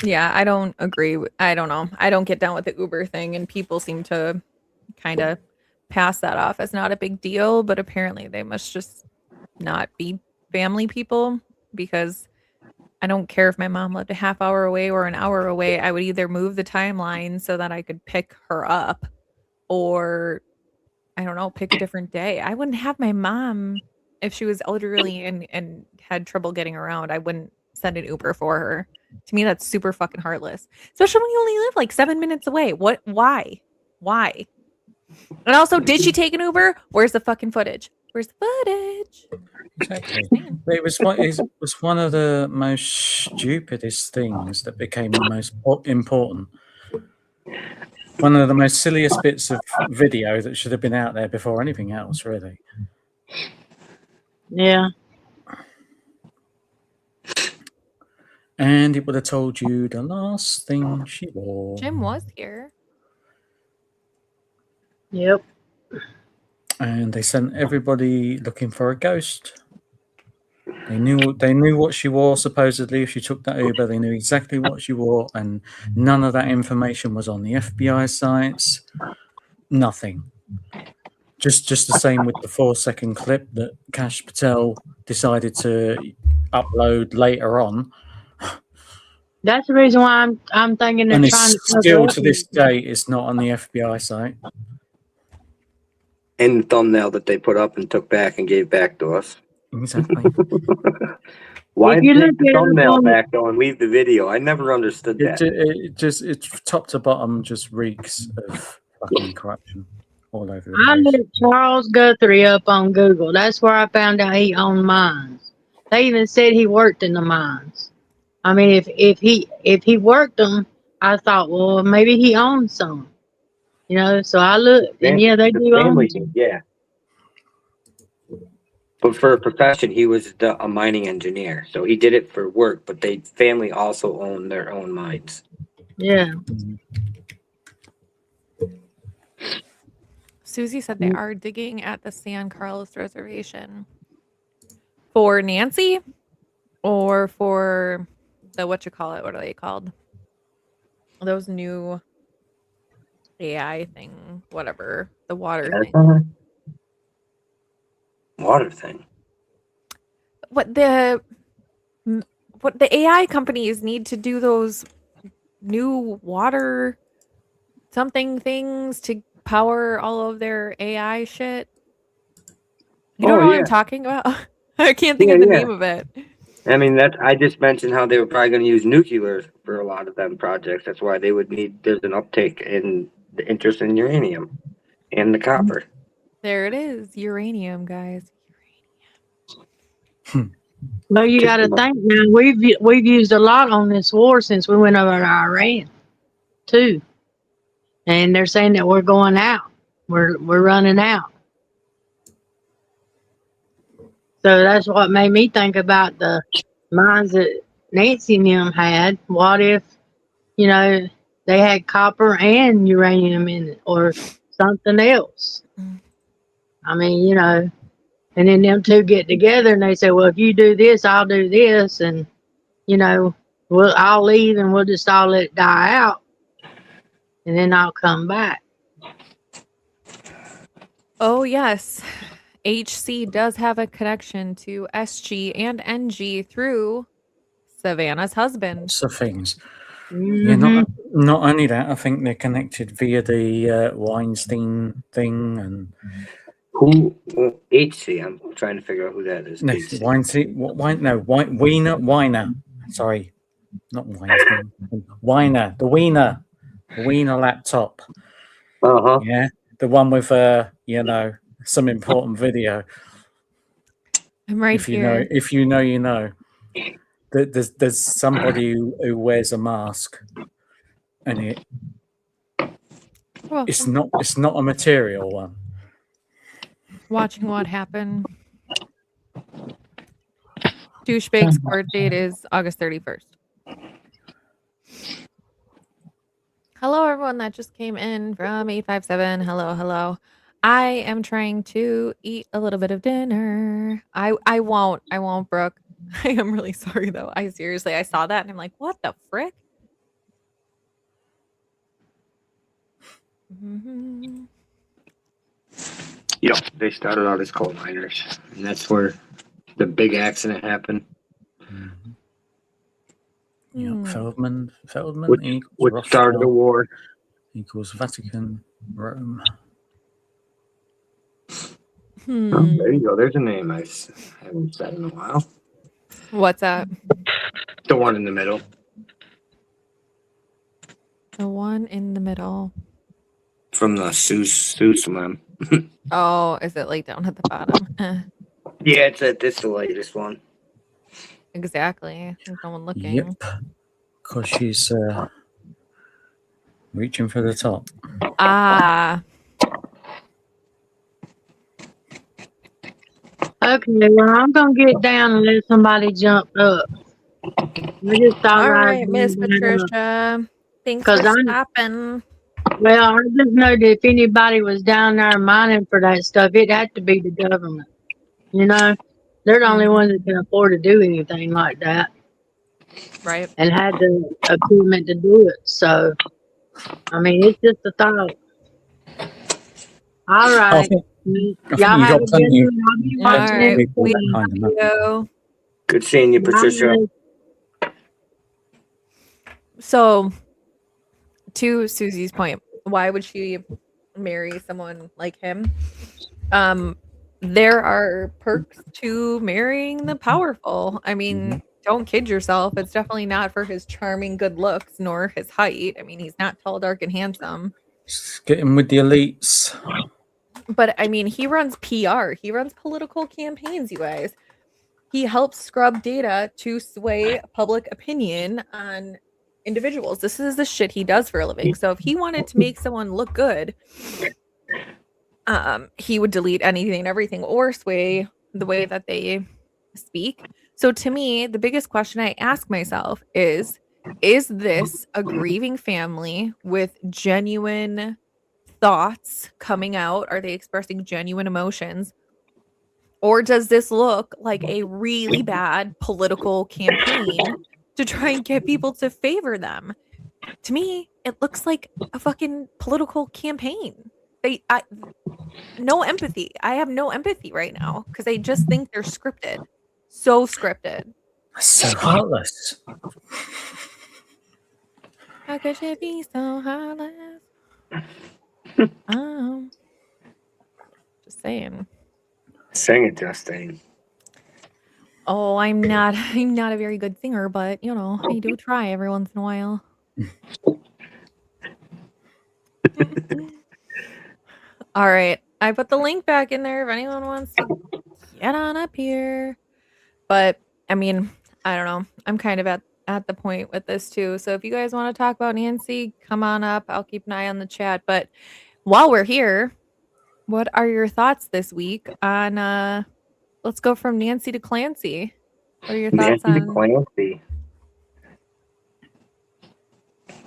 Yeah, I don't agree. I don't know. I don't get down with the Uber thing, and people seem to kind of pass that off as not a big deal, but apparently they must just not be family people, because I don't care if my mom lived a half hour away or an hour away. I would either move the timeline so that I could pick her up, or I don't know, pick a different day. I wouldn't have my mom, if she was elderly and had trouble getting around, I wouldn't send an Uber for her. To me, that's super fucking heartless. Especially when you only live like 7 minutes away. What? Why? And also, did she take an Uber? Where's the fucking footage? Where's the footage?
Exactly. It was one of the most stupidest things that became the most important. One of the most silliest bits of video that should have been out there before anything else, really.
Yeah.
And it would have told you the last thing she wore.
Jim was here.
Yep.
And they sent everybody looking for a ghost. They knew what she wore, supposedly. If she took that Uber, they knew exactly what she wore, and none of that information was on the FBI sites. Nothing. Just the same with the 4-second clip that Kash Patel decided to upload later on.
That's the reason why I'm thinking they're
And
trying to
it's still to this day, it's not on the FBI site.
In the thumbnail that they put up and took back and gave back to us.
Exactly.
Why
If you
take
look
the
at it
thumbnail
on-
back though and leave the video? I never understood that.
It's top to bottom just reeks of fucking corruption all over the
I
place.
looked Charles Guthrie up on Google. That's where I found out he owned mines. They even said he worked in the mines. I mean, if he worked them, I thought, well, maybe he owned some. You know, so I looked, and yeah, they
The
do own
family
some.
did, yeah. But for a profession, he was a mining engineer, so he did it for work. But they family also owned their own mines.
Yeah.
Susie said they are digging at the San Carlos Reservation. For Nancy? Or for the what are they called? Those new AI thing, whatever. The water thing.
Water thing.
What the AI companies need to do those new water something things to power all of their AI shit. You don't know what I'm talking about? I can't think of the name of it.
I mean, I just mentioned how they were probably going to use nuclear for a lot of them projects. That's why they would there's an uptake in the interest in uranium and the copper.
There it is. Uranium, guys.
Well, you got to think now. We've used a lot on this war since we went over to Iran, too. And they're saying that we're going out. We're running out. So that's what made me think about the mines that Nancy and them had. What if, you know, they had copper and uranium in it, or something else? I mean, you know, and then them two get together and they say, well, if you do this, I'll do this, and you know, I'll leave and we'll just all let it die out, and then I'll come back.
Oh yes, HC does have a connection to SG and NG through Savannah's husband.
Lots of things.
Mm-hmm.
Yeah, not only that, I think they're connected via the Weinstein thing and
who HC. I'm trying to figure out who that is.
No, Weinstein. Weiner. Sorry, not Weinstein. Weiner. The Wiener laptop. Yeah, the one with you know, some important video.
I'm right
if you
here.
know, if you know, you know. There's somebody who wears a mask, and it's not a material one.
Watching what happened. Douchebag's birth date is August 31st. Hello, everyone that just came in from 857. Hello. I am trying to eat a little bit of dinner. I won't, Brooke. I am really sorry, though. I saw that and I'm like, what the frick? Mm-hmm.
Yep, they started out as coal miners, and that's where the big accident happened.
Mm-hmm. Yeah, Feldman
which started the war.
Equals Vatican, Rome.
Oh, there you go. There's a name I haven't said in a while.
What's that?
The one in the middle.
The one in the middle.
From the Seuss one.
Oh, is it like down at the bottom?
Yeah, it's the latest one.
Exactly. There's no one looking.
Yep. Because she's reaching for the top.
Ah.
Okay, well, I'm gonna get down and let somebody jump up. I just thought
All
I'd
right, Miss
bring that up.
Patricia. Thanks
'Cause
for
I'm-
stopping.
Well, I just know that if anybody was down there mining for that stuff, it had to be the government. You know, they're the only ones that can afford to do anything like that.
Right.
And had the equipment to do it. So, I mean, it's just a thought. All right.
I think
Y'all
you
have
got
a good
plenty,
one. I'll be
plenty
watching
of
right.
people
it.
that kind of know.
You.
Good seeing you, Patricia.
So, to Susie's point, why would she marry someone like him? There are perks to marrying the powerful. I mean, don't kid yourself. It's definitely not for his charming good looks nor his height. I mean, he's not tall, dark, and handsome.
Just get in with the elites.
But I mean, he runs PR. He runs political campaigns, you guys. He helps scrub data to sway public opinion on individuals. This is the shit he does for a living. So if he wanted to make someone look good, he would delete anything and everything or sway the way that they speak. So to me, the biggest question I ask myself is this a grieving family with genuine thoughts coming out? Are they expressing genuine emotions? Or does this look like a really bad political campaign to try and get people to favor them? To me, it looks like a fucking political campaign. No empathy. I have no empathy right now because I just think they're scripted. So scripted.
So heartless.
How could you be so heartless? Just saying.
Sing it, Justine.
Oh, I'm not a very good singer, but you know, I do try every once in a while. All right. I put the link back in there if anyone wants to get on up here. But I mean, I don't know. I'm kind of at the point with this too. So if you guys want to talk about Nancy, come on up. I'll keep an eye on the chat. But while we're here, what are your thoughts this week on let's go from Nancy to Clancy. What are your thoughts
Nancy
on
Clancy.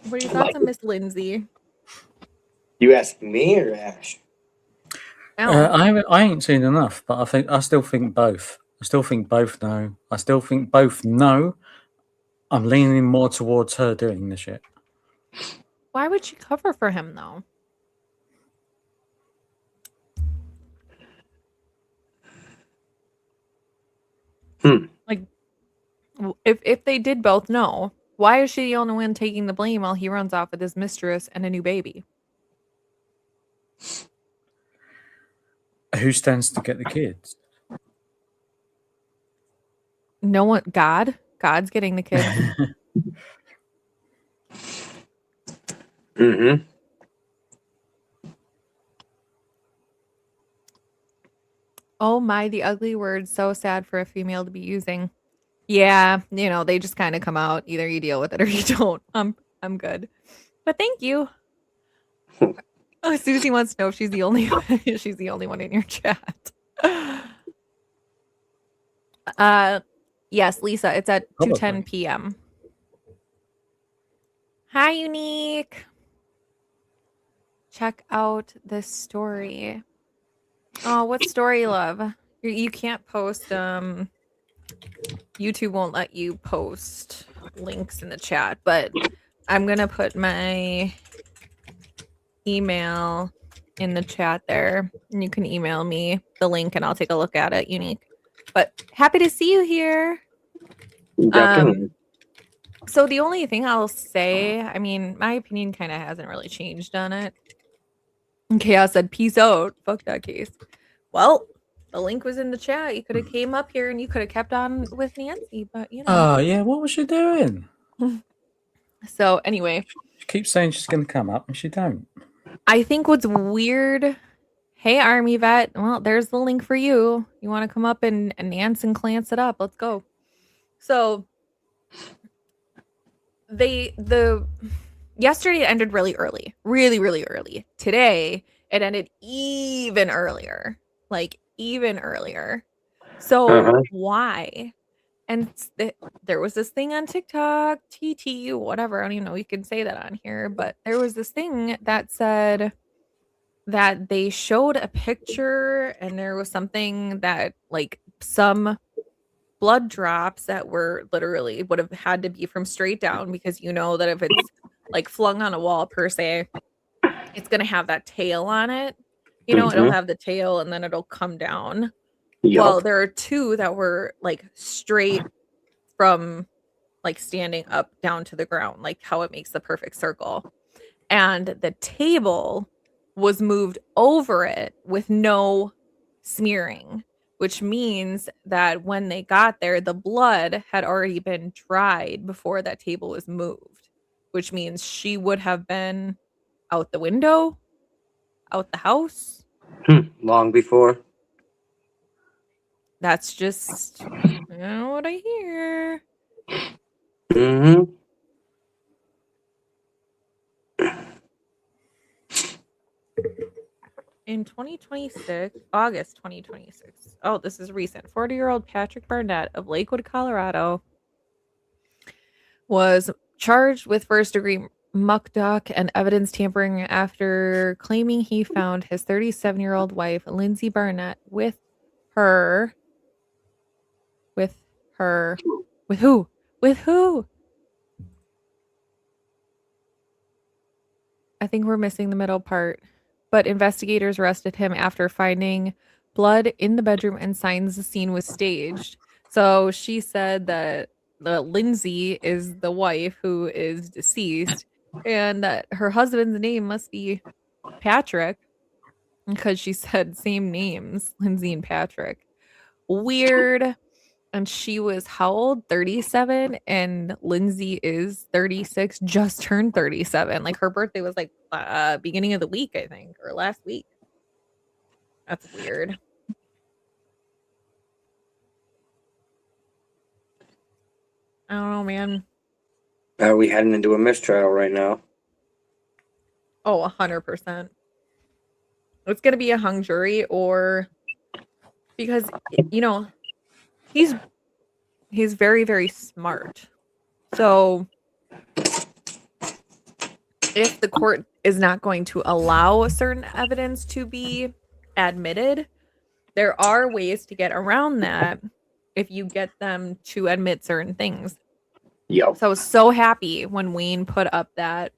What are your thoughts on Miss Lindsay?
You asked me or Ash?
I ain't seen enough, but I still think both. I still think both know. I still think both know. I'm leaning more towards her doing the shit.
Why would she cover for him though? Like, if they did both know, why is she the only one taking the blame while he runs off with his mistress and a new baby?
Who stands to get the kids?
No one. God's getting the kids.
Mm-hmm.
Oh my, the ugly word. So sad for a female to be using. Yeah, you know, they just kind of come out. Either you deal with it or you don't. I'm good. But thank you. Oh, Susie wants to know if she's the only she's the only one in your chat. Yes, Lisa, it's at 2:10 p.m. Hi, Unique. Check out this story. Oh, what story, love? You can't post YouTube won't let you post links in the chat, but I'm going to put my email in the chat there, and you can email me the link and I'll take a look at it, Unique. But happy to see you here.
Definitely.
So the only thing I'll say, I mean, my opinion kind of hasn't really changed on it. And Chaos said, peace out. Fuck that case. Well, the link was in the chat. You could have came up here and you could have kept on with Nancy, but you know.
Oh, yeah. What was she doing?
So anyway,
She keeps saying she's going to come up, and she don't.
I think what's weird. Hey, Army vet. Well, there's the link for you. You want to come up and Nance and Clance it up? Let's go. So yesterday it ended really early, really early. Today it ended even earlier, like even earlier. So why? And there was this thing on TikTok, TT, whatever. I don't even know you can say that on here, but there was this thing that said that they showed a picture and there was something that like some blood drops that were literally would have had to be from straight down, because you know that if it's like flung on a wall per se, it's going to have that tail on it. You know, it'll have the tail and then it'll come down.
Yep.
Well, there are two that were like straight from like standing up down to the ground, like how it makes the perfect circle. And the table was moved over it with no smearing, which means that when they got there, the blood had already been dried before that table was moved, which means she would have been out the window, out the house.
Long before.
That's just what I hear.
Mm-hmm.
In 2026, August 2026. Oh, this is recent. 40-year-old Patrick Barnett of Lakewood, Colorado, was charged with first-degree muck duck and evidence tampering after claiming he found his 37-year-old wife, Lindsay Barnett, with who? I think we're missing the middle part. But investigators arrested him after finding blood in the bedroom and signs the scene was staged. So she said that Lindsay is the wife who is deceased and that her husband's name must be Patrick, because she said same names, Lindsay and Patrick. Weird. And she was how old? 37, and Lindsay is 36, just turned 37. Like her birthday was like beginning of the week, I think, or last week. That's weird. I don't know, man.
Are we heading into a mistrial right now?
Oh, 100%. It's gonna be a hung jury, or because you know he's very, very smart. So if the court is not going to allow certain evidence to be admitted, there are ways to get around that if you get them to admit certain things.
Yep.
So I was so happy when Wayne put up that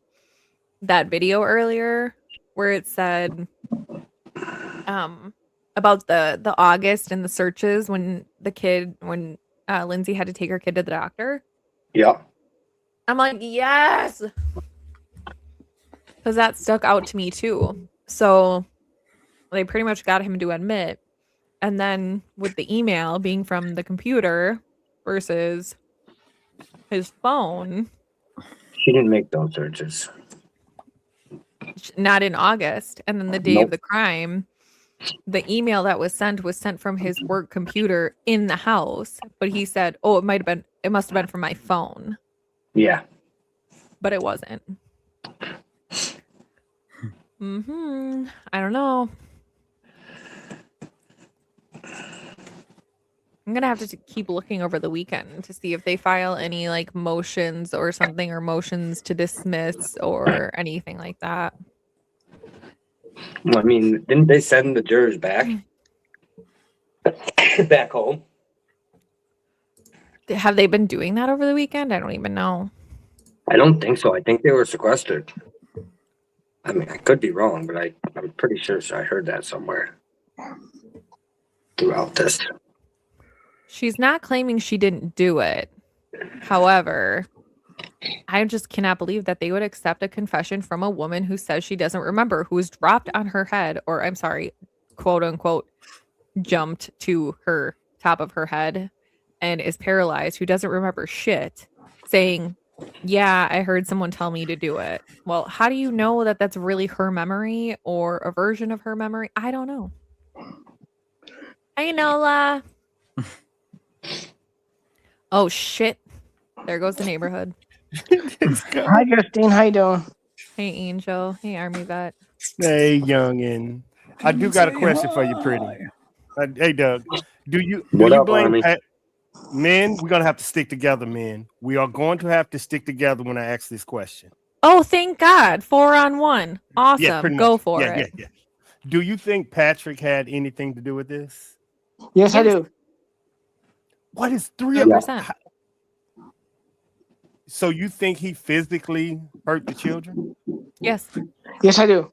video earlier where it said about the August and the searches when Lindsay had to take her kid to the doctor.
Yep.
I'm like, yes, because that stuck out to me too. So they pretty much got him to admit, and then with the email being from the computer versus his phone,
she didn't make those searches.
Not in August, and then the day of the crime, the email that was sent from his work computer in the house, but he said, "Oh, it must have been from my phone."
Yeah, but
it wasn't. I don't know. I'm gonna have to keep looking over the weekend to see if they file any like motions or something, or motions to dismiss or anything like that.
I mean, didn't they send the jurors back home?
Have they been doing that over the weekend? I don't even know.
I don't think so. I think they were sequestered. I mean, I could be wrong, but I'm pretty sure I heard that somewhere throughout this.
She's not claiming she didn't do it. However, I just cannot believe that they would accept a confession from a woman who says she doesn't remember, who was dropped on her head, or I'm sorry, quote unquote, jumped to her top of her head and is paralyzed, who doesn't remember shit, saying Yeah, I heard someone tell me to do it. Well, how do you know that that's really her memory or a version of her memory? I don't know. Hey, Nola. Oh, shit. There goes the neighborhood.
Hi, Justine. How you doing?
Hey, Angel. Hey, Army Vet.
Hey, youngin. I do got a
Say
question for you, pretty.
hi.
Hey, Doug. Do
What
you
up,
blame
Army?
men? We're gonna have to stick together, men. We are going to have to stick together when I ask this question.
Oh, thank God. 4 on 1.
Yeah,
Awesome.
pretty
Go
much.
for
Yeah.
it.
Do you think Patrick had anything to do with this?
Yes, I do.
What is 3 of
100%.
So you think he physically hurt the children?
Yes.
Yes, I do.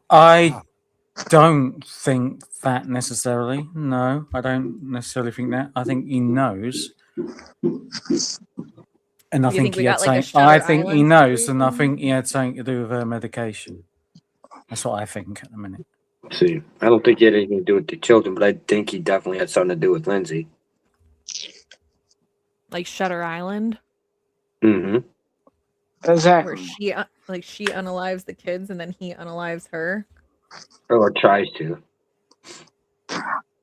I don't think that necessarily. No, I don't necessarily think that. I think he knows. And I
You
think
think we
he had
got like a
something. I
Shutter
think he
Island
knows, and I
situation?
think he had something to do with her medication. That's what I think at the minute.
See, I don't think he had anything to do with the children, but I think he definitely had something to do with Lindsay.
Like Shutter Island,
Mm-hmm.
where
Exactly.
she unalives the kids and then he unalives her.
Or tries to.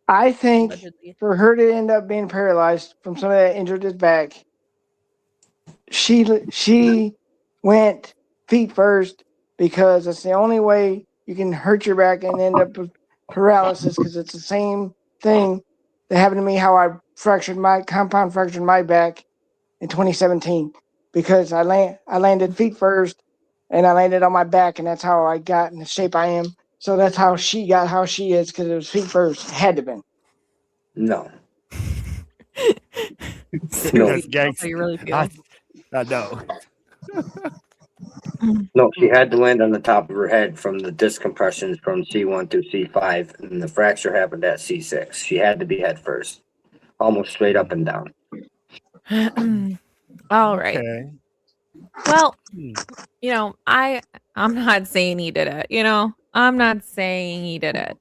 I think
Allegedly.
for her to end up being paralyzed from somebody that injured his back, she went feet first because that's the only way you can hurt your back and end up with paralysis, because it's the same thing that happened to me, how I compound fractured my back in 2017, because I landed feet first and I landed on my back, and that's how I got in the shape I am. So that's how she got how she is, because it was feet first. It had to be.
No.
Seriously,
That's
that's how you really feel.
I know.
No, she had to land on the top of her head from the disc compressions from C1 through C5, and the fracture happened at C6. She had to be head first, almost straight up and down.
All right.
Okay.
Well, I'm not saying he did it, I'm not saying he did it.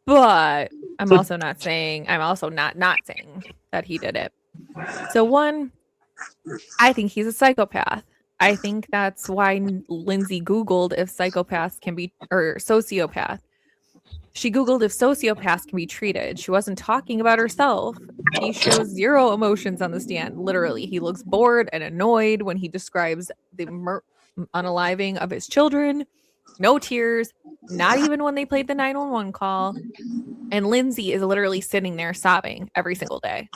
But I'm also not saying that he did it. So one, I think he's a psychopath. I think that's why Lindsay Googled if psychopaths can be, or sociopath. She Googled if sociopaths can be treated. She wasn't talking about herself. He shows zero emotions on the stand. Literally, he looks bored and annoyed when he describes the unaliving of his children. No tears, not even when they played the 911 call. And Lindsay is literally sitting there sobbing every single day.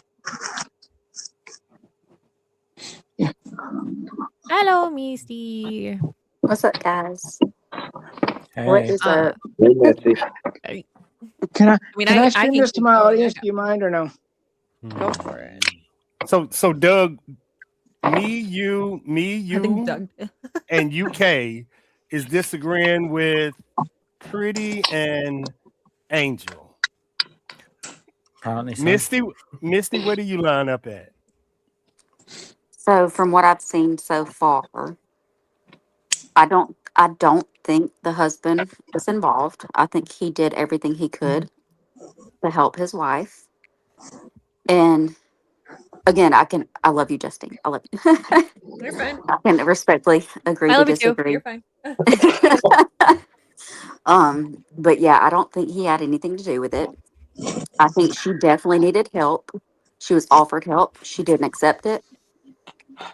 Hello, Misty.
What's up, guys?
Hey.
What is up?
Can I
mean,
can I
I
stream
can
this to
keep
my
going.
audience? Do you mind or no?
Go for it.
So Doug, me, you,
I think Doug
and UK is disagreeing with Pretty and Angel.
Apparently so.
Misty, where do you line up at?
So from what I've seen so far, I don't think the husband was involved. I think he did everything he could to help his wife. And again, I love you, Justine. I love you.
You're fine.
I can respectfully agree
I
to
love you too.
disagree.
You're fine.
But yeah, I don't think he had anything to do with it. I think she definitely needed help. She was offered help. She didn't accept it.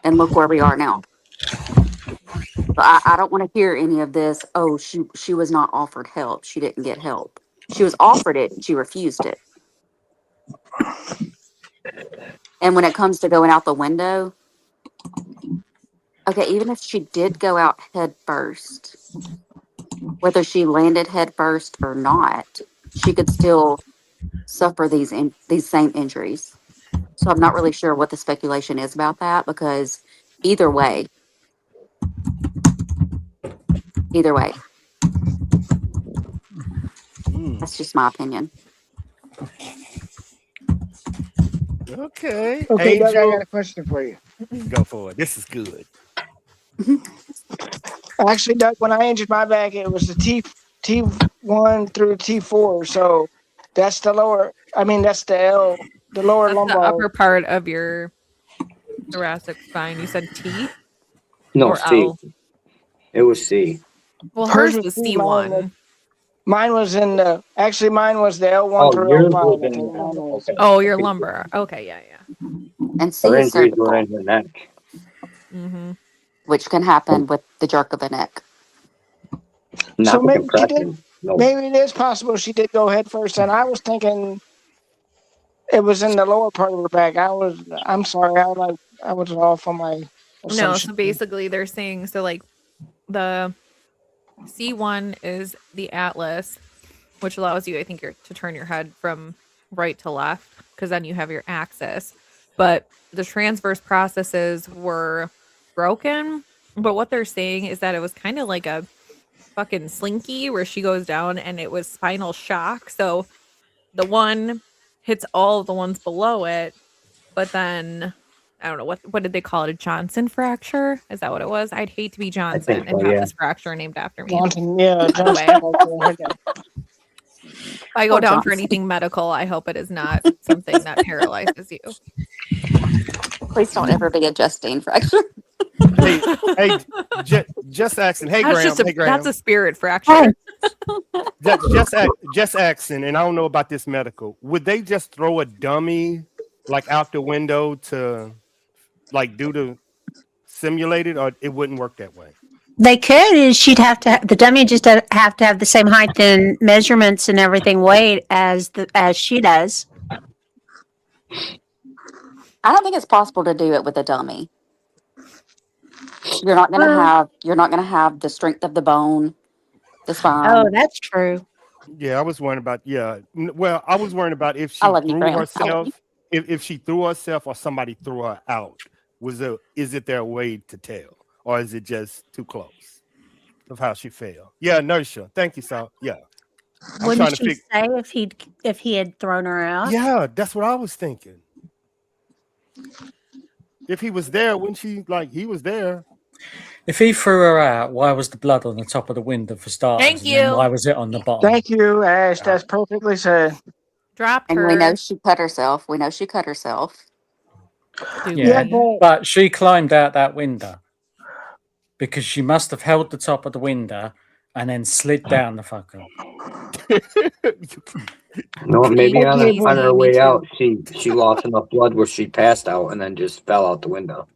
And look where we are now. But I don't want to hear any of this. Oh, she was not offered help. She didn't get help. She was offered it and she refused it. And when it comes to going out the window, okay, even if she did go out head first, whether she landed head first or not, she could still suffer these same injuries. So I'm not really sure what the speculation is about that, because either way, that's just my opinion.
Okay.
Okay, Doug, I
Angel,
got a question for you.
go for it. This is good.
Actually, Doug, when I injured my back, it was the T1 through T4. So that's the lower. I mean, that's the lower
That's
lumbar.
the upper part of your thoracic spine. You said T
No,
or
C.
L?
It was C.
Well,
Hers
hers was
C, mine was
C1.
mine was in the actually mine was the L1
Oh,
through
yours
L5.
was
I
in.
think mine was.
Okay.
Oh, your lumbar. Okay, yeah.
And C
Her
is
injuries were
cervical,
in her neck.
Mm-hmm.
which can happen with the jerk of a neck.
Not
So
the
maybe she did.
compression. No.
Maybe it is possible she did go head first, and I was thinking it was in the lower part of her back. I'm sorry. I was off on my
No,
assumption.
so basically they're saying like the C1 is the atlas, which allows you, I think, to turn your head from right to left because then you have your axis. But the transverse processes were broken. But what they're saying is that it was kind of like a fucking slinky where she goes down and it was spinal shock. So the one hits all of the ones below it, but then I don't know what did they call it? A Johnson fracture? Is that what it was? I'd hate to be Johnson and have this fracture named after me.
Johnson, yeah,
By the
Johnson.
way, if I go
Poor
down for
Johnson.
anything medical, I hope it is not something that paralyzes you.
Please don't ever be a Justine fracture.
Hey, just asking. Hey,
That's
Graham.
just
Hey, Graham.
that's a spirit fracture.
Just asking, and I don't know about this medical. Would they just throw a dummy like out the window to like do the simulated, or it wouldn't work that way?
They could, is she'd have to the dummy just have to have the same height and measurements and everything weight as she does.
I don't think it's possible to do it with a dummy. You're not gonna have the strength of the bone, the spine.
Oh, that's true.
Yeah, I was worrying about. Well, I was worrying about if she
I love you,
threw
Graham. I love
herself,
you.
if she threw herself or somebody threw her out. Is it their way to tell, or is it just too close of how she fell? Yeah, inertia. Thank you, Sal. Yeah, I'm
Wouldn't
trying to
she say if he had thrown her out?
Yeah, that's what I was thinking. If he was there, wouldn't she he was there?
If he threw her out, why was the blood on the top of the window for starters?
Thank
and then
you.
why was it on the bottom?
Thank you, Ash. That's perfectly said.
Dropped
And
her.
we know she cut herself. We know she cut herself.
Yeah, but she climbed out that window because she must have held the top of the window and then slid down the fucker.
No, maybe on
Okay,
her
me
way
too.
out, she lost enough blood where she passed out and then just fell out the window.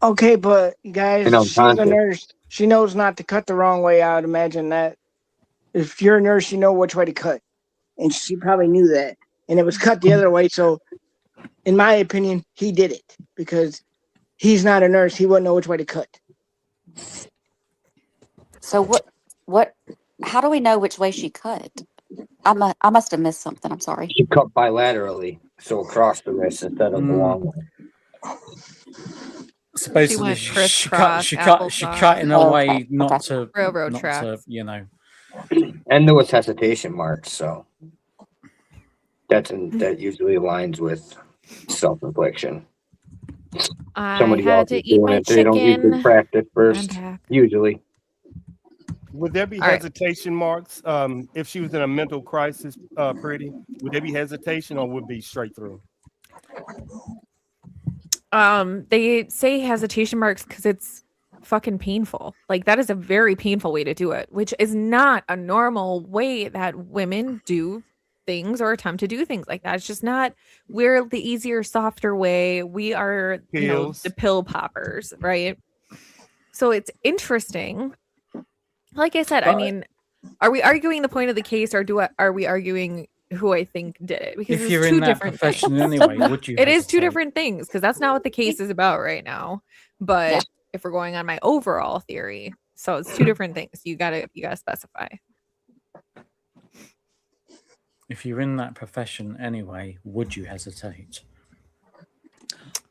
Okay, but guys,
And
she's a
unconscious.
nurse. She knows not to cut the wrong way. I would imagine that if you're a nurse, you know which way to cut, and she probably knew that, and it was cut the other way. So, in my opinion, he did it because he's not a nurse. He wouldn't know which way to cut.
So what? How do we know which way she cut? I must have missed something. I'm sorry.
She cut bilaterally, so across the wrist instead of the long way.
So basically,
went
she
crisscross,
cut in a
applesauce.
way
Okay,
not
okay.
to
Railroad
not
tracks.
to, you know.
And there was hesitation marks, so that usually aligns with self-infliction.
I
Somebody
had
else
to
is
eat
doing
my
it. They don't usually
chicken.
practice first,
back.
usually.
Would there be
All right.
hesitation marks if she was in a mental crisis, Pretty? Would there be hesitation or would it be straight through?
They say hesitation marks because it's fucking painful. Like that is a very painful way to do it, which is not a normal way that women do things or attempt to do things like that. It's just not. We're the easier, softer way. We are,
Pills.
the pill poppers, right? So it's interesting. Like I said, I mean, are we arguing the point of the case, or are we arguing who I think did it? Because
If
it's
you're
two
in that
different
profession
things.
anyway, would you?
It is two
hesitate?
different things because that's not what the case is about right now. But
Yeah.
if we're going on my overall theory, so it's two different things. You gotta specify.
If you're in that profession anyway, would you hesitate?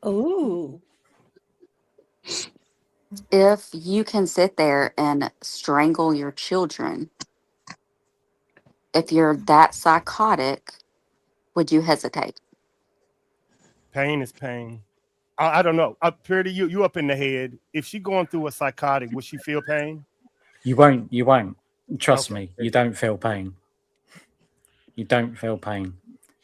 Ooh.
If you can sit there and strangle your children, if you're that psychotic, would you hesitate?
Pain is pain. I don't know. Pretty, you up in the head. If she going through a psychotic, would she feel pain?
You won't. Trust
Okay.
me, you don't feel pain. You don't feel pain.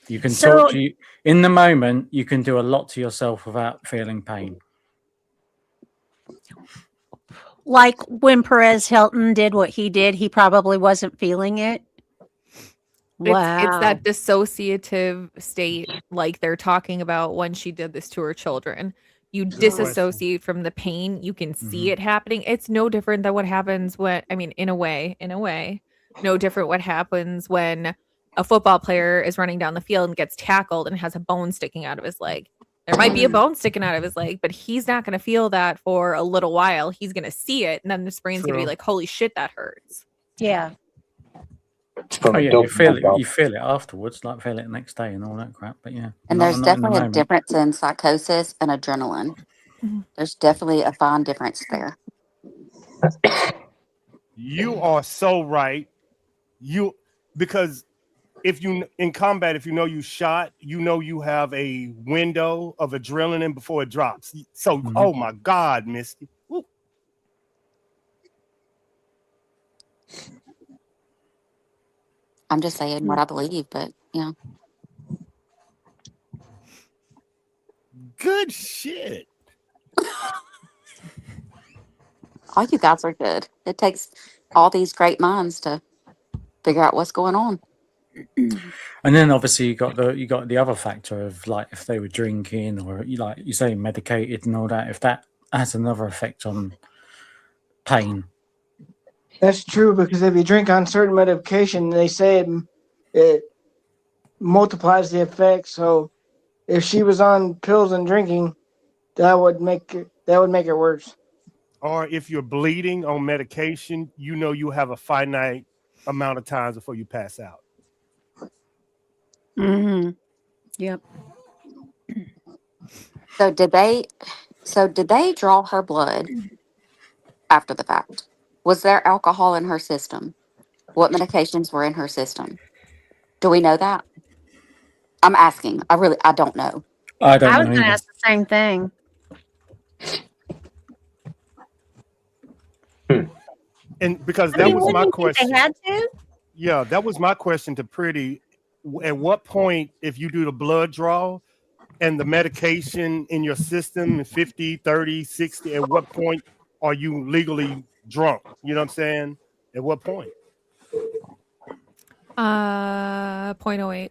You can
So-
talk to you in the moment. You can do a lot to yourself without feeling pain.
Like when Perez Hilton did what he did, he probably wasn't feeling it.
It's
Wow.
that dissociative state like they're talking about when she did this to her children. You
Good question.
disassociate from the pain. You can see
Mhm.
it happening. It's no different than what happens when, I mean, in a way, no different what happens when a football player is running down the field and gets tackled and has a bone sticking out of his leg. There might be a bone sticking out of his leg, but he's not going to feel that for a little while. He's going to see it, and then his brain's going to be
True.
like, "Holy shit, that hurts."
Yeah.
Oh yeah, you feel it. You feel it afterwards, like feel it the next day and all that crap. But yeah,
And
not,
there's
not in the
definitely a
moment.
difference in psychosis and adrenaline.
Mhm.
There's definitely a fine difference there.
You are so right. Because if you in combat, if you know you shot, you know you have a window of adrenaline before it drops. So,
Mhm.
oh my God, Misty. Woo.
I'm just saying what I believe, but yeah.
Good shit.
All you guys are good. It takes all these great minds to figure out what's going on.
And then obviously you got the other factor of like if they were drinking or like you say medicated and all that. If that has another effect on pain.
That's true because if you drink on certain medication, they say it multiplies the effect. So if she was on pills and drinking, that would make it worse.
Or if you're bleeding on medication, you know you have a finite amount of times before you pass out.
Mm-hmm. Yep.
So did they draw her blood after the fact? Was there alcohol in her system? What medications were in her system? Do we know that? I'm asking. I don't know.
I don't
I was
know
going to
either.
ask the same thing.
And because
I
that
mean,
was
wouldn't
my
you think
question.
they had to?
Yeah, that was my question to Pretty. At what point, if you do the blood draw and the medication in your system is 50, 30, 60, at what point are you legally drunk? You know what I'm saying? At what point?
0.08.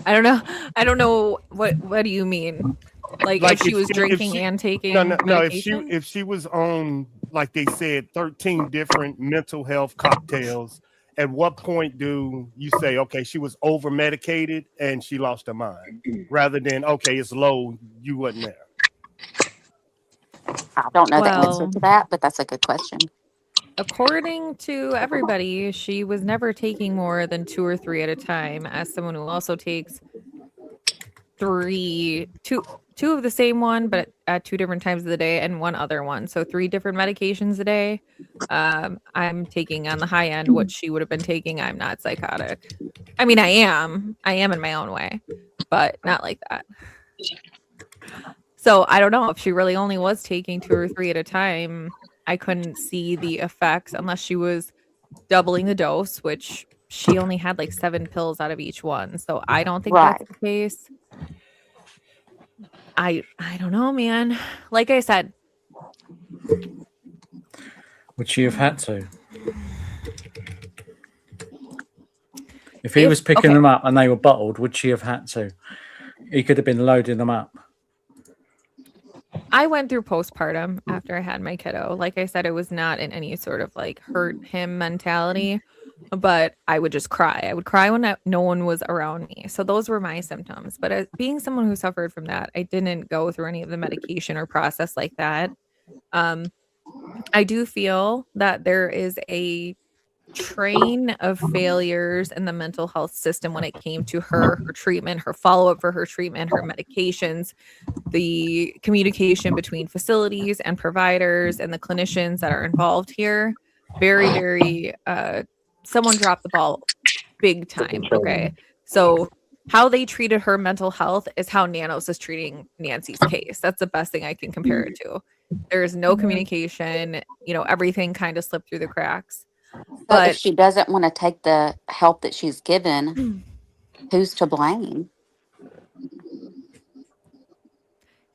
I don't know. I don't know what do you mean? Like if she was drinking and taking
no.
medication?
If she was on, like they said, 13 different mental health cocktails, at what point do you say, okay, she was over medicated and she lost her mind, rather than okay, it's low, you wasn't there?
I don't know the answer
Well,
to that, but that's a good question.
according to everybody, she was never taking more than 2 or 3 at a time, as someone who also takes two of the same one, but at 2 different times of the day, and one other one. So 3 different medications a day. I'm taking on the high end what she would have been taking. I'm not psychotic. I mean, I am in my own way, but not like that. So I don't know if she really only was taking 2 or 3 at a time. I couldn't see the effects unless she was doubling the dose, which she only had like 7 pills out of each one. So I don't think that's
Right.
the case. I don't know, man. Like I said,
Would she have had to? If he was picking
okay.
them up and they were bottled, would she have had to? He could have been loading them up.
I went through postpartum after I had my kiddo. Like I said, it was not in any sort of like hurt him mentality, but I would just cry. I would cry when no one was around me. So those were my symptoms. But as being someone who suffered from that, I didn't go through any of the medication or process like that. I do feel that there is a train of failures in the mental health system when it came to her treatment, her follow-up for her treatment, her medications, the communication between facilities and providers and the clinicians that are involved here. Very, very someone dropped the ball big time. Okay. So how they treated her mental health is how Nanos is treating Nancy's case. That's the best thing I can compare it to. There is no communication, everything kind of slipped through the cracks.
So if
But
she doesn't want to take the help that she's given, who's to blame?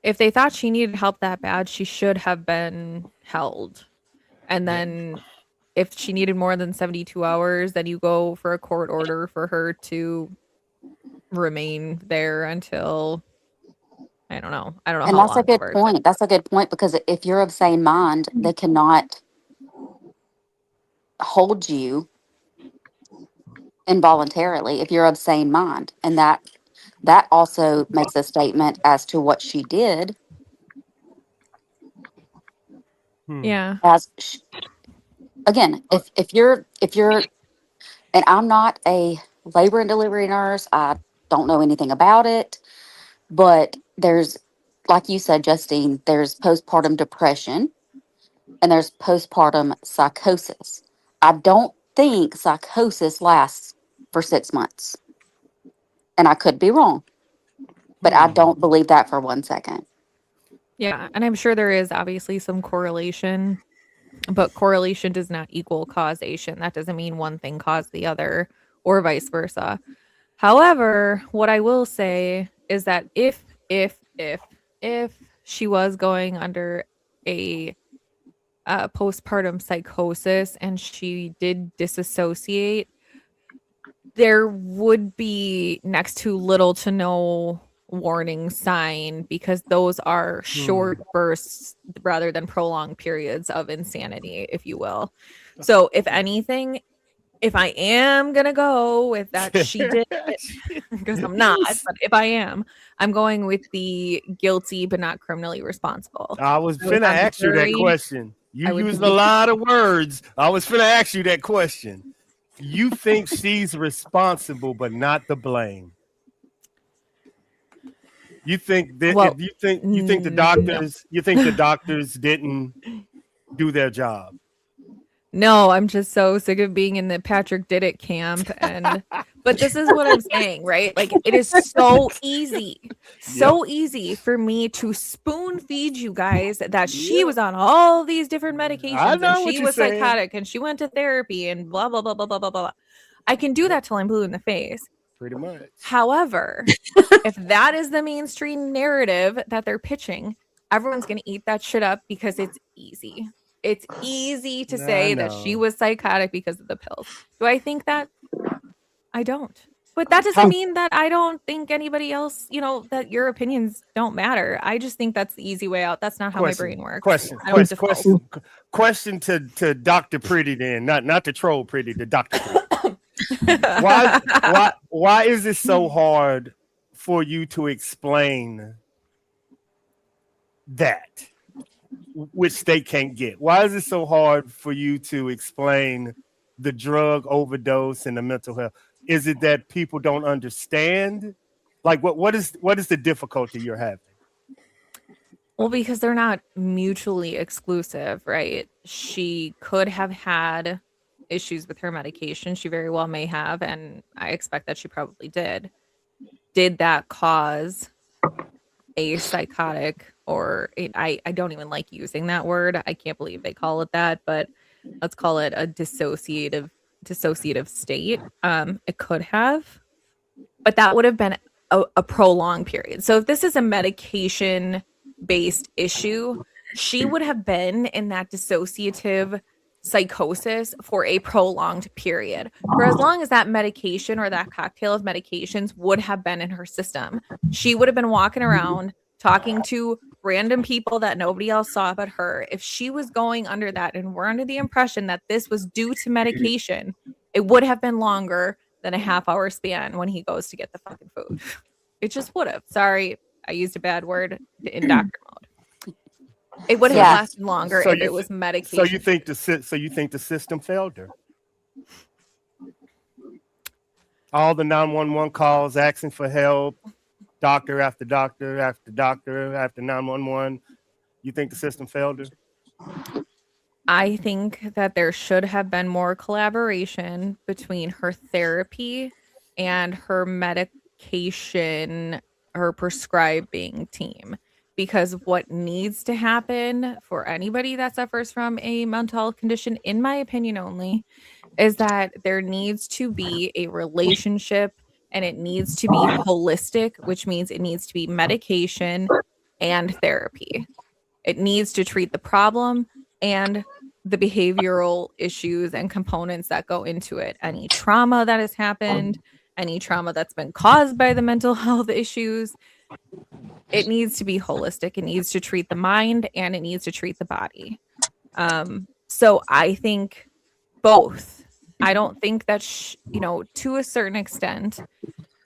If they thought she needed help that bad, she should have been held. And then if she needed more than 72 hours, then you go for a court order for her to remain there until I don't know. I don't know
And
how
that's a
long
good
for.
point. That's a good point because if you're of sane mind, they cannot hold you involuntarily if you're of sane mind. And that also makes a statement as to what she did.
Yeah.
As again, if you're and I'm not a labor and delivery nurse, I don't know anything about it, but there's, like you said, Justine, there's postpartum depression and there's postpartum psychosis. I don't think psychosis lasts for 6 months. And I could be wrong, but I don't believe that for 1 second.
Yeah, and I'm sure there is obviously some correlation, but correlation does not equal causation. That doesn't mean one thing caused the other or vice versa. However, what I will say is that if she was going under a postpartum psychosis and she did disassociate, there would be next to little to no warning sign because those are short bursts rather than prolonged periods of insanity, if you will. So, if anything, if I am gonna go with that she did it, because I'm not, but if I am, I'm going with the guilty but not criminally responsible.
I was
I was
finna
on the
ask you that
jury.
question. You
I would
used
be-
a lot of words. I was finna ask you that question. You think she's responsible but not the blame? You think that
Well,
you think the doctors didn't do their job?
No, I'm just so sick of being in the Patrick did it camp but this is what I'm saying, right? Like it is so easy. So easy for me to spoon feed you guys that she was on all these different medications and
what
she
you're
was
saying.
psychotic and she went to therapy and blah blah blah blah blah blah blah. I can do that till I'm blue in the face.
Pretty much.
However, if that is the mainstream narrative that they're pitching, everyone's going to eat that shit up because it's easy. It's easy to say that she was psychotic because of the pills. Do I think that? I don't. But that doesn't mean that I don't think anybody else, that your opinions don't matter. I just think that's the easy way out. That's not how my brain works.
Question to Dr. Pretty then, not to troll Pretty, to Dr. Pretty. why is it so hard for you to explain that which they can't get? Why is it so hard for you to explain the drug overdose and the mental health? Is it that people don't understand? Like what is the difficulty you're having?
Well, because they're not mutually exclusive, right? She could have had issues with her medication. She very well may have, and I expect that she probably did. Did that cause a psychotic I don't even like using that word. I can't believe they call it that, but let's call it a dissociative state. It could have, but that would have been a prolonged period. So if this is a medication based issue, she would have been in that dissociative psychosis for a prolonged period. For as long as that medication or that cocktail of medications would have been in her system, she would have been walking around talking to random people that nobody else saw but her. If she was going under that and we're under the impression that this was due to medication, it would have been longer than a half-hour span when he goes to get the fucking food. It just would have. Sorry, I used a bad word in doctor mode. It would have lasted longer if it was medication.
So you think the system failed her? All the 911 calls asking for help, doctor after doctor after doctor after 911. You think the system failed her?
I think that there should have been more collaboration between her therapy and her medication, her prescribing team. Because what needs to happen for anybody that suffers from a mental health condition, in my opinion only, is that there needs to be a relationship and it needs to be holistic, which means it needs to be medication and therapy. It needs to treat the problem and the behavioral issues and components that go into it. Any trauma that has happened, any trauma that's been caused by the mental health issues. It needs to be holistic. It needs to treat the mind and it needs to treat the body. So I think both. I don't think that, to a certain extent,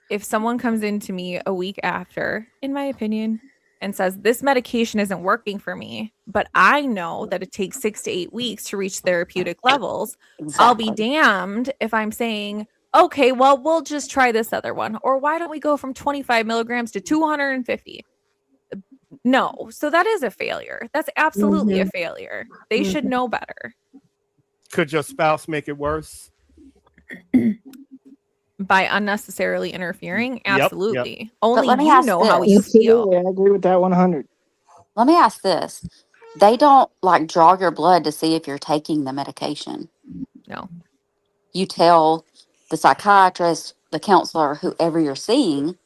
if someone comes into me a week after, in my opinion, and says this medication isn't working for me, but I know that it takes 6 to 8 weeks to reach therapeutic levels, I'll be damned if I'm saying, okay, well, we'll just try this other one. Or why don't we go from 25 milligrams to 250? No. So that is a failure. That's absolutely a failure. They should know better.
Could your spouse make it worse?
By unnecessarily interfering? Absolutely.
Yep.
Only
let me
you
ask
know
this.
how you feel.
Absolutely, I agree with that 100.
Let me ask this. They don't like draw your blood to see if you're taking the medication.
No.
You tell the psychiatrist, the counselor, whoever you're seeing,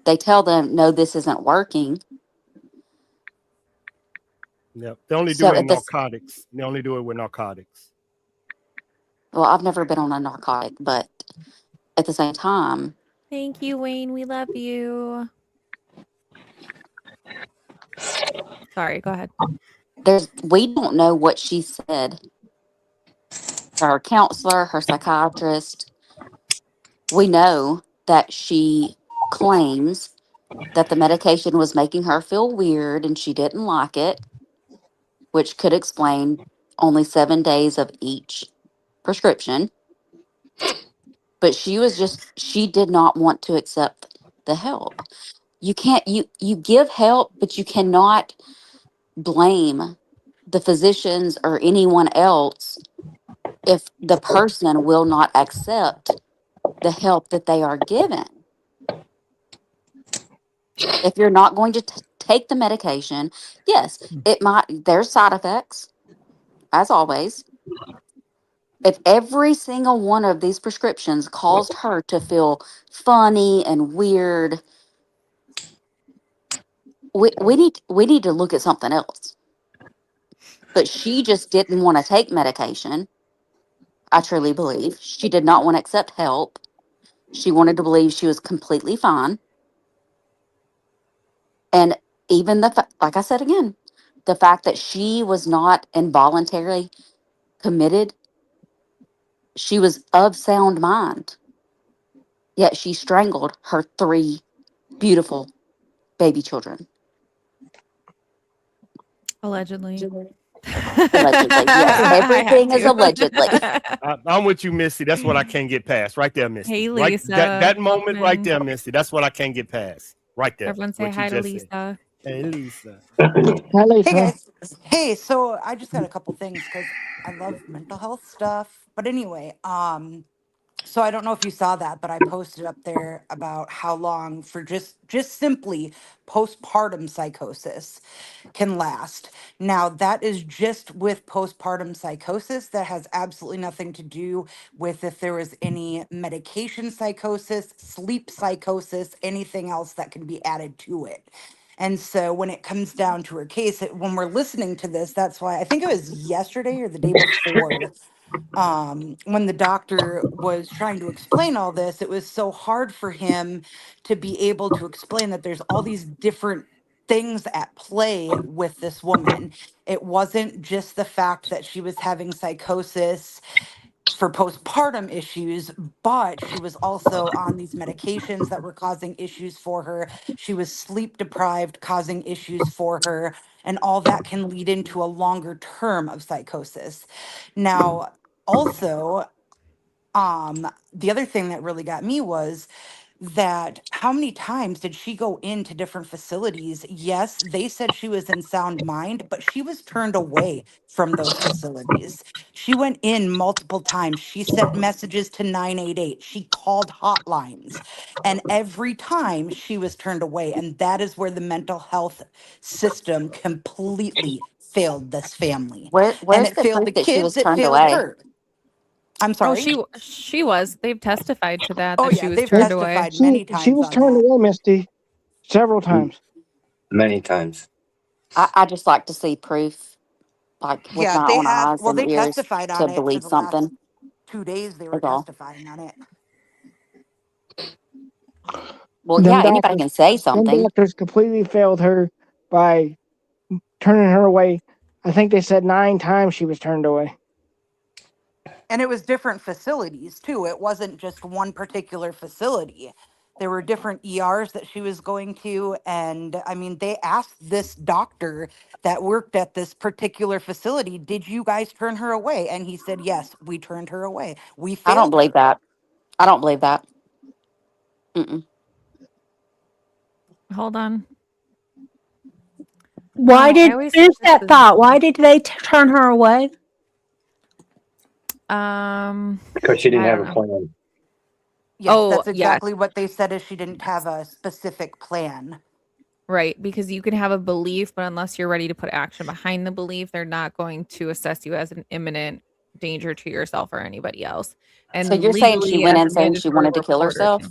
they tell them, no, this isn't working.
Yep. They only do
So
it in
at this,
narcotics. They only do it with narcotics.
well, I've never been on a narcotic, but at the same time,
Thank you, Wayne. We love you. Sorry, go ahead.
we don't know what she said to her counselor, her psychiatrist. We know that she claims that the medication was making her feel weird and she didn't like it, which could explain only 7 days of each prescription. But she did not want to accept the help. You give help, but you cannot blame the physicians or anyone else if the person will not accept the help that they are given. If you're not going to take the medication, yes, there's side effects, as always. If every single one of these prescriptions caused her to feel funny and weird, we need to look at something else. But she just didn't want to take medication. I truly believe she did not want to accept help. She wanted to believe she was completely fine. And even like I said again, the fact that she was not involuntarily committed, she was of sound mind. Yet she strangled her 3 beautiful baby children.
Allegedly.
Allegedly, yes. Everything is allegedly.
I'm with you, Misty. That's what I can't get past. Right there, Misty.
Hey,
right,
Lisa.
that moment right
Welcome.
there, Misty. That's what I can't get past. Right there.
Everyone say
what
hi
you
to
just
Lisa.
said. Hey, Lisa.
Hi, Lisa.
Hey guys. Hey, so I just got a couple things because I love mental health stuff. But anyway, so I don't know if you saw that, but I posted up there about how long for just simply postpartum psychosis can last. Now, that is just with postpartum psychosis. That has absolutely nothing to do with if there was any medication psychosis, sleep psychosis, anything else that can be added to it. And so when it comes down to her case, when we're listening to this, that's why I think it was yesterday or the day before, when the doctor was trying to explain all this, it was so hard for him to be able to explain that there's all these different things at play with this woman. It wasn't just the fact that she was having psychosis for postpartum issues, but she was also on these medications that were causing issues for her. She was sleep deprived, causing issues for her, and all that can lead into a longer term of psychosis. Now, also, the other thing that really got me was that how many times did she go into different facilities? Yes, they said she was in sound mind, but she was turned away from those facilities. She went in multiple times. She sent messages to 988. She called hotlines. And every time she was turned away. And that is where the mental health system completely failed this family. And
Where's
it
the
failed the
proof that she
kids,
was
it
turned
failed
away?
her. I'm
Oh,
sorry.
she was. They've testified to that.
Oh,
That she
yeah,
was
they've
turned away.
testified many
She
times
was
on
turned
that.
away, Misty, several times.
Many times.
I just like to see proof, like with
Yeah,
my
they
own
had,
eyes
well,
and
they
ears
testified on
to
it for
believe
the last
something.
2 days. They were
That's all.
testifying on it.
Well, yeah, anybody can say
Them
something.
doctors completely failed her by turning her away. I think they said 9 times she was turned away.
And it was different facilities too. It wasn't just one particular facility. There were different ERs that she was going to. And I mean, they asked this doctor that worked at this particular facility, did you guys turn her away? And he said, yes, we turned her away. We
I don't
failed
believe
her.
that. I don't believe that. Mm-mm.
Hold on.
Why
I
did
always think
finish
this
that
is
thought? Why did they turn her away?
Because she didn't
I
have
don't
a
know.
plan.
Yes,
Oh,
that's
yes.
exactly what they said is she didn't have a specific plan.
Right, because you can have a belief, but unless you're ready to put action behind the belief, they're not going to assess you as an imminent danger to yourself or anybody else.
So
And
you're saying she
legally,
went
as
in
a
saying she
mandatory
wanted to kill
reporter,
herself?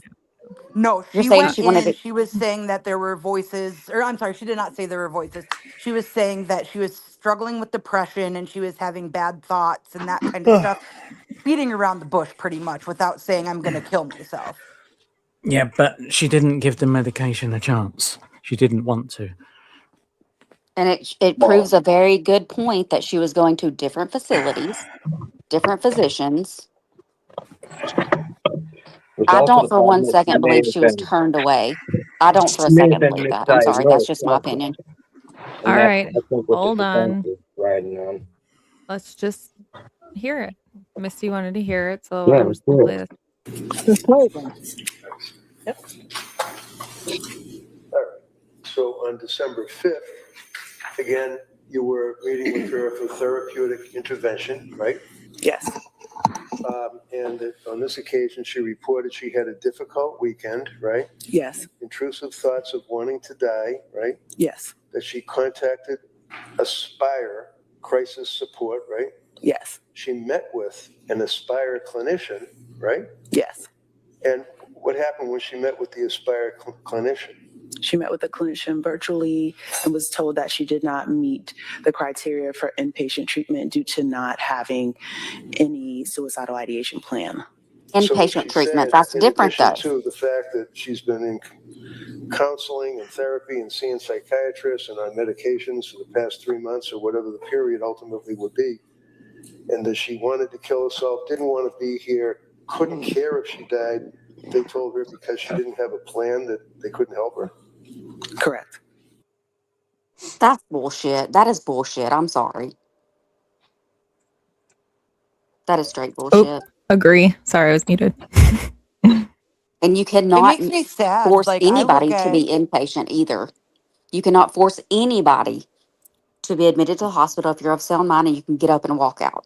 No,
You're
she
saying
went
she wanted
in,
to.
she was saying that there were voices, or I'm sorry, she did not say there were voices. She was saying that she was struggling with depression and she was having bad thoughts and that kind of stuff, beating around the bush pretty much without saying, I'm going to kill myself.
Yeah, but she didn't give the medication a chance. She didn't want to.
And it proves a very good point that she was going to different facilities, different physicians.
Which
I
also
don't
the
for one
problem is
second believe she was turned away. I don't for a
she may have
second
been
believe that. I'm sorry. That's
misdiagnosed
just my
also.
opinion.
And
All
that's,
right,
I think, what the
hold
defense
on.
is riding on.
Let's just hear it. Misty wanted to hear it, so
Yeah,
I'm
let's
just gonna
do
play
it.
this.
Just play them.
All right. So on December 5th, again, you were meeting with her for therapeutic intervention, right?
Yes.
And on this occasion, she reported she had a difficult weekend, right?
Yes.
Intrusive thoughts of wanting to die, right?
Yes.
That she contacted Aspire Crisis Support, right?
Yes.
She met with an Aspire clinician, right?
Yes.
And what happened when she met with the Aspire clinician?
She met with a clinician virtually and was told that she did not meet the criteria for inpatient treatment due to not having any suicidal ideation plan.
Inpatient treatment. That's
in
different
addition
though.
to the fact that she's been in counseling and therapy and seeing psychiatrists and on medications for the past 3 months or whatever the period ultimately would be, and that she wanted to kill herself, didn't want to be here, couldn't care if she died, they told her because she didn't have a plan that they couldn't help her?
Correct.
That's bullshit. That is bullshit. I'm sorry. That is straight
Oh,
bullshit.
agree. Sorry, I was muted.
And you
It
cannot
makes me sad.
force
Like, I look
anybody to
at,
be inpatient either. You cannot force anybody to be admitted to the hospital if you're of sound mind and you can get up and walk out.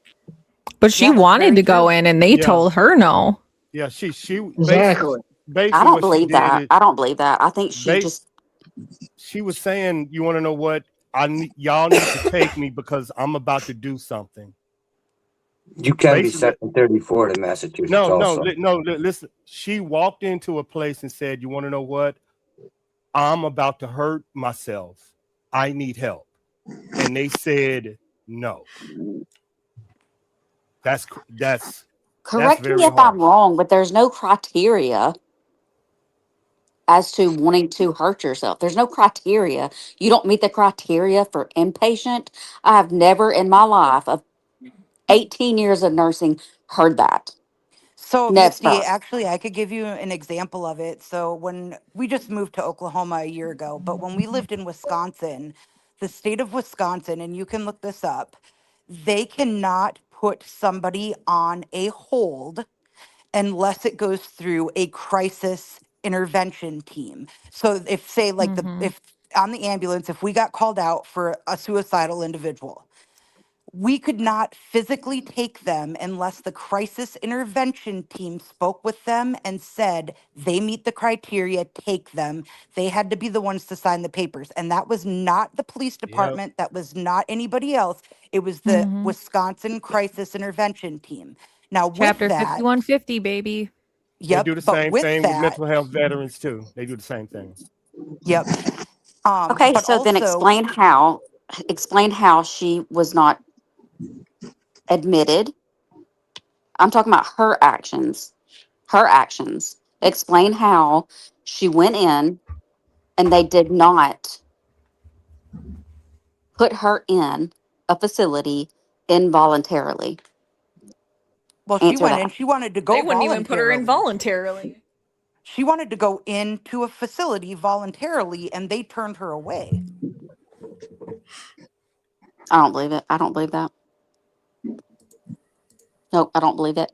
But she
yeah, that's
wanted
very
to go
true.
in, and they told her no.
Yeah, she
Exactly.
I
basically
don't
what she
believe
did
that.
is
I don't believe that. I think she just
she was saying, "You want to know what? Y'all need to take me because I'm about to do something."
You can be
Basically,
Section 34 in Massachusetts also.
Listen. She walked into a place and said, "You want to know what? I'm about to hurt myself. I need help." And they said no. That's
correct me
very
if I'm
harsh.
wrong, but there's no criteria as to wanting to hurt yourself. There's no criteria. You don't meet the criteria for inpatient. I have never in my life of 18 years of nursing heard that.
So, Misty,
Never.
actually, I could give you an example of it. So, when we just moved to Oklahoma a year ago, but when we lived in Wisconsin, the state of Wisconsin, and you can look this up, they cannot put somebody on a hold unless it goes through a crisis intervention team. So, if, say, like, if on the ambulance, if we got called out for a suicidal individual, we could not physically take them unless the crisis intervention team spoke with them and said they meet the criteria, take them. They had to be the ones to sign the papers. And that was not the police department. That was not anybody else. It was the Wisconsin crisis intervention team. Now, with
Chapter
that,
5150, baby.
They
yep,
do the
but
same
with
thing with
that,
mental health veterans too. They do the same thing.
yep.
Okay,
But
so then
also,
explain how she was not admitted. I'm talking about her actions. Her actions. Explain how she went in and they did not put her in a facility involuntarily.
well, she
Answer
went in,
that.
she wanted to
They
go
wouldn't even put her in
voluntarily.
voluntarily.
She wanted to go into a facility voluntarily and they turned her away.
I don't believe it. I don't believe that. Nope, I don't believe it.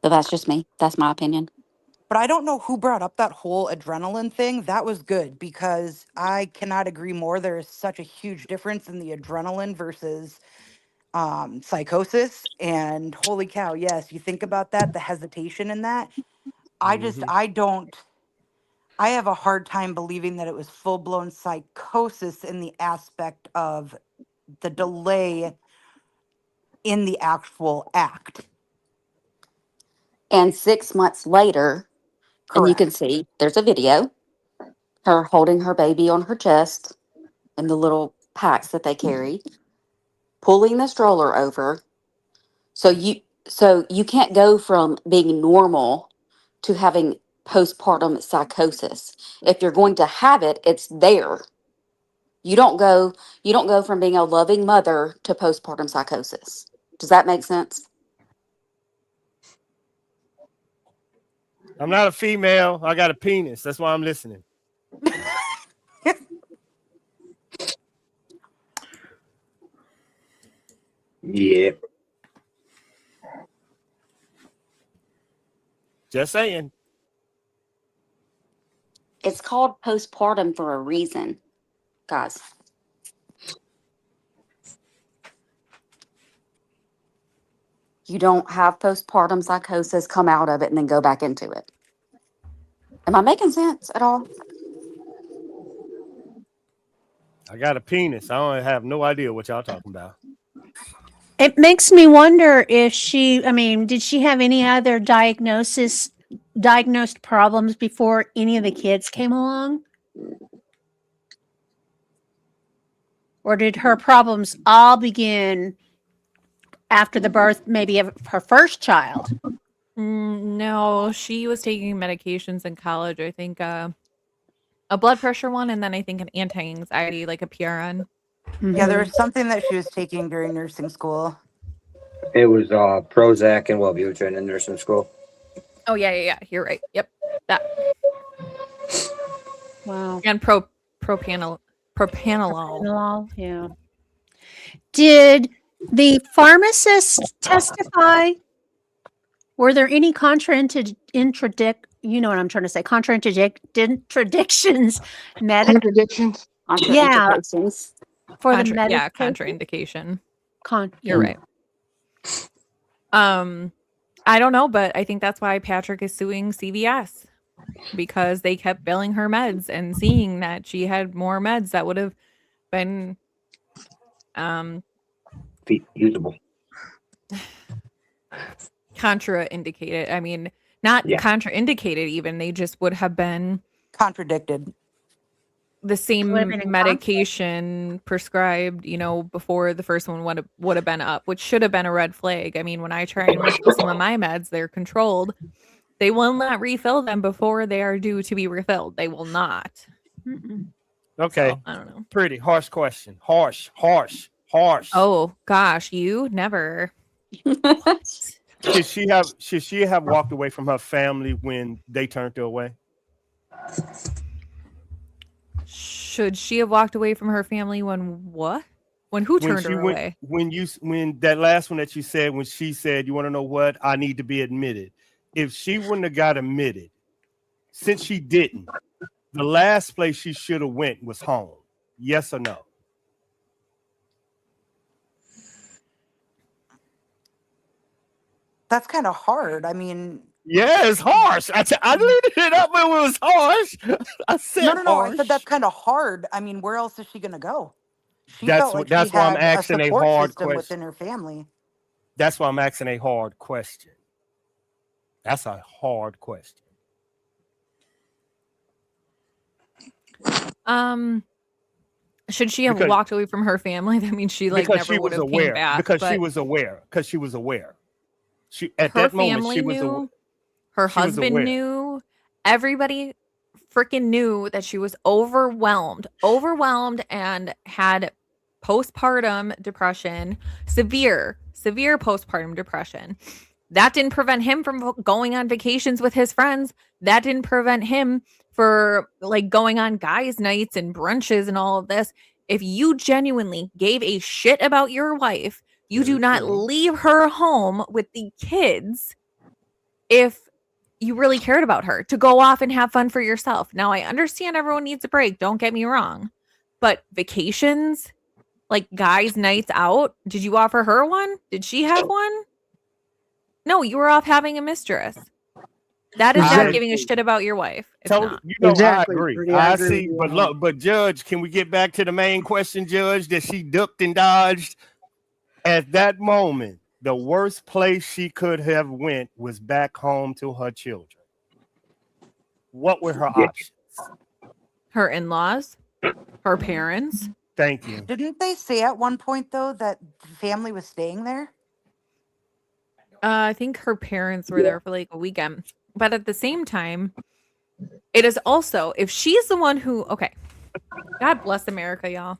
But that's just me. That's my opinion.
But I don't know who brought up that whole adrenaline thing. That was good because I cannot agree more. There is such a huge difference in the adrenaline versus psychosis. And holy cow, yes, you think about that, the hesitation in that.
Mm-hmm.
I have a hard time believing that it was full blown psychosis in the aspect of the delay in the actual act.
And 6 months later, and you can
Correct.
see there's a video, her holding her baby on her chest in the little packs that they carry, pulling the stroller over. So you can't go from being normal to having postpartum psychosis. If you're going to have it, it's there. You don't go you don't go from being a loving mother to postpartum psychosis. Does that make sense?
I'm not a female. I got a penis. That's why I'm listening.
Yeah.
Just saying.
It's called postpartum for a reason, guys. You don't have postpartum psychosis, come out of it, and then go back into it. Am I making sense at all?
I got a penis. I don't have no idea what y'all talking about.
It makes me wonder if did she have any other diagnosed problems before any of the kids came along? Or did her problems all begin after the birth, maybe of her first child?
No, she was taking medications in college. I think a blood pressure one, and then I think an anti-anxiety, like a PRN.
Yeah, there
Mhm.
was something that she was taking during nursing school.
It was Prozac and Wellbutrin in nursing school.
Oh yeah. You're right. Yep, that
Wow.
and propanolol.
Propranolol, yeah. Did the pharmacist testify? Were there any contradictions? Medic,
Contradictions?
yeah,
Contraindications.
for the medication.
Contraindication.
Yeah.
You're right. I don't know, but I think that's why Patrick is suing CVS because they kept billing her meds and seeing that she had more meds that would have been
Usable.
contraindicated. I mean, not contraindicated even. They just would have been
contradicted.
The same
Living in
medication prescribed, before the first one would have been up, which should have been a red flag. I mean, when I try and refill some of my meds, they're controlled. They will not refill them before they are due to be refilled. They will not.
Okay.
So, I don't know.
Pretty harsh question. Harsh.
Oh gosh, you never.
Should she have walked away from her family when they turned her away?
Should she have walked away from her family when what? When who turned her away?
When that last one that you said, when she said, "You want to know what? I need to be admitted." If she wouldn't have got admitted, since she didn't, the last place she should have went was home. Yes or no?
That's kind of hard. I mean,
yeah, it's harsh. I lifted it up when it was harsh. I said
no.
harsh.
I said that's kind of hard. I mean, where else is she gonna go? She
That's
felt like she
why I'm
had a
asking a
support
hard
system
question.
within her family.
That's why I'm asking a hard question. That's a hard question.
Should she have walked away from her family? That means she like
because
never
she
would
was
have came
aware.
back.
Because
but
she was aware. Because she was aware. She at
her
that moment
family
she was
knew, her
she was
husband
aware.
knew, everybody freaking knew that she was overwhelmed and had postpartum depression, severe postpartum depression. That didn't prevent him from going on vacations with his friends. That didn't prevent him for like going on guys' nights and brunches and all of this. If you genuinely gave a shit about your wife, you do not leave her home with the kids if you really cared about her to go off and have fun for yourself. Now, I understand everyone needs a break. Don't get me wrong. But vacations, like guys' nights out, did you offer her one? Did she have one? No, you were off having a mistress. That is not giving a shit about your wife. It's not.
You know,
Exactly,
I agree.
Pretty, I
I
agree
see,
with you.
but Judge, can we get back to the main question, Judge? That she ducked and dodged at that moment. The worst place she could have went was back home to her children. What were her options?
Her in-laws, her parents.
Thank you.
Didn't they say at one point though that the family was staying there?
I think her parents were there for like a weekend. But at the same time, it is also, if she's the one who, okay, God bless America, y'all.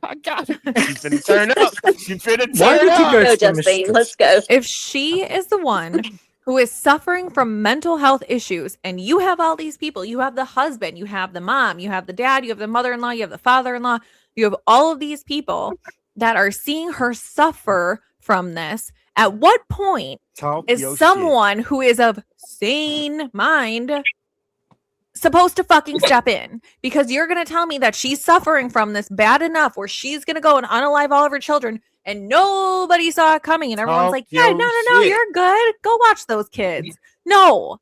I got it. She's finna turn up. She's finna
Why
turn
did you
up.
go
Go,
to the
Justine.
mistress?
Let's go.
If she is the one who is suffering from mental health issues, and you have all these people, you have the husband, you have the mom, you have the dad, you have the mother-in-law, you have the father-in-law, you have all of these people that are seeing her suffer from this, at what point is someone who is of sane mind supposed to fucking step in? Because you're going to tell me that she's suffering from this bad enough where she's going to go and unalive all of her children and nobody saw it coming and everyone's like, yeah, no, you're good. Go watch those kids. No,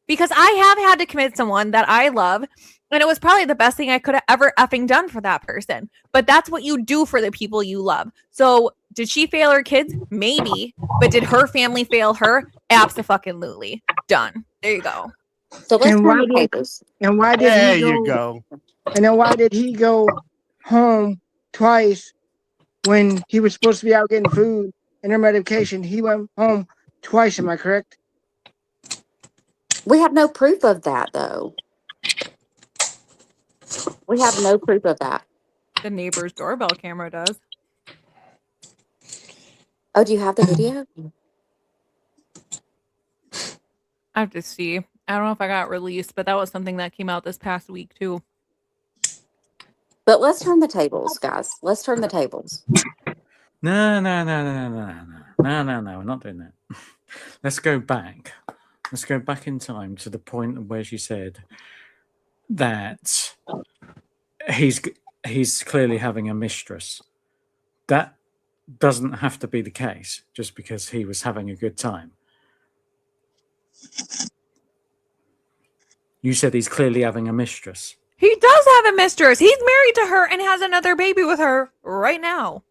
because I have had to commit someone that I love and it was probably the best thing I could have ever effing done for that person. But that's what you do for the people you love. So did she fail her kids? Maybe. But did her family fail her? Abso-fucking-lutely. Done. There you go.
So let's
And
turn
why
the
did
tables.
and why did
There
he
you
go?
go.
And then why did he go home twice when he was supposed to be out getting food and her medication? He went home twice. Am I correct?
We have no proof of that, though. We have no proof of that.
The neighbor's doorbell camera does.
Oh, do you have the video?
I have to see. I don't know if I got released, but that was something that came out this past week too.
But let's turn the tables, guys. Let's turn the tables.
No. We're not doing that. Let's go back. Let's go back in time to the point where she said that he's clearly having a mistress. That doesn't have to be the case just because he was having a good time. You said he's clearly having a mistress.
He does have a mistress. He's married to her and has another baby with her right now.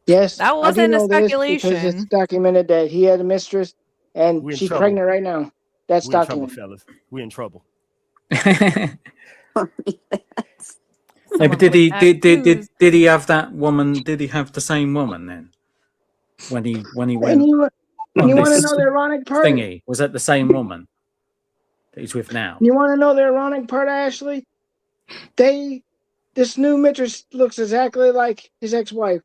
Yes,
That
I do
wasn't a
know this because it's
speculation.
documented that he had a mistress and
We in
she's
trouble.
pregnant right now. That's
We in trouble,
documented.
fellas. We in trouble.
Hey,
Someone
but did
with
he
tattoos.
did he have that woman? Did he have the same woman then? When he
And
went
you want
on
to
this
know the ironic part?
thingy, was that the same woman that he's with now?
You want to know the ironic part, Ashley? This new mistress looks exactly like his ex-wife,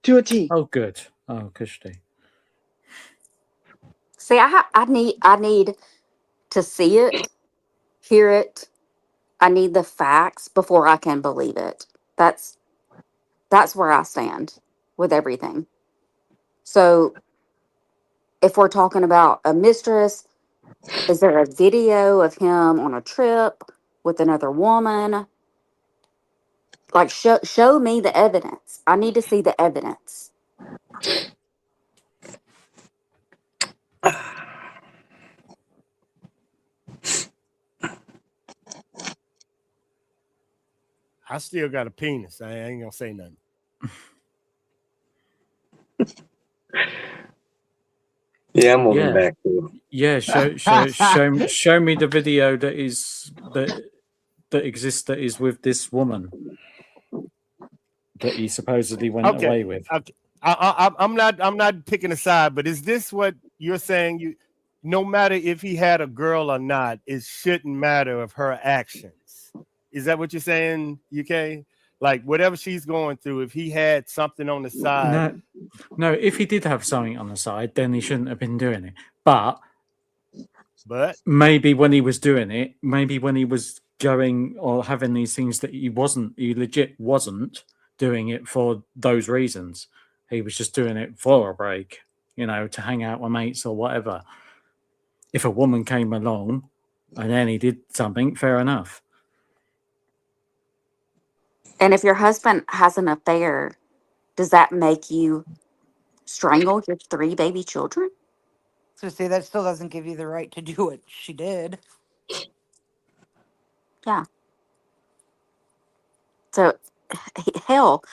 to a T.
Oh, good. Oh, Kushti.
See, I need to see it, hear it. I need the facts before I can believe it. That's where I stand with everything. So if we're talking about a mistress, is there a video of him on a trip with another woman? Like, show me the evidence. I need to see the evidence.
I still got a penis. I ain't gonna say nothing.
Yeah, I'm moving
Yeah.
back too.
Yeah, show me the video that exists that is with this woman that he supposedly went
Okay.
away with.
Okay. I'm not picking a side, but is this what you're saying? No matter if he had a girl or not, it shouldn't matter of her actions. Is that what you're saying, UK? Like whatever she's going through, if he had something on the side.
No, if he did have something on the side, then he shouldn't have been doing it. But maybe when he was doing it, maybe when he was going or having these things that he legit wasn't doing it for those reasons. He was just doing it for a break, to hang out with mates or whatever. If a woman came along and then he did something, fair enough.
And if your husband has an affair, does that make you strangle your 3 baby children?
So see, that still doesn't give you the right to do what she did.
Yeah. So, hell,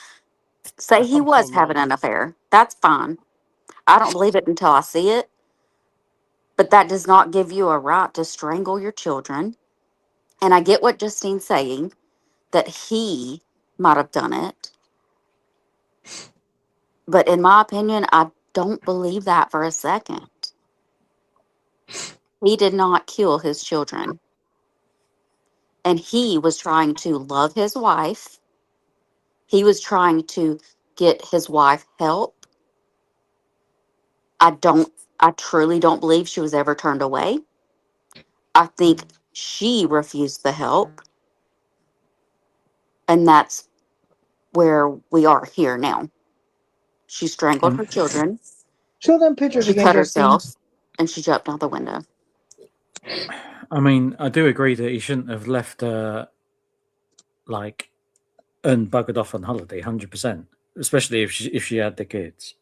say he was having an affair. That's fine. I don't believe it until I see it. But that does not give you a right to strangle your children. And I get what Justine's saying, that he might have done it. But in my opinion, I don't believe that for a second. He did not kill his children. And he was trying to love his wife. He was trying to get his wife help. I truly don't believe she was ever turned away. I think she refused the help. And that's where we are here now. She strangled her children.
Show them pictures
She
again,
cut
Justine.
herself and she jumped out the window.
I mean, I do agree that he shouldn't have left her, and buggered off on holiday, 100%. Especially if she had the kids.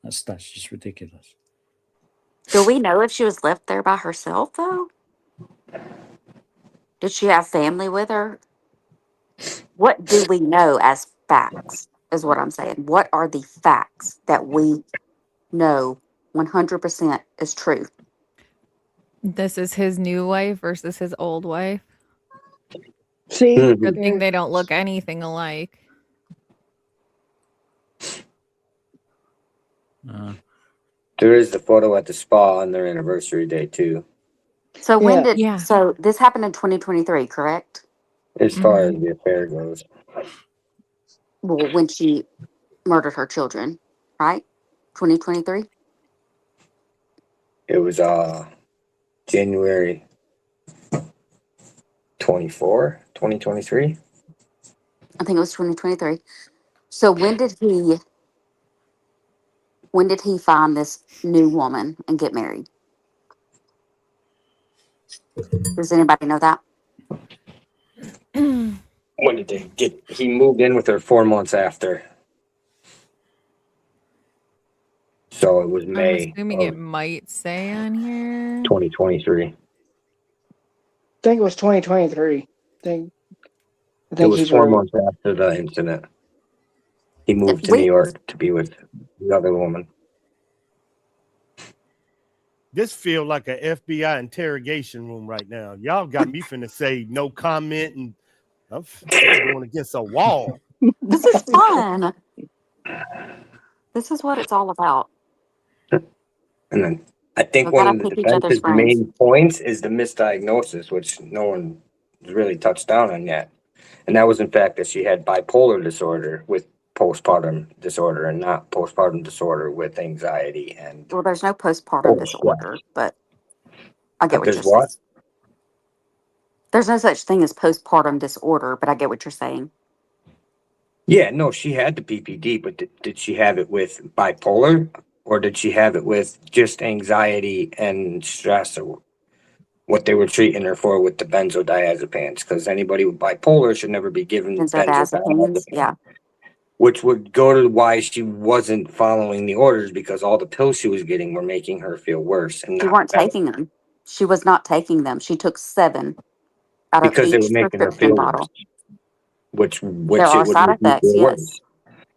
That's just ridiculous.
Do we know if she was left there by herself, though? Did she have family with her? What do we know as facts, is what I'm saying. What are the facts that we know 100% is true?
This is his new wife versus his old wife.
See?
Good thing they don't look anything alike.
There is the photo at the spa on their anniversary day too.
So so this happened in 2023, correct?
As far as the affair goes.
Well, when she murdered her children, right? 2023?
It was January 24, 2023.
I think it was 2023. So when did he find this new woman and get married? Does anybody know that?
When did they get? He moved in with her 4 months after. So it was
I'm
May
assuming it might say on here.
2023.
I think it was 2023. I think
It was
he's
4
right.
months after the incident. He moved to New York to be with the other woman.
This feel like a FBI interrogation room right now. Y'all got me finna say no comment, and I'm going against a wall.
This is fun. This is what it's all about.
And then I think
We
one
gotta
of the
pick each other's
defense's
brains.
main points is the misdiagnosis, which no one has really touched down on yet. And that was, in fact, that she had bipolar disorder with postpartum disorder and not postpartum disorder with anxiety and.
Well, there's no postpartum disorder, but I get what
There's
you're saying.
what?
There's no such thing as postpartum disorder, but I get what you're saying.
Yeah, no, she had the PPD, but did she have it with bipolar or did she have it with just anxiety and stress or what they were treating her for with the benzodiazepines? Because anybody with bipolar should never be given
Benzodiazepines, yeah.
which would go to why she wasn't following the orders because all the pills she was getting were making her feel worse and
She
not
weren't
better
taking them. She was not taking them. She took 7 out of
because they were
each
making her
prescription
feel worse.
bottle.
Which
There
it
are
would
side
make you
effects,
feel
yes.
worse.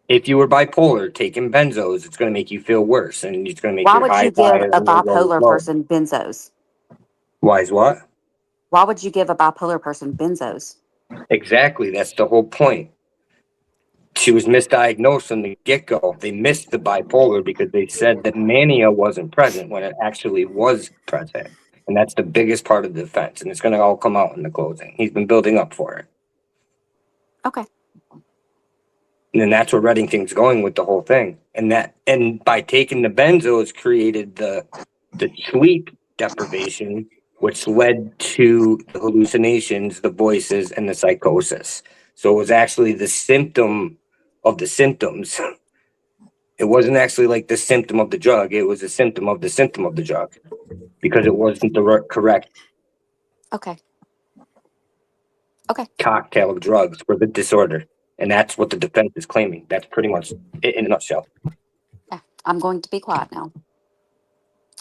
If you were bipolar, taking benzos, it's going to make you feel worse, and it's going to make
Why
your
would
highs
you give
higher
a
and your lows
bipolar
low.
person benzos?
Why is what?
Why would you give a bipolar person benzos?
Exactly. That's the whole point. She was misdiagnosed from the get-go. They missed the bipolar because they said that mania wasn't present when it actually was present. And that's the biggest part of the defense. And it's going to all come out in the closing. He's been building up for it.
Okay.
And then that's where Reddington's going with the whole thing. And by taking the benzos created the sleep deprivation, which led to the hallucinations, the voices, and the psychosis. So it was actually the symptom of the symptoms. It wasn't actually like the symptom of the drug. It was a symptom of the drug because it wasn't the correct
Okay.
cocktail of drugs for the disorder. And that's what the defense is claiming. That's pretty much it in a nutshell.
Yeah. I'm going to be quiet now.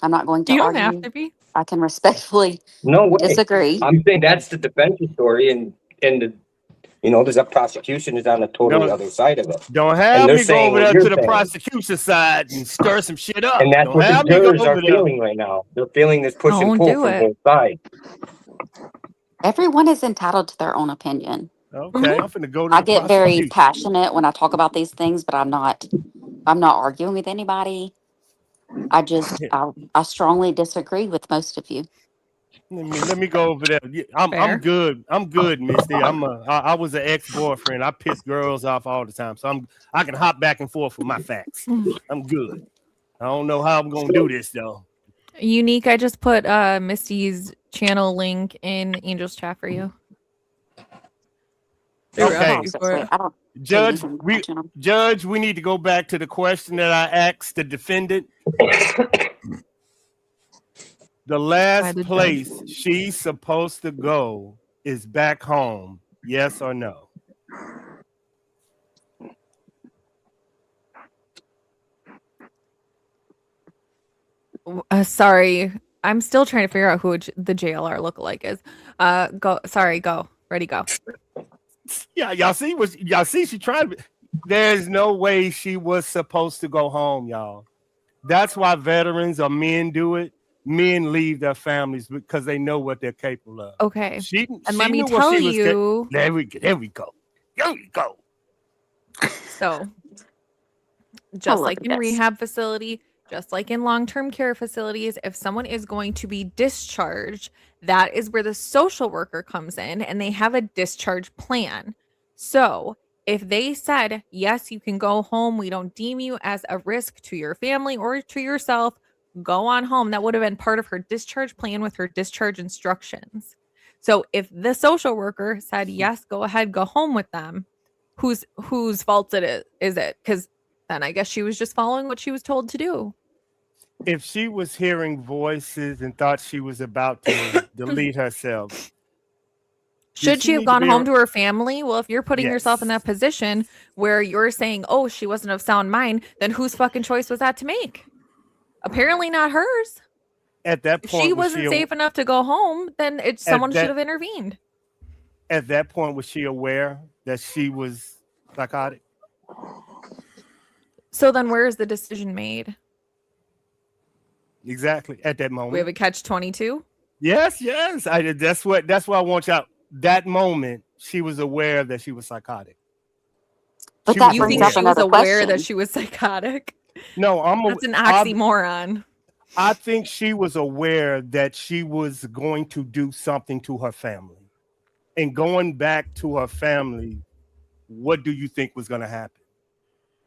I'm not going to
You don't
argue.
have to be.
I can respectfully
No way.
disagree.
I'm saying that's the defense's story, and the there's a prosecution is on the totally other side of it.
Don't
And
have
they're
me go
saying
over
what
there
you're
to the
saying.
prosecution side and stir some shit up.
And that's
Don't
what the
have me go
jurors are
over there.
feeling right now. They're feeling this push and
Don't
pull
do
from
it.
both sides.
Everyone is entitled to their own opinion.
Okay, I'm finna go to
I
the
get very
prosecution.
passionate when I talk about these things, but I'm not arguing with anybody. I strongly disagree with most of you.
Let me go over there. I'm
Fair.
good. I'm good, Misty. I was an ex-boyfriend. I pissed girls off all the time, so I can hop back and forth with my facts. I'm good. I don't know how I'm gonna do this though.
Unique, I just put Misty's channel link in Angel's chat for you. They were
Okay,
asking for it.
Judge, we need to go back to the question that I asked the defendant. The last place she's supposed to go is back home. Yes or no?
Sorry, I'm still trying to figure out who the JLR lookalike is. Go. Sorry, go. Ready, go.
Yeah, y'all see she tried to. There's no way she was supposed to go home, y'all. That's why veterans or men do it. Men leave their families because they know what they're capable of.
Okay.
And
let me tell you.
There we go. There we go.
So, just like in rehab facility, just like in long-term care facilities, if someone is going to be discharged, that is where the social worker comes in and they have a discharge plan. So if they said, yes, you can go home, we don't deem you as a risk to your family or to yourself, go on home. That would have been part of her discharge plan with her discharge instructions. So if the social worker said, yes, go ahead, go home with them, whose fault is it? Because then I guess she was just following what she was told to do.
If she was hearing voices and thought she was about to delete herself,
should she have gone home to her family? Well, if you're putting yourself in that position where you're saying, oh, she wasn't of sound mind, then whose fucking choice was that to make? Apparently not hers.
At that point,
if she wasn't safe enough to go home, then someone should have intervened.
At that point, was she aware that she was psychotic?
So then where is the decision made?
Exactly. At that moment.
We have a catch-22?
Yes. That's why I want y'all. That moment, she was aware that she was psychotic.
But that brings up
she was aware that she was psychotic?
No,
that's an oxymoron.
I think she was aware that she was going to do something to her family. And going back to her family, what do you think was going to happen?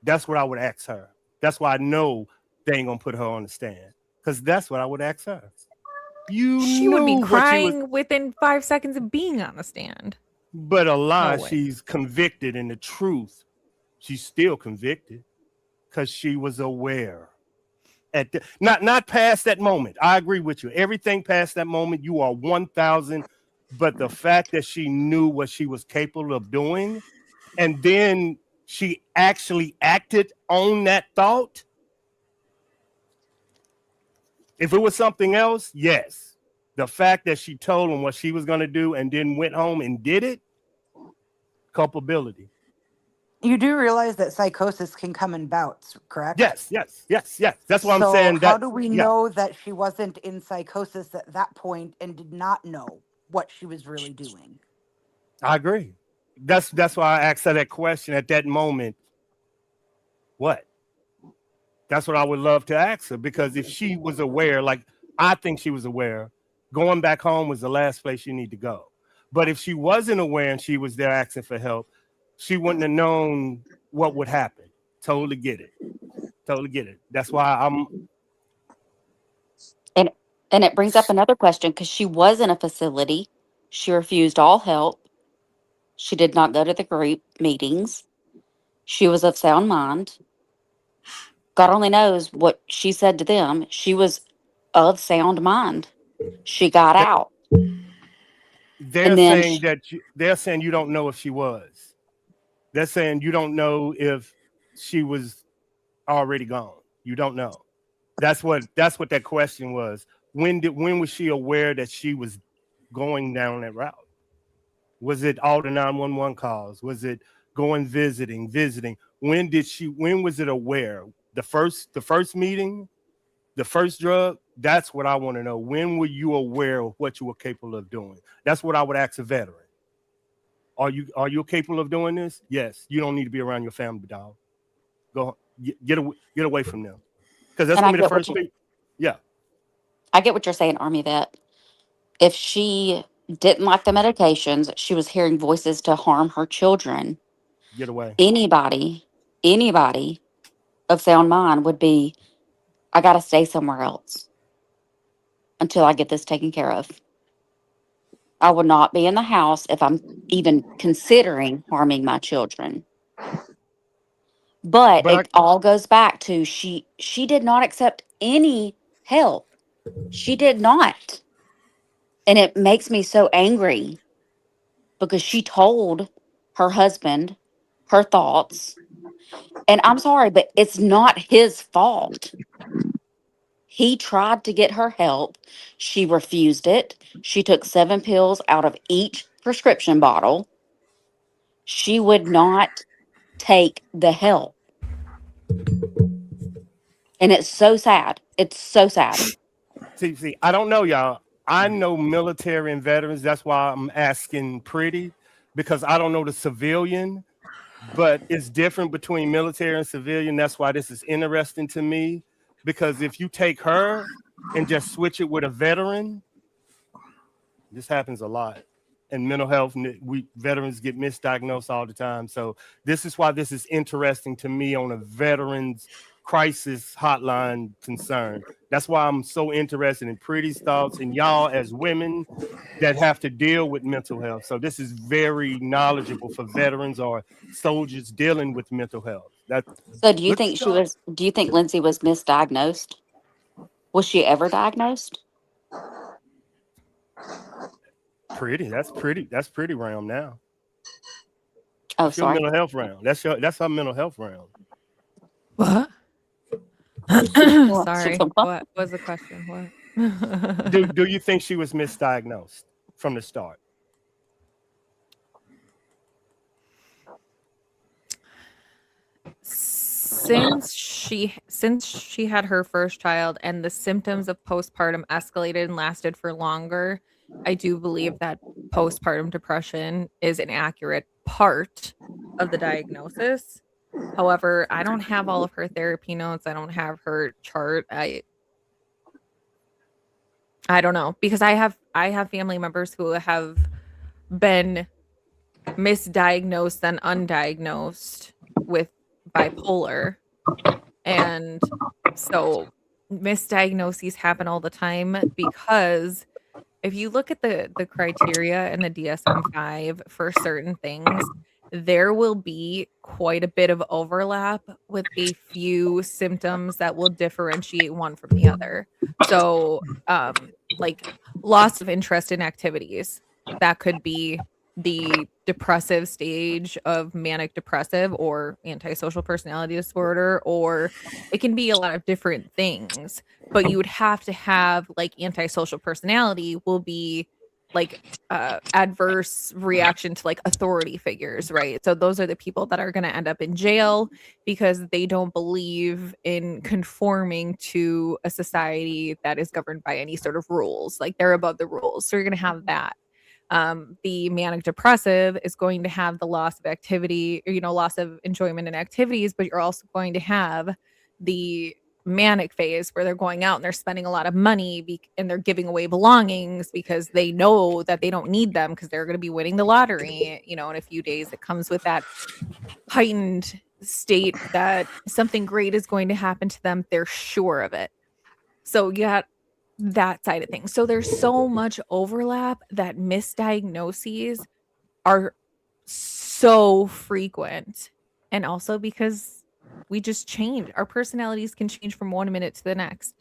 That's what I would ask her. That's why I know they ain't going to put her on the stand. Because that's what I would ask her.
She would be crying within 5 seconds of being on the stand.
But a lie, she's convicted, and the truth, she's still convicted because she was aware. Not past that moment. I agree with you. Everything past that moment, you are 1,000. But the fact that she knew what she was capable of doing, and then she actually acted on that thought. If it was something else, yes. The fact that she told him what she was going to do and then went home and did it, culpability.
You do realize that psychosis can come in bouts, correct?
Yes. That's why I'm
So
saying
how
that.
do we
Yeah,
know that she wasn't in psychosis at that point and did not know what she was really doing?
I agree. That's why I asked her that question at that moment. What? That's what I would love to ask her, because if she was aware, like I think she was aware, going back home was the last place you need to go. But if she wasn't aware and she was there asking for help, she wouldn't have known what would happen. Totally get it. Totally get it. That's why I'm.
And it brings up another question because she was in a facility. She refused all help. She did not go to the group meetings. She was of sound mind. God only knows what she said to them. She was of sound mind. She got out.
They're
And then
saying that they're saying you don't know if she was. They're saying you don't know if she was already gone. You don't know. That's what that question was. When was she aware that she was going down that route? Was it all the 911 calls? Was it going visiting? When was it aware? The first meeting, the first drug? That's what I want to know. When were you aware of what you were capable of doing? That's what I would ask a veteran. Are you capable of doing this? Yes. You don't need to be around your family, dog. Go get away from them. Because that's
and I
gonna be the
get what
first
you
thing. Yeah.
I get what you're saying, Army Vet. If she didn't like the medications, she was hearing voices to harm her children.
Get away.
Anybody of sound mind would be, I gotta stay somewhere else until I get this taken care of. I would not be in the house if I'm even considering harming my children. But
But I
it all goes back to she did not accept any help. She did not. And it makes me so angry because she told her husband her thoughts. And I'm sorry, but it's not his fault. He tried to get her help. She refused it. She took 7 pills out of each prescription bottle. She would not take the help. And it's so sad. It's so sad.
see, I don't know, y'all. I know military and veterans. That's why I'm asking Pretty, because I don't know the civilian, but it's different between military and civilian. That's why this is interesting to me. Because if you take her and just switch it with a veteran, this happens a lot. And mental health, we veterans get misdiagnosed all the time. So this is why this is interesting to me on a veterans crisis hotline concern. That's why I'm so interested in Pretty's thoughts and y'all as women that have to deal with mental health. So this is very knowledgeable for veterans or soldiers dealing with mental health.
So
Look,
do you think Lindsay was misdiagnosed? Was she ever diagnosed?
Pretty. That's pretty realm now.
Oh,
That's your
sorry.
mental health round. That's our mental health round.
What?
She
Sorry.
took one.
What was the question? What?
Do you think she was misdiagnosed from the start?
Since she had her first child and the symptoms of postpartum escalated and lasted for longer, I do believe that postpartum depression is an accurate part of the diagnosis. However, I don't have all of her therapy notes. I don't have her chart. I don't know, because I have family members who have been misdiagnosed and undiagnosed with bipolar. And so misdiagnoses happen all the time because if you look at the criteria in the DSM-5 for certain things, there will be quite a bit of overlap with a few symptoms that will differentiate one from the other. So, like loss of interest in activities, that could be the depressive stage of manic depressive or antisocial personality disorder, or it can be a lot of different things, but you would have to have like antisocial personality will be like adverse reaction to like authority figures, right? So those are the people that are going to end up in jail because they don't believe in conforming to a society that is governed by any sort of rules. Like they're above the rules. So you're going to have that. The manic depressive is going to have the loss of activity, or, loss of enjoyment in activities, but you're also going to have the manic phase where they're going out and they're spending a lot of money and they're giving away belongings because they know that they don't need them because they're going to be winning the lottery, in a few days. It comes with that heightened state that something great is going to happen to them. They're sure of it. So you got that side of things. So there's so much overlap that misdiagnoses are so frequent. And also because we just change. Our personalities can change from one minute to the next.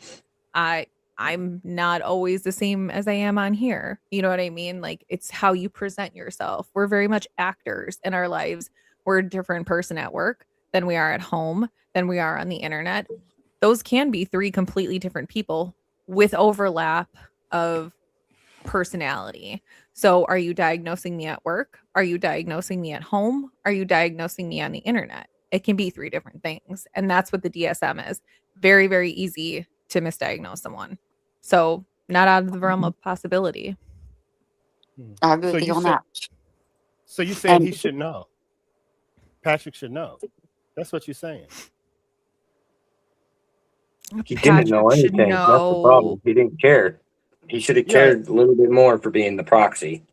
I'm not always the same as I am on here. You know what I mean? Like it's how you present yourself. We're very much actors in our lives. We're a different person at work than we are at home, than we are on the internet. Those can be three completely different people with overlap of personality. So are you diagnosing me at work? Are you diagnosing me at home? Are you diagnosing me on the internet? It can be three different things. And that's what the DSM is. Very, very easy to misdiagnose someone. So not out of the realm of possibility.
I agree with you on that.
So you saying he should know? Patrick should know. That's what you're saying.
He didn't know anything. That's the problem. He didn't care. He should have cared a little bit more for being the proxy.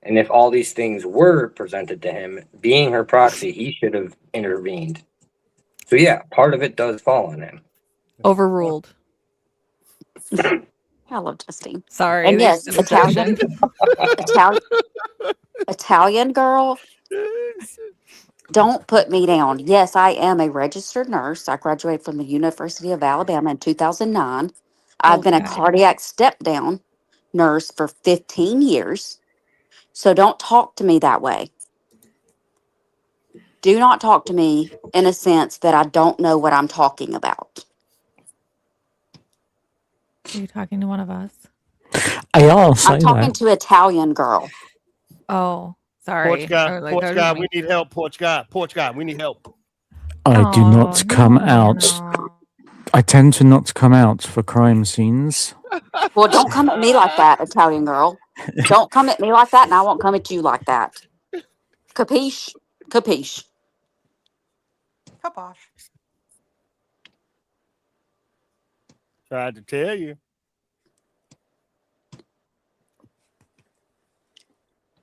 And if all these things were presented to him, being her proxy, he should have intervened. So yeah, part of it does fall on him.
Overruled.
I love Justine.
Sorry.
And yes, Italian girl. Don't put me down. Yes, I am a registered nurse. I graduated from the University of Alabama in 2009. I've been a cardiac step down nurse for 15 years. So don't talk to me that way. Do not talk to me in a sense that I don't know what I'm talking about.
Are you talking to one of us?
I'm talking to Italian girl.
Oh, sorry.
Porch guy, we need help. Porch guy, we need help.
I do not come out. I tend to not come out for crime scenes.
Well, don't come at me like that, Italian girl. Don't come at me like that, and I won't come at you like that. Capiche? Capiche.
Kabosh.
Tried to tell you.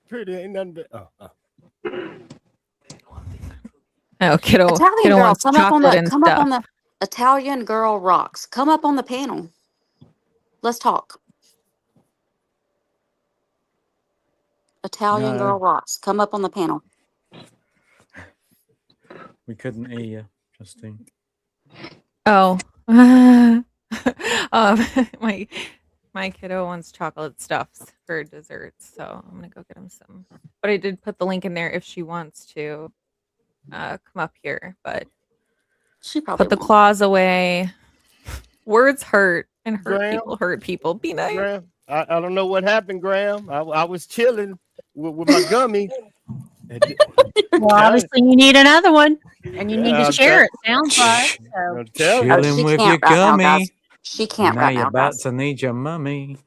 Pretty ain't nothing but
Oh, kiddo.
Italian
Kiddo
girl,
wants
come up
chocolate
on the Italian girl rocks. Come up on the panel. Let's talk. Italian girl rocks. Come up on the panel.
We couldn't hear you, Justine.
Oh. My kiddo wants chocolate stuffs for desserts, so I'm gonna go get him some. But I did put the link in there if she wants to come up here. But
she probably
put the
won't.
claws away. Words hurt, and
Graham,
people hurt people. Be nice.
Graham, I don't know what happened, Graham. I was chilling with my gummy.
Well, obviously you need another one, and you need to share it. Sounds like. So.
Chilling with your
can't right now,
gummy.
guys. She can't
now
right
you're
now,
about
guys.
to need your mummy.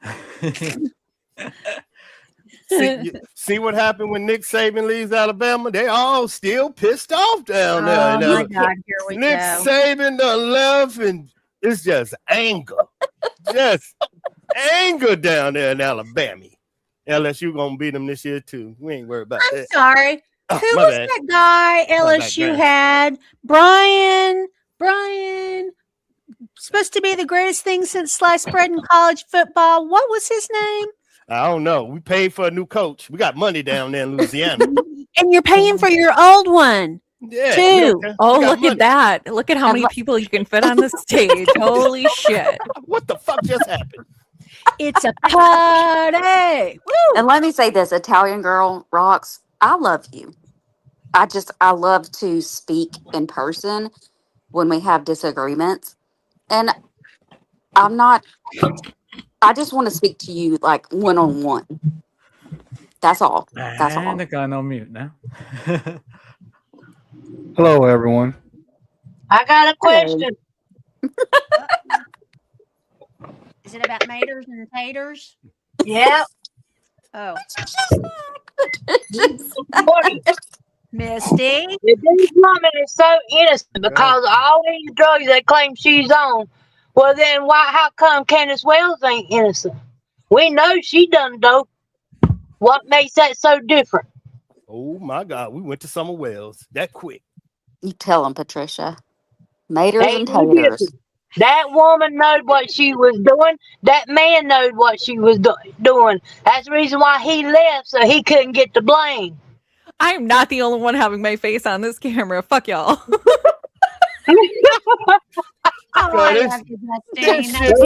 See what happened when Nick Saban leaves Alabama? They all still pissed off down there.
Oh my God! Here we
Nick
go.
Saban done left, and it's just anger, just anger down there in Alabama. LSU gonna beat them this year too. We ain't worried about
I'm
that.
sorry.
Oh,
Who
my
was
bad.
that guy
My bad,
LSU
Graham.
had? Brian. Supposed to be the greatest thing since sliced bread in college football. What was his name?
I don't know. We paid for a new coach. We got money down there in Louisiana.
And you're paying for your old one.
Yeah.
Too.
Oh, look at that. Look at how many people you can fit on the stage. Holy shit.
What the fuck just happened?
It's a party. Woo!
And let me say this, Italian girl rocks. I love you. I love to speak in person when we have disagreements. And I just want to speak to you like one-on-one. That's all. That's all.
And they're going on mute now.
Hello, everyone.
I got a
Hello.
question.
Is it about maters and taters?
Yeah.
Oh,
Morning.
Misty.
If this woman is so innocent because of all these drugs they claim she's on, well then how come Candace Wells ain't innocent? We know she done dope. What makes that so different?
Oh my God, we went to Summer Wells that quick.
You tell them, Patricia. Maters and
Ain't no
taters.
different. That woman knowed what she was doing. That man knowed what she was doing. That's the reason why he left, so he couldn't get the blame.
I'm not the only one having my face on this camera. Fuck y'all.
Oh,
God,
I
this-
love you,
this
Justine.
shit-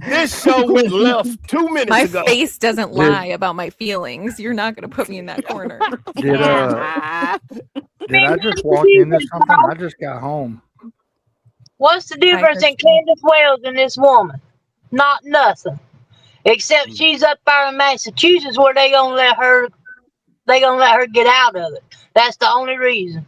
This show went left 2 minutes
My
ago.
face doesn't lie about my feelings. You're not going to put me in that corner.
Did I just walk into something? I just got home.
What's the difference in Candace Wells and this woman? Not nothing. Except she's up there in Massachusetts where they gonna let her get out of it. That's the only reason.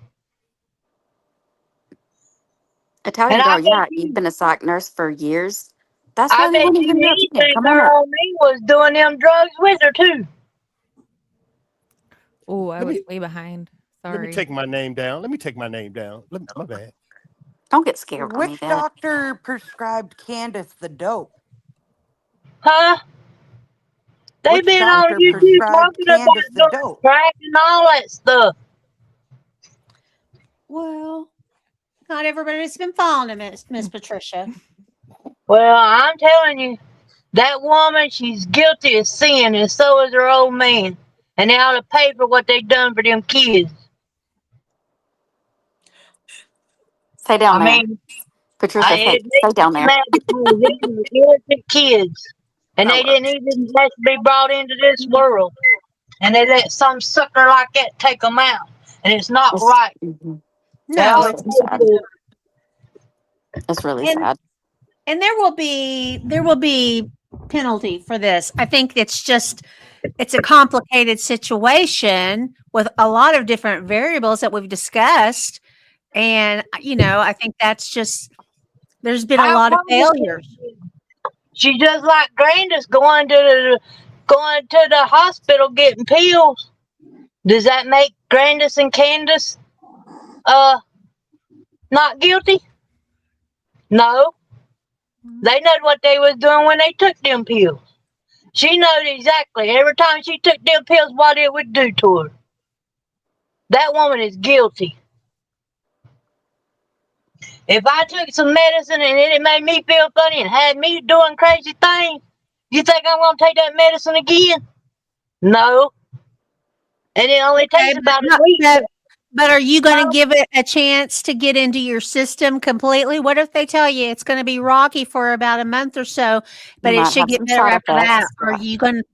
Italian
And I
girl, yeah,
bet
you've been a psych nurse for years. That's why
I
they
bet
won't
you
even know.
anything
Come on
her
up.
on me was doing them drugs with her too.
Oh, I
Let
was
me-
way behind. Sorry.
Let me take my name down. My bad.
Don't get scared on me,
Which
Dad.
doctor prescribed Candace the dope?
Huh? They've
Which
been on
doctor
YouTube
prescribed
talking about
Candace the
doing
dope?
crack and all that stuff.
Well, not everybody's been following him, Miss Patricia.
Well, I'm telling you, that woman, she's guilty of sin, and so is her old man. And they ought to pay for what they done for them kids.
Stay down
I
there.
mean,
Patricia,
it
stay
makes
down
me
there.
mad because these are innocent kids. And they didn't even have to be brought into this world. And they let some sucker like that take them out. And it's not right. They
No,
ought to
it's
pay
not.
for it.
It's really
And
sad.
and there will be penalty for this. I think it's a complicated situation with a lot of different variables that we've discussed. And I think that's just there's been a
How
lot of
complicated
failures.
is it? She just like Grandis going to the hospital getting pills. Does that make Grandis and Candace not guilty? No. They know what they was doing when they took them pills. She knows exactly every time she took them pills what it would do to her. That woman is guilty. If I took some medicine and it made me feel funny and had me doing crazy things, you think I'm gonna take that medicine again? No. And it only takes about a week.
But are you going to give it a chance to get into your system completely? What if they tell you it's going to be rocky for about a month or so, but
You
it
might
should
have
get
some
better
side
after that?
effects.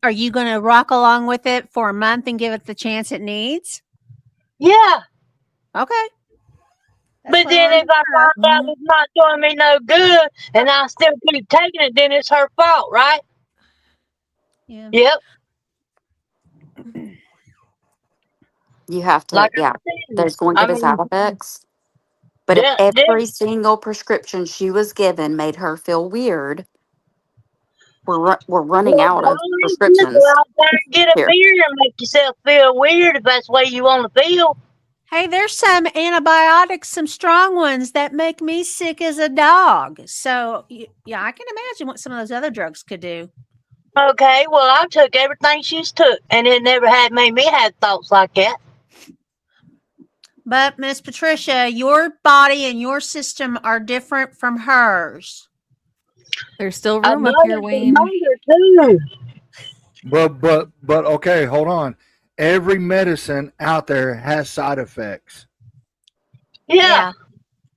Are you going to rock along with it for a month and give it the chance it needs?
Yeah.
Okay.
But then if I find out it's not doing me no good and I still keep taking it, then it's her fault, right?
Yeah.
Yep.
You have to,
Like
yeah.
I said,
There's going to
I
be side
mean,
effects. But if
yeah,
every single prescription she was given made her feel weird, we're running out
why
of
don't you go
prescriptions
out there and get a
here.
beer and make yourself feel weird if that's the way you want to feel?
Hey, there's some antibiotics, some strong ones that make me sick as a dog. So, yeah, I can imagine what some of those other drugs could do.
Okay, well, I took everything she's took, and it never had made me have thoughts like that.
But Miss Patricia, your body and your system are different from hers.
There's still
A
room up
mother's
here,
a
Wayne.
mother, too.
But okay, hold on. Every medicine out there has side effects.
Yeah.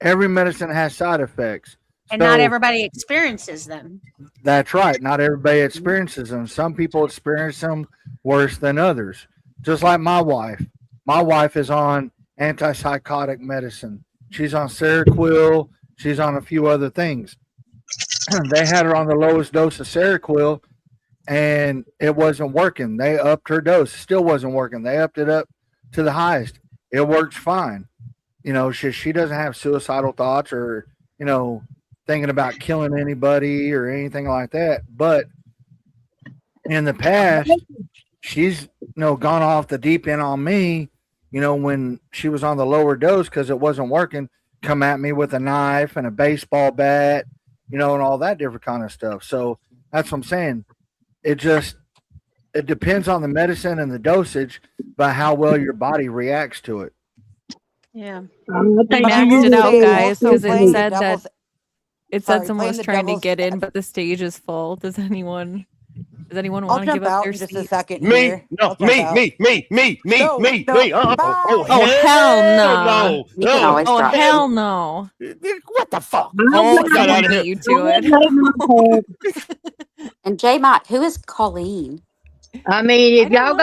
Every medicine has side effects.
And not
So
everybody experiences them.
that's right. Not everybody experiences them. Some people experience them worse than others. Just like my wife. My wife is on antipsychotic medicine. She's on Seroquel. She's on a few other things. they had her on the lowest dose of Seroquel, and it wasn't working. They upped her dose, still wasn't working. They upped it up to the highest. It works fine. She doesn't have suicidal thoughts or thinking about killing anybody or anything like that. But in the past, she's gone off the deep end on me. When she was on the lower dose because it wasn't working, come at me with a knife and a baseball bat, and all that different kind of stuff. So that's what I'm saying. It depends on the medicine and the dosage, by how well your body reacts to it.
Yeah.
We maxed it out, guys, because it said that someone was trying to get in, but the stage is full. Does anyone
I'll
want to
jump
give up
out
their
in just a
seat?
second
Me?
here.
No,
I'll jump out.
me. Oh,
Oh, hell
no.
no.
You can always
Oh,
drop
hell
me.
no.
What the fuck?
Oh,
Get out
someone
of here.
beat you to it.
And J Mott, who is Colleen?
I mean, if y'all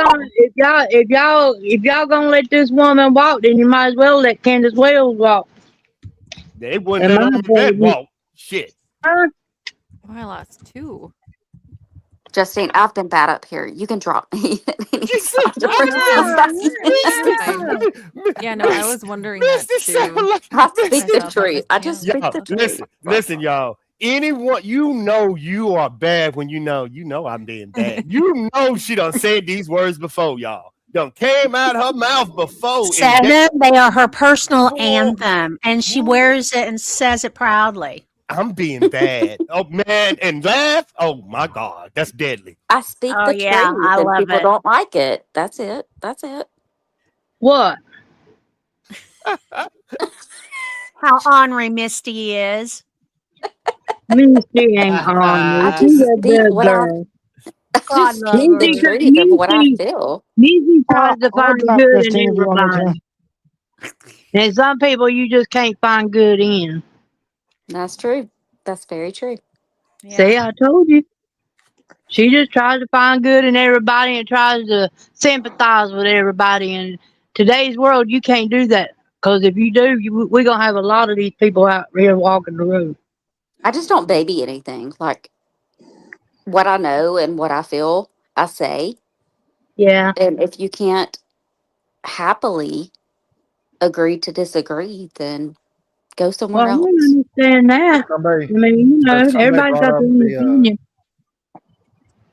gonna let this woman walk, then you might as well let Candace Wells walk.
They wouldn't let on that walk. Shit.
Oh, I lost 2.
Justine, I've been bad up here. You can drop me at any time.
Yeah, no, I was wondering that too.
I speak the
I saw that
truth. I just speak
Y'all,
the truth.
listen, y'all. Anyone, you are bad when you know I'm being bad. She done said these words before, y'all. Done came out her mouth before.
Said them. They are her personal anthem, and she wears it and says it proudly.
I'm being bad. Oh man, and laugh. Oh my God, that's deadly.
I speak
Oh
the
yeah,
truth,
I
and
love
people
it.
don't like it. That's it. That's it.
What?
How ornery Misty is.
Misty ain't on
I
me. She's
just
a
speak
good
what I
girl.
God
just
love
speak the
her.
truth of what I feel.
Misty tries to
I'll
find
drop
good in
Christine if you want me to.
everybody. And some people you just can't find good in.
That's true. That's very true.
See, I told you. She just tries to find good in everybody and tries to sympathize with everybody. In today's world, you can't do that. Because if you do, we're going to have a lot of these people out here walking the road.
I just don't baby anything. Like what I know and what I feel, I say.
Yeah.
And if you can't happily agree to disagree, then go somewhere
Well, I
else.
understand that.
Somebody,
I mean,
somebody
everybody's
brought
got
up
their own opinion.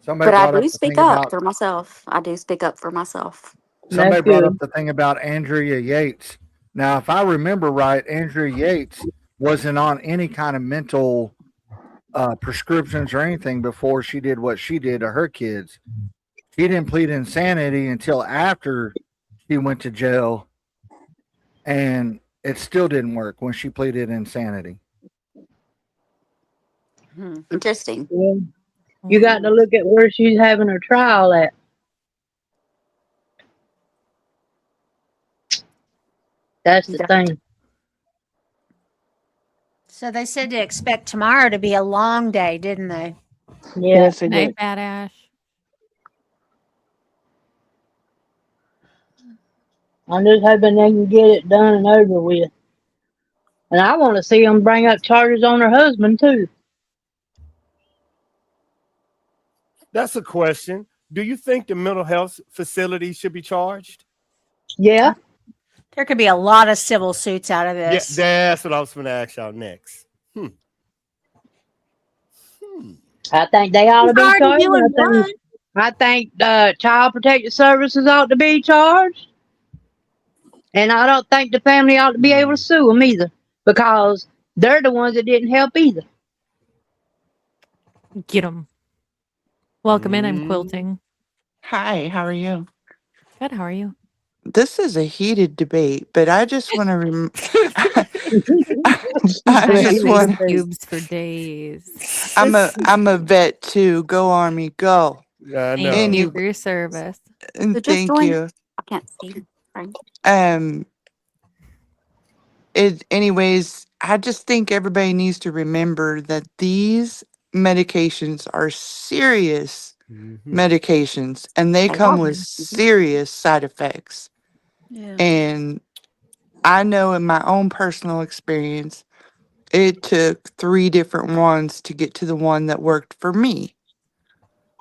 somebody
But I
brought up
do
the
speak
thing
up
about
for myself. I do speak up for myself.
somebody
That's
brought up
good.
the thing about Andrea Yates. Now, if I remember right, Andrea Yates wasn't on any kind of mental prescriptions or anything before she did what she did to her kids. She didn't plead insanity until after she went to jail, and it still didn't work when she pleaded insanity.
Interesting.
Yeah. You got to look at where she's having her trial at. That's the thing.
So they said to expect tomorrow to be a long day, didn't they?
Yeah.
Yes, it
Night,
did.
Bad Ash.
I'm just hoping they can get it done and over with. And I want to see them bring up charges on her husband, too.
That's a question. Do you think the mental health facility should be charged?
Yeah.
There could be a lot of civil suits out of
Yeah,
this.
that's what I was going to ask y'all next.
I think they ought to be
Already
charged.
doing one.
I think Child Protective Services ought to be charged. And I don't think the family ought to be able to sue them either. Because they're the ones that didn't help either.
Get them. Welcome in. I'm quilting.
Hi, how are you?
Good. How are you?
This is a heated debate, but I just want to I
I got
just
face
want
cubes for days.
I'm a vet too. Go Army, go.
I
Thank
know.
you for your service.
So just
Thank
join.
you.
I can't see. Right.
Anyways, I just think everybody needs to remember that these medications are serious medications and they
They
come
are.
with serious side effects.
Yeah.
And I know in my own personal experience, It took 3 different ones to get to the one that worked for me.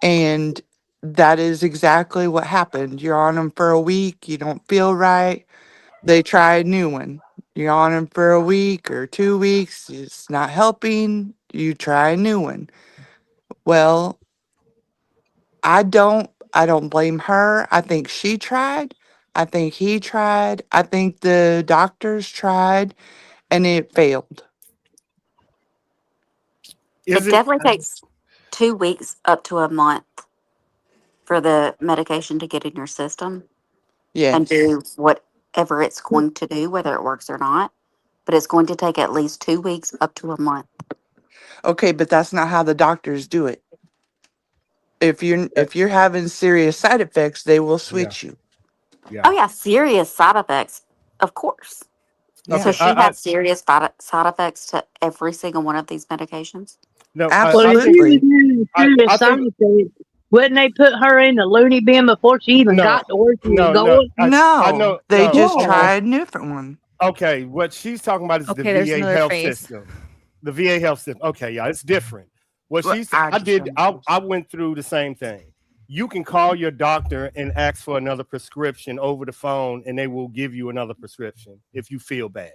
And that is exactly what happened. You're on them for a week, you don't feel right. They try a new one. You're on them for a week or 2 weeks, it's not helping. You try a new one. Well, I don't blame her. I think she tried. I think he tried. I think the doctors tried and it failed.
Is
It
it?
definitely takes 2 weeks up to a month for the medication to get in your system and
Yes.
do whatever it's going to do, whether it works or not. But it's going to take at least 2 weeks up to a month.
Okay, but that's not how the doctors do it. If you're having serious side effects, they will
Yeah.
switch you.
Oh, yeah, serious side effects, of course. So
Yeah.
Okay.
she had serious side effects to every single one of these medications.
No.
Well,
I
if
think.
she was
Absolutely.
having
I
serious side
think.
effects, wouldn't they put her in the loony bin before she even
No.
got to where she was
No.
going?
I
No,
know.
they
No.
just
Yeah.
tried a different one.
Okay. What she's talking about is the
Okay, there's
VA
another
health
face.
system. The VA health system. Okay. Yeah, it's different. What
Well,
she's.
I
I
just
did.
don't.
I went through the same thing. You can call your doctor and ask for another prescription over the phone, and they will give you another prescription if you feel bad.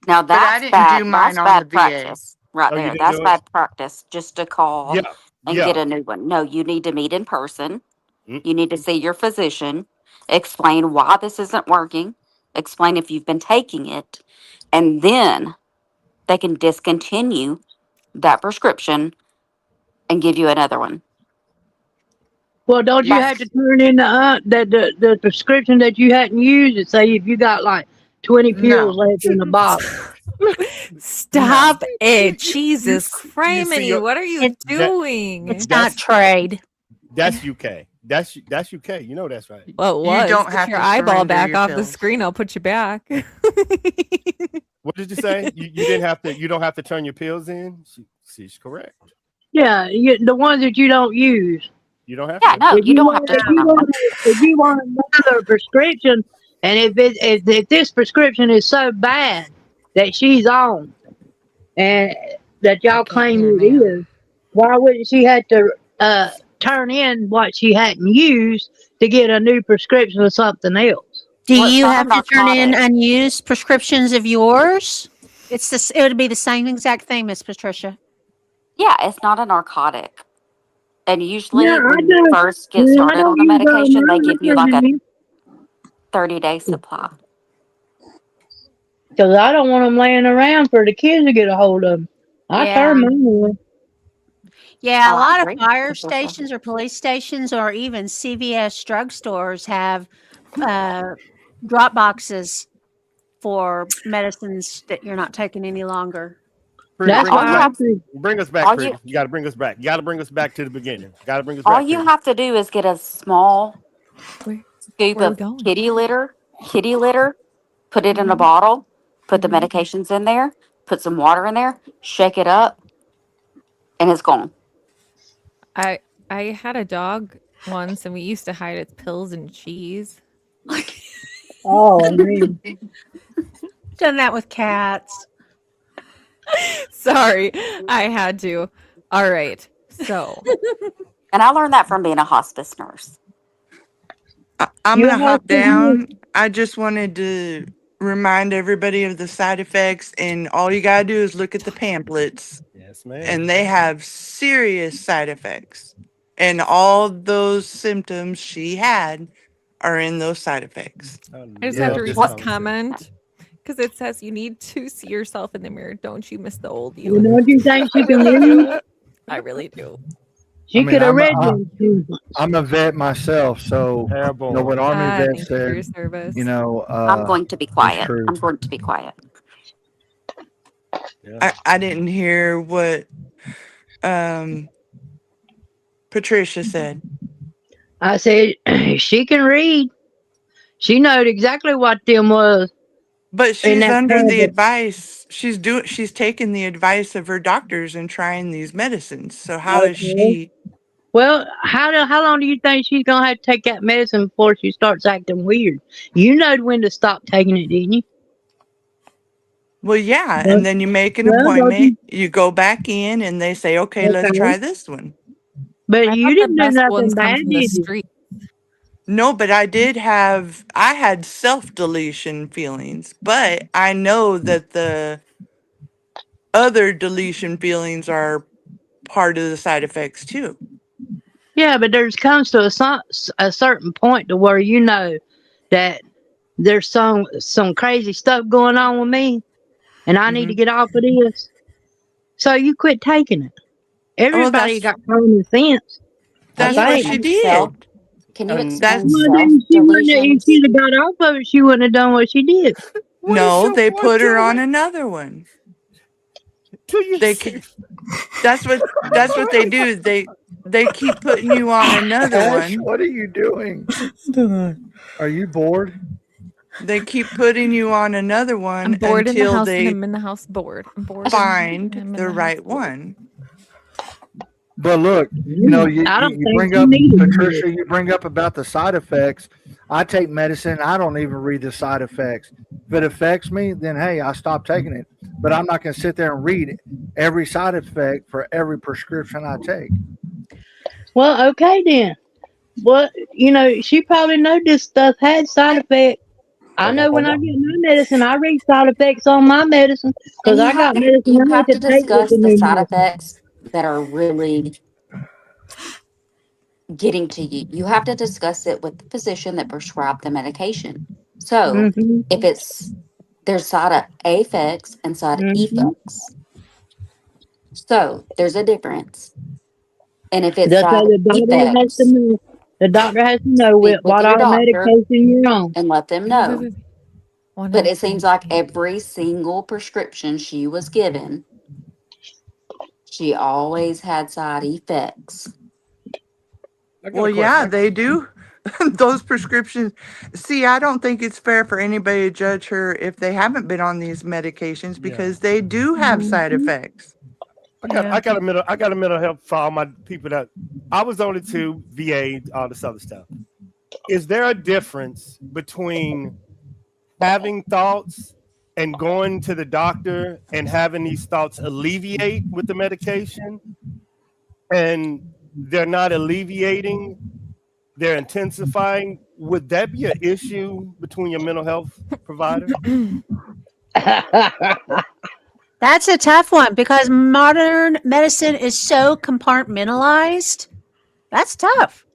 Now
But I
that's
didn't do
bad.
mine
That's
on the
bad
VA.
practice right
Oh, you
there.
didn't
That's
do it?
bad practice just to call
Yeah.
and get
Yeah.
a new one. No, you need to meet in person.
Mm.
You need to see your physician, explain why this isn't working, explain if you've been taking it, and then they can discontinue that prescription and give you another one.
Well, don't you
But
have to turn in the prescription that you hadn't used and say if you got like 20 pills
No.
left in the box?
No.
Stop it. Jesus
You see
Criminy.
your
What are you
It,
doing?
it's not
that's
trade.
that's UK. That's UK. You know that's right.
Well, it
You
was.
don't
Get
have
your
to
eyeball
surrender
back
your
off the
pills.
screen. I'll put you back.
What did you say? You didn't have to. You don't have to turn your pills in. She's correct.
Yeah, the ones that you don't use.
You don't have
yeah,
to.
no,
If
you
you
don't have
want,
to turn them in.
if you want another prescription, and if this prescription is so bad that she's on, and that
I
y'all
can't
claim
hear
it
now.
is, why wouldn't she have to turn in what she hadn't used to get a new prescription for something else?
Do
Well, it's
you
not a
have to turn in
narcotic.
unused prescriptions of yours? It's this. It would be the same exact thing, Miss Patricia.
Yeah, it's not a narcotic. And
Yeah,
usually when you first get
I
started
don't
on a
use
medication, they give you like a
mine.
30-day supply.
Because I don't want them laying around for the kids to get a hold of them. I turn
Yeah.
mine in.
Yeah,
Oh,
a
I
lot of
agree,
fire
Patricia.
stations or police stations or even CVS drugstores have uh, drop boxes for medicines that you're not taking any longer.
Pretty,
That's
bring
All
us
why
you
back.
I
have,
think.
Bring us back,
all you,
pretty. You got to bring us back. You got to bring us back to the beginning. Got to bring us
all
back,
you
pretty.
have to do is get a small
where,
scoop
where are we
of
going?
kitty litter, put it in a
Hmm.
bottle, put the
Hmm.
medications in there, put some water in there, shake it up, and it's gone.
I I had a dog once and we used to hide its pills in cheese.
Oh, man.
Done that with cats.
Sorry, I had to. All right. So,
And I learned that from being a hospice nurse.
I'm
You
gonna
have
hop
to.
down. I just wanted to remind everybody of the side effects, and all you gotta do is look at the pamphlets,
Yes, ma'am.
and they have serious side effects. And all those symptoms she had are in those side effects.
I
I just have to
love
read
this
this
What?
conversation.
comment because it says you need to see yourself in the mirror. Don't you miss the old
You
you?
know, do you think she can read?
I really do.
I
She
mean,
could have read them.
I'm a vet myself, so when
Airborne.
Army vets
Thank you for
said,
your service.
I'm going to be
it's
quiet.
true.
I'm going to be quiet.
Yeah.
I didn't hear what um Patricia said.
I said, she can read. She knowed exactly what them was
But
in
she's
that
under the
tablet.
advice. She's taking the advice of her doctors and trying these medicines. So how is
Okay.
she?
Well, how long do you think she's gonna have to take that medicine before she starts acting weird? You know when to stop taking it, didn't you?
Well, yeah,
Well,
and then you make an
well, don't
appointment, you go back in, and they say, okay, let's
okay.
try this one.
But
I
you
thought the
didn't do
best ones
nothing
come
bad,
from the
did you?
street.
No, but I had self-deletion feelings, but I know that the other deletion feelings are part of the side effects too.
Yeah, but there's comes to a certain point to where you know that there's some crazy stuff going on with me, and I need to
Hmm.
get off of this. So you quit taking it.
Well,
Everybody got common sense, I
Can
that's
you
what
think.
she
explain self?
did.
Can you
That's
explain
Well,
self
then she wouldn't have, if
delusions?
she'd have got off of it, she wouldn't have done what she did.
no, they put her on another one.
Do you
They
see?
that's what they do. They keep putting you on another
Ash,
one.
what are you doing?
I don't know.
Are you bored?
They keep putting you on another
I'm
one
bored in the
until
house and
they
I'm in the house bored. I'm bored
find
and I'm in
the
the house
right
bored.
one.
But look, you know, you,
I
you,
don't
you
think
bring
she
up,
needed it.
Patricia, you bring up about the side effects. I take medicine. I don't even read the side effects. If it affects me, then hey, I stop taking it. But I'm not going to sit there and read every side effect for every prescription I take.
Well, okay then. Well, she probably know this stuff had side effects. I know when I get my medicine, I read side effects on my medicine
And
because I got medicine
you
I need
have
to
to
take with
discuss
the
the
new
side
medicine.
effects that are really getting to you. You have to discuss it with the physician that prescribed the medication. So
Mm-hmm.
if there's side effects and side
Mm-hmm.
effects. So there's a difference. And if it's
That's why
side
the doctor has to
effects,
know. The doctor has to know
speak with
what
your
all
doctor
medication you're on.
and let them know. But it seems like
103.
every single prescription she was given, she always had side effects.
I got
Well,
a
yeah,
question.
they do. Those prescriptions. See, I don't think it's fair for anybody to judge her if they haven't been on these medications
Yeah.
because they do have side effects.
I got a mental health for all my people that I was on it too, VA, all this other stuff. Is there a difference between having thoughts and going to the doctor and having these thoughts alleviate with the medication, and they're not alleviating, they're intensifying? Would that be an issue between your mental health provider?
That's a tough one because modern medicine is so compartmentalized. That's tough.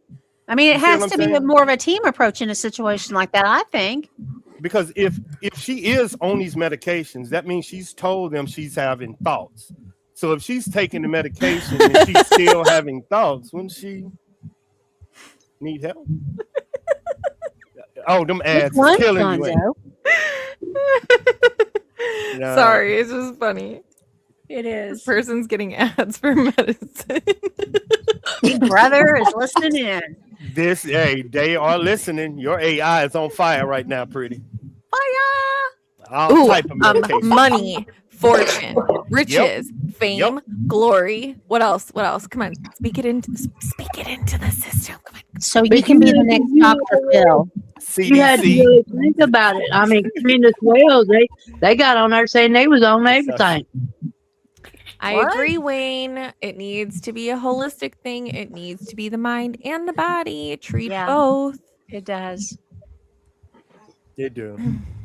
I mean, it
You see what
has
I'm
to be
saying?
more of a team approach in a situation like that, I think.
Because if she is on these medications, that means she's told them she's having thoughts. So if she's taking the medication and she's still having thoughts, wouldn't she need help? Oh, them
Which
ads is
one,
killing you, ain't
Gonzo?
it? Yeah.
Sorry, it's just funny.
It
This
is.
person's getting ads for medicine.
Big Brother is listening in.
Hey, they are listening. Your AI is on fire right now, pretty.
Fire!
All
Ooh,
type of medication.
money, fortune,
Yep.
riches, fame,
Yep.
glory. What else? What else? Come on, speak it into the system. Come on.
So you
But
can be the next Dr. Phil.
You had to
CDC.
really think about it. I mean, Candace Wells, they got on there saying they was on everything.
I
What?
agree, Wayne. It needs to be a holistic thing. It needs to be the mind and the body. Treat
Yeah.
both.
It does.
They do.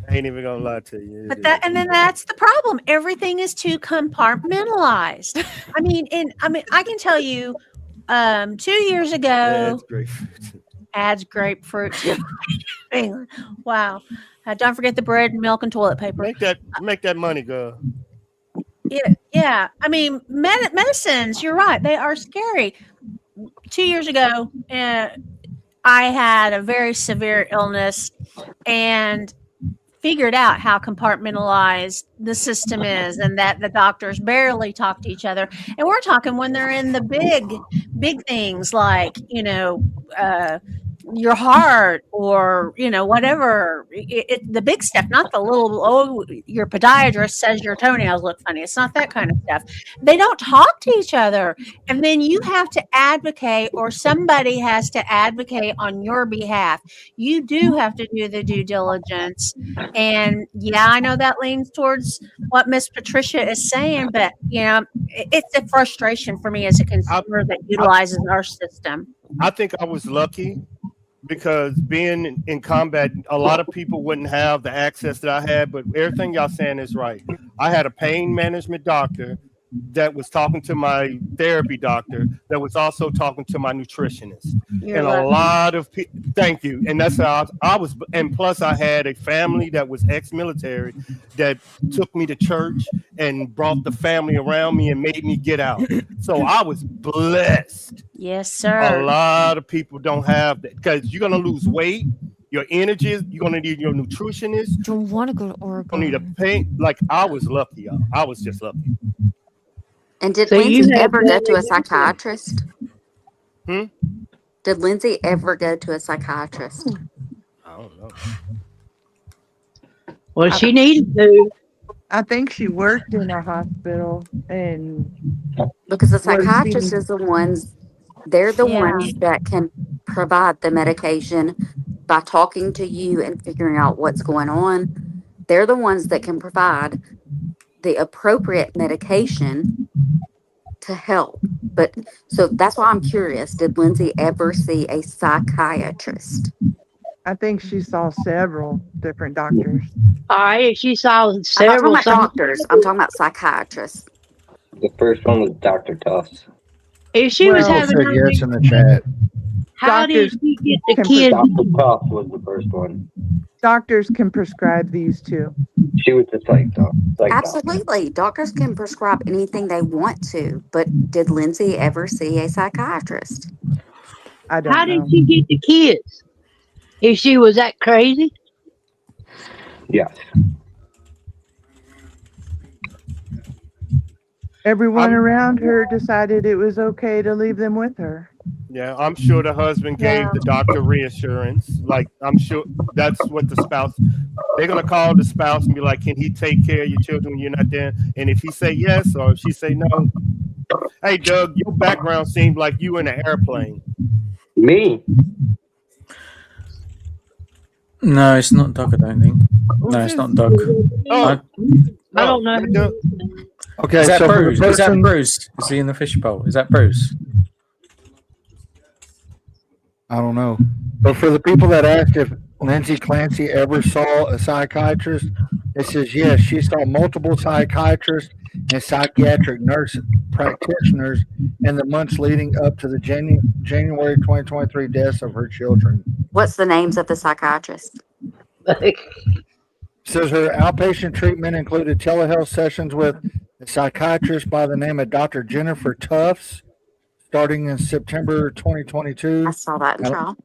I ain't even gonna lie to you.
But then that's the problem. Everything is too compartmentalized. I mean, I can tell you, 2 years ago,
That's great.
adds grapefruit. Wow. Don't forget the bread and milk and toilet paper.
Make that money, girl.
Yeah. I mean, medicines, you're right. They are scary. 2 years ago, I had a very severe illness and figured out how compartmentalized the system is and that the doctors barely talk to each other. And we're talking when they're in the big things like, your heart or whatever. The big stuff, not the little your podiatrist says your toenails look funny. It's not that kind of stuff. They don't talk to each other, and then you have to advocate, or somebody has to advocate on your behalf. You do have to do the due diligence. And yeah, I know that leans towards what Miss Patricia is saying, but it's a frustration for me as a consumer that utilizes our system.
I think I was lucky because being in combat, a lot of people wouldn't have the access that I had. But everything y'all saying is right. I had a pain management doctor that was talking to my therapy doctor that was also talking to my nutritionist.
You're
and
lucky.
a lot of people, thank you. And that's how I was. And plus, I had a family that was ex-military that took me to church and brought the family around me and made me get out. So I was blessed.
Yes,
A
sir.
lot of people don't have that because you're gonna lose weight. Your energy, you're gonna need your nutritionist.
Don't want to go to Oregon.
You need a pain. Like I was lucky, y'all. I was just lucky.
And did
So you
Lindsay
had
ever go to a
that-
psychiatrist?
Hmm?
Did Lindsay ever go to a psychiatrist?
I don't know.
Well, she needed to.
I think she worked in a hospital and
Because the
was
psychiatrist
being-
is the ones, they're the
Yeah.
ones that can provide the medication by talking to you and figuring out what's going on. They're the ones that can provide the appropriate medication to help. But so that's why I'm curious. Did Lindsay ever see a psychiatrist?
I think she saw several different doctors.
All right, she saw
I'm not talking
several.
about doctors. I'm talking about psychiatrists.
The first one was Dr. Tufts.
If she was
People
having
said yes in the chat.
how did
Doctors
she get the
can
kids?
Dr. Tufts was the first one.
Doctors can prescribe these too.
She was the psych doctor.
Absolutely. Doctors can prescribe anything they want to, but did Lindsay ever see a psychiatrist?
I don't
How
know.
did she get the kids? If she was that crazy?
Yes.
Everyone around her decided it was okay to leave them with her.
Yeah, I'm sure the husband gave the doctor reassurance. Like, I'm sure that's what the spouse, they're going to call the spouse and be like, can he take care of your children when you're not there? And if he say yes, or if she say no, hey, Doug, your background seemed like you in an airplane.
Me?
No, it's not Doug, I don't think. No, it's not Doug.
Oh,
I don't know.
Okay,
Is that
so for the
Bruce? Is that
person-
Bruce? Is he in the fishbowl? Is that Bruce?
I don't know. But for the people that asked if Lindsay Clancy ever saw a psychiatrist, it says yes, she saw multiple psychiatrists and psychiatric nurse practitioners in the months leading up to the January 2023 deaths of her children.
What's the names of the psychiatrists?
Says her outpatient treatment included telehealth sessions with a psychiatrist by the name of Dr. Jennifer Tufts, starting in September 2022.
I saw that in trial.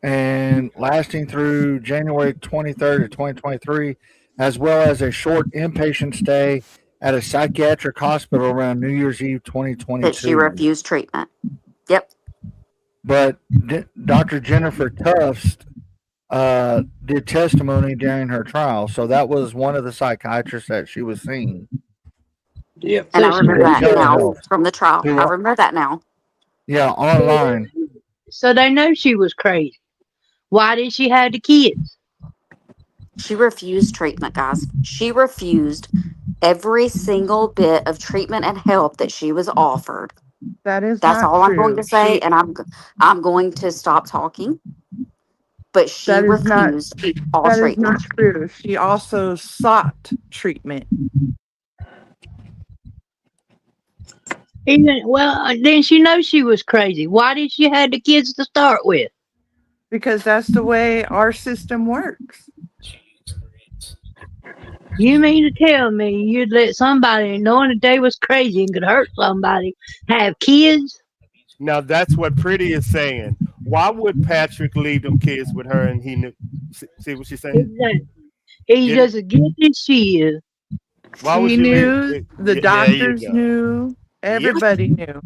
And lasting through January 23rd of 2023, as well as a short inpatient stay at a psychiatric hospital around New Year's Eve 2022.
That she refused treatment. Yep.
But Dr. Jennifer Tufts did testimony during her trial, so that was one of the psychiatrists that she was seeing.
Yep.
And I remember that now
Telehealth.
from the trial. I remember that now.
Yeah, online.
So they know she was crazy. Why did she have the kids?
She refused treatment, guys. She refused every single bit of treatment and help that she was offered.
That's
That's
not
all I'm going
true.
to say,
She-
and I'm going to stop talking. But she
That is not-
refused all
That is
treatment.
not true. She also sought treatment.
Even then she knows she was crazy. Why did she have the kids to start with?
Because that's the way our system works.
You mean to tell me you'd let somebody, knowing that they was crazy and could hurt somebody, have kids?
Now that's what Pretty is saying. Why would Patrick leave them kids with her and he knew? See what she's saying?
He's
Did-
just as guilty as she is.
Why would
She
you
knew,
leave?
the
Yeah, there you
doctors
go.
knew, everybody knew.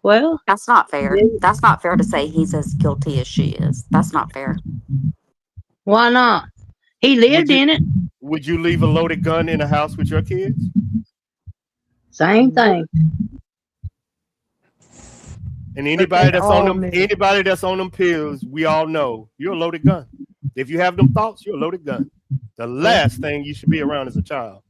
Well,
That's not fair. That's not fair to say he's as guilty as she is. That's not fair.
why not? He lived in it.
Would you leave a loaded gun in a house with your kids?
Same thing.
And
But
anybody
they
that's on
all
them,
knew.
pills, we all know you're a loaded gun. If you have them thoughts, you're a loaded gun. The last thing you should be around as a child.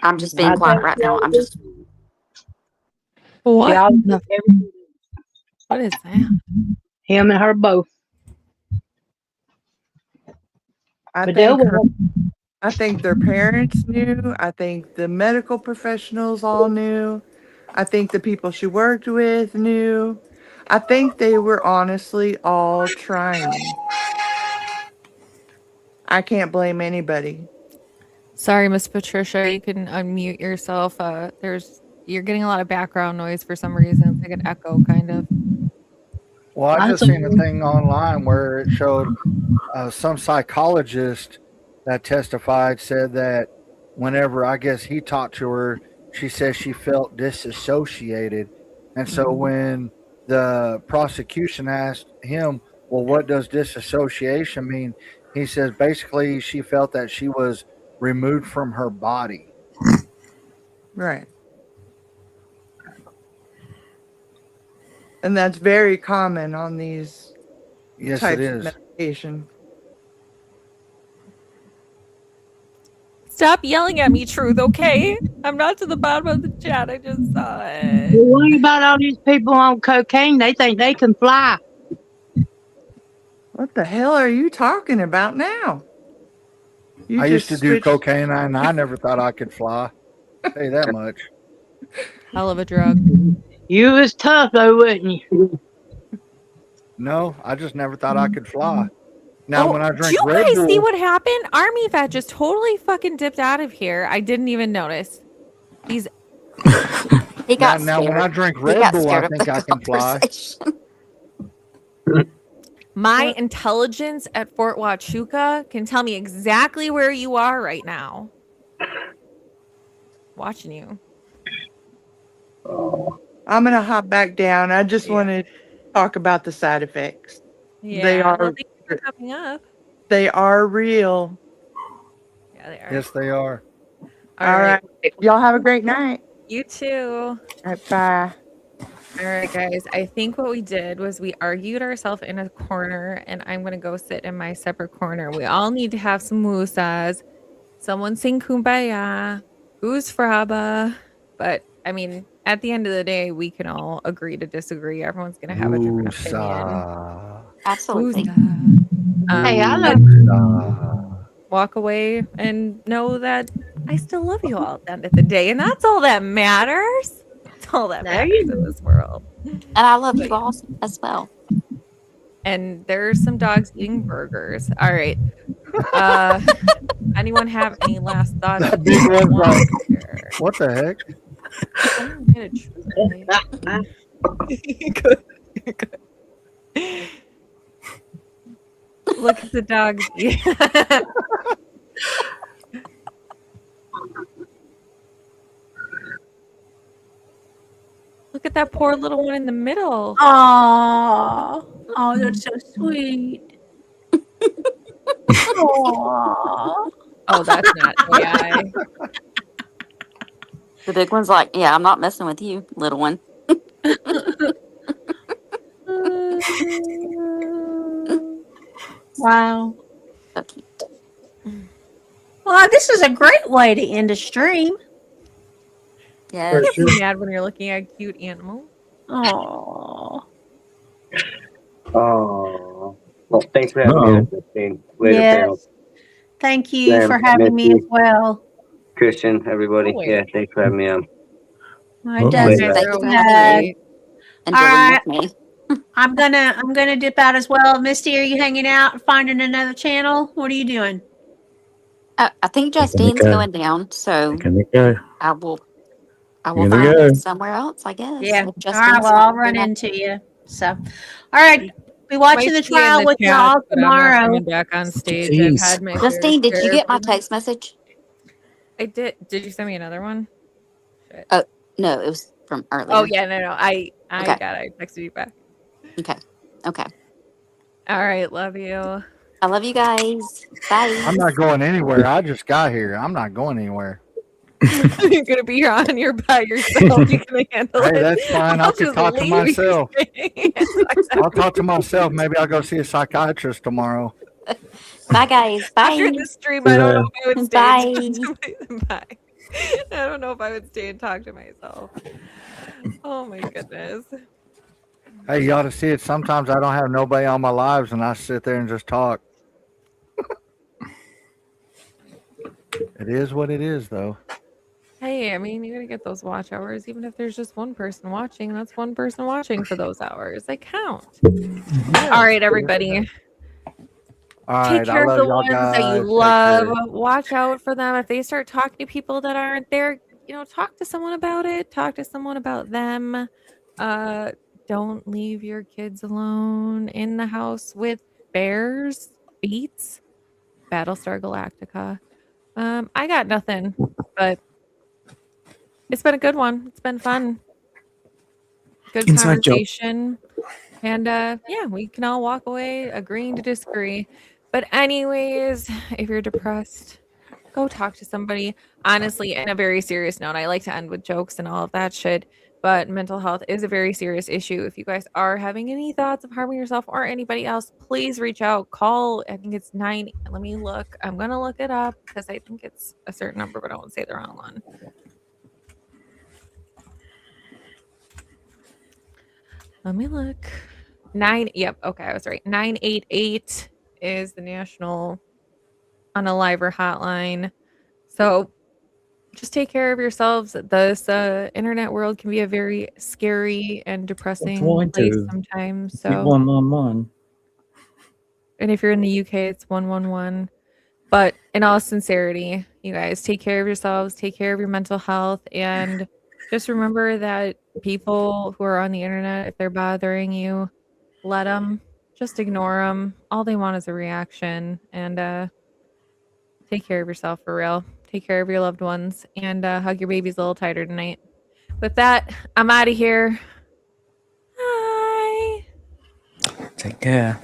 I'm just being quiet right now. I'm just.
What?
What
What is that?
him and her both.
I
But they
think
were
I think their parents knew. I think the medical professionals all knew. I think the people she worked with knew. I think they were honestly all trying. I can't blame anybody.
Sorry, Miss Patricia, you can unmute yourself. You're getting a lot of background noise for some reason. It's like an echo, kind of.
Well, I just seen a thing online where it showed some psychologist that testified said that whenever I guess he talked to her, she says she felt disassociated. And so when the prosecution asked him, well, what does disassociation mean? He says basically she felt that she was removed from her body.
Right. And that's very common on these
Yes,
types
it
of
is.
medication.
Stop yelling at me, Truth, okay? I'm not to the bottom of the chat. I just saw it.
worry about all these people on cocaine. They think they can fly.
What the hell are you talking about now? You
I used to
just
do
switched.
cocaine and I never thought I could fly. I'll tell you that much.
Hell of a drug.
You was tough though, wasn't you?
No, I just never thought I could fly. Now, when I
Do
drink
you
Red
guys
Bull,
see what happened? Army Vet just totally fucking dipped out of here. I didn't even notice. These.
He got
now when I
scared.
drink
He
Red
got
Bull, I
scared of
think
the
I can fly.
conversation.
My intelligence at Fort Huachuca can tell me exactly where you are right now. Watching you.
I'm gonna hop back down. I just want to talk about the side effects.
Yeah.
They are.
Well, thank you for coming up.
They are real.
Yeah, they are.
Yes, they are.
All right. Y'all have a great night.
You too.
All right, bye.
All right, guys. I think what we did was we argued ourselves in a corner, and I'm going to go sit in my separate corner. We all need to have some woosas. Someone sing Kumbaya. Who's Fraba? But, I mean, at the end of the day, we can all agree to disagree. Everyone's going to have a different opinion.
Absolutely.
Hey, I
know. Walk away and know that I still love you all at the end of the day. And that's all that matters. That's all that matters in this world.
And I love you all as well.
And there's some dogs eating burgers. All right. Anyone have any last thoughts?
That big one's like, what the heck?
I didn't get a good. Look at the dogs. Look at that poor little one in the middle.
Oh, that's so sweet. Aww.
Oh, that's not AI.
The big one's like, yeah, I'm not messing with you, little one.
Wow. Well, this is a great way to end a stream.
You can't be mad when you're looking at a cute animal.
Oh.
Oh. Well, thanks for having me, Christine. Later,
Yes.
panel.
Thank you
Sam,
for having me
Misty,
as well.
Christian, everybody.
Oh,
Yeah, thanks for having me on.
It does.
Later.
Thanks for
All
having me and dealing
right.
with me.
I'm gonna dip out as well. Misty, are you hanging out, finding another channel? What are you doing?
I think Justine's
go.
going down, so
Can we go?
I will
Here we
find
go.
somewhere else, I guess.
Yeah.
if
All right.
Justine's
Well, I'll
not
run
gonna-
into you. So, all right. Be watching
Might
the
be in
trial
the
with
chat,
y'all
but I'm not
tomorrow.
coming back on stage. I've
Jeez.
had my fair
Justine, did you
share
get
of
my
them.
text message?
I did. Did you send me another one? Shit.
Oh, no, it was from
Oh
earlier.
yeah, no. I
Okay.
got it. I texted you back.
Okay. Okay.
All right, love you.
I love you guys. Bye.
I'm not going anywhere. I just got here. I'm not going anywhere.
You're gonna be here on your by yourself. You can handle
Hey,
it.
that's fine. I
I'll
can
just
talk to
leave you.
myself. I'll talk to myself. Maybe I'll go see a psychiatrist tomorrow.
Bye, guys.
After
Bye.
the stream, I don't know if I would stay
Bye.
and talk to bye. I don't know if I would stay and talk to myself. Oh my goodness.
Hey, you ought to see it. Sometimes I don't have nobody on my lives, and I sit there and just talk. It is what it is, though.
Hey, I mean, you gotta get those watch hours. Even if there's just one person watching, that's one person watching for those hours. They count. All right, everybody.
All
Take
right, I
care of
love
the
y'all
ones that you
guys. Take
love.
care.
Watch out for them. If they start talking to people that aren't there, talk to someone about it. Talk to someone about them. Don't leave your kids alone in the house with bears, beats, Battlestar Galactica. I got nothing, but it's been a good one. It's been fun. Good
Inside joke.
conversation. And yeah, we can all walk away agreeing to disagree. But anyways, if you're depressed, go talk to somebody. Honestly, in a very serious note, I like to end with jokes and all of that shit. But mental health is a very serious issue. If you guys are having any thoughts of harming yourself or anybody else, please reach out. Call, I think it's 9. Let me look. I'm going to look it up because I think it's a certain number, but I won't say the wrong one. Let me look. 9. Yep. Okay. I was right. 988 is the national unaliver hotline. So just take care of yourselves. This internet world can be a very scary and depressing place sometimes. So,
111.
and if you're in the UK, it's 111. But in all sincerity, you guys take care of yourselves, take care of your mental health, and just remember that people who are on the internet, if they're bothering you, let them. Just ignore them. All they want is a reaction. And take care of yourself for real. Take care of your loved ones, and hug your babies a little tighter tonight. With that, I'm out of here. Bye.
Take care.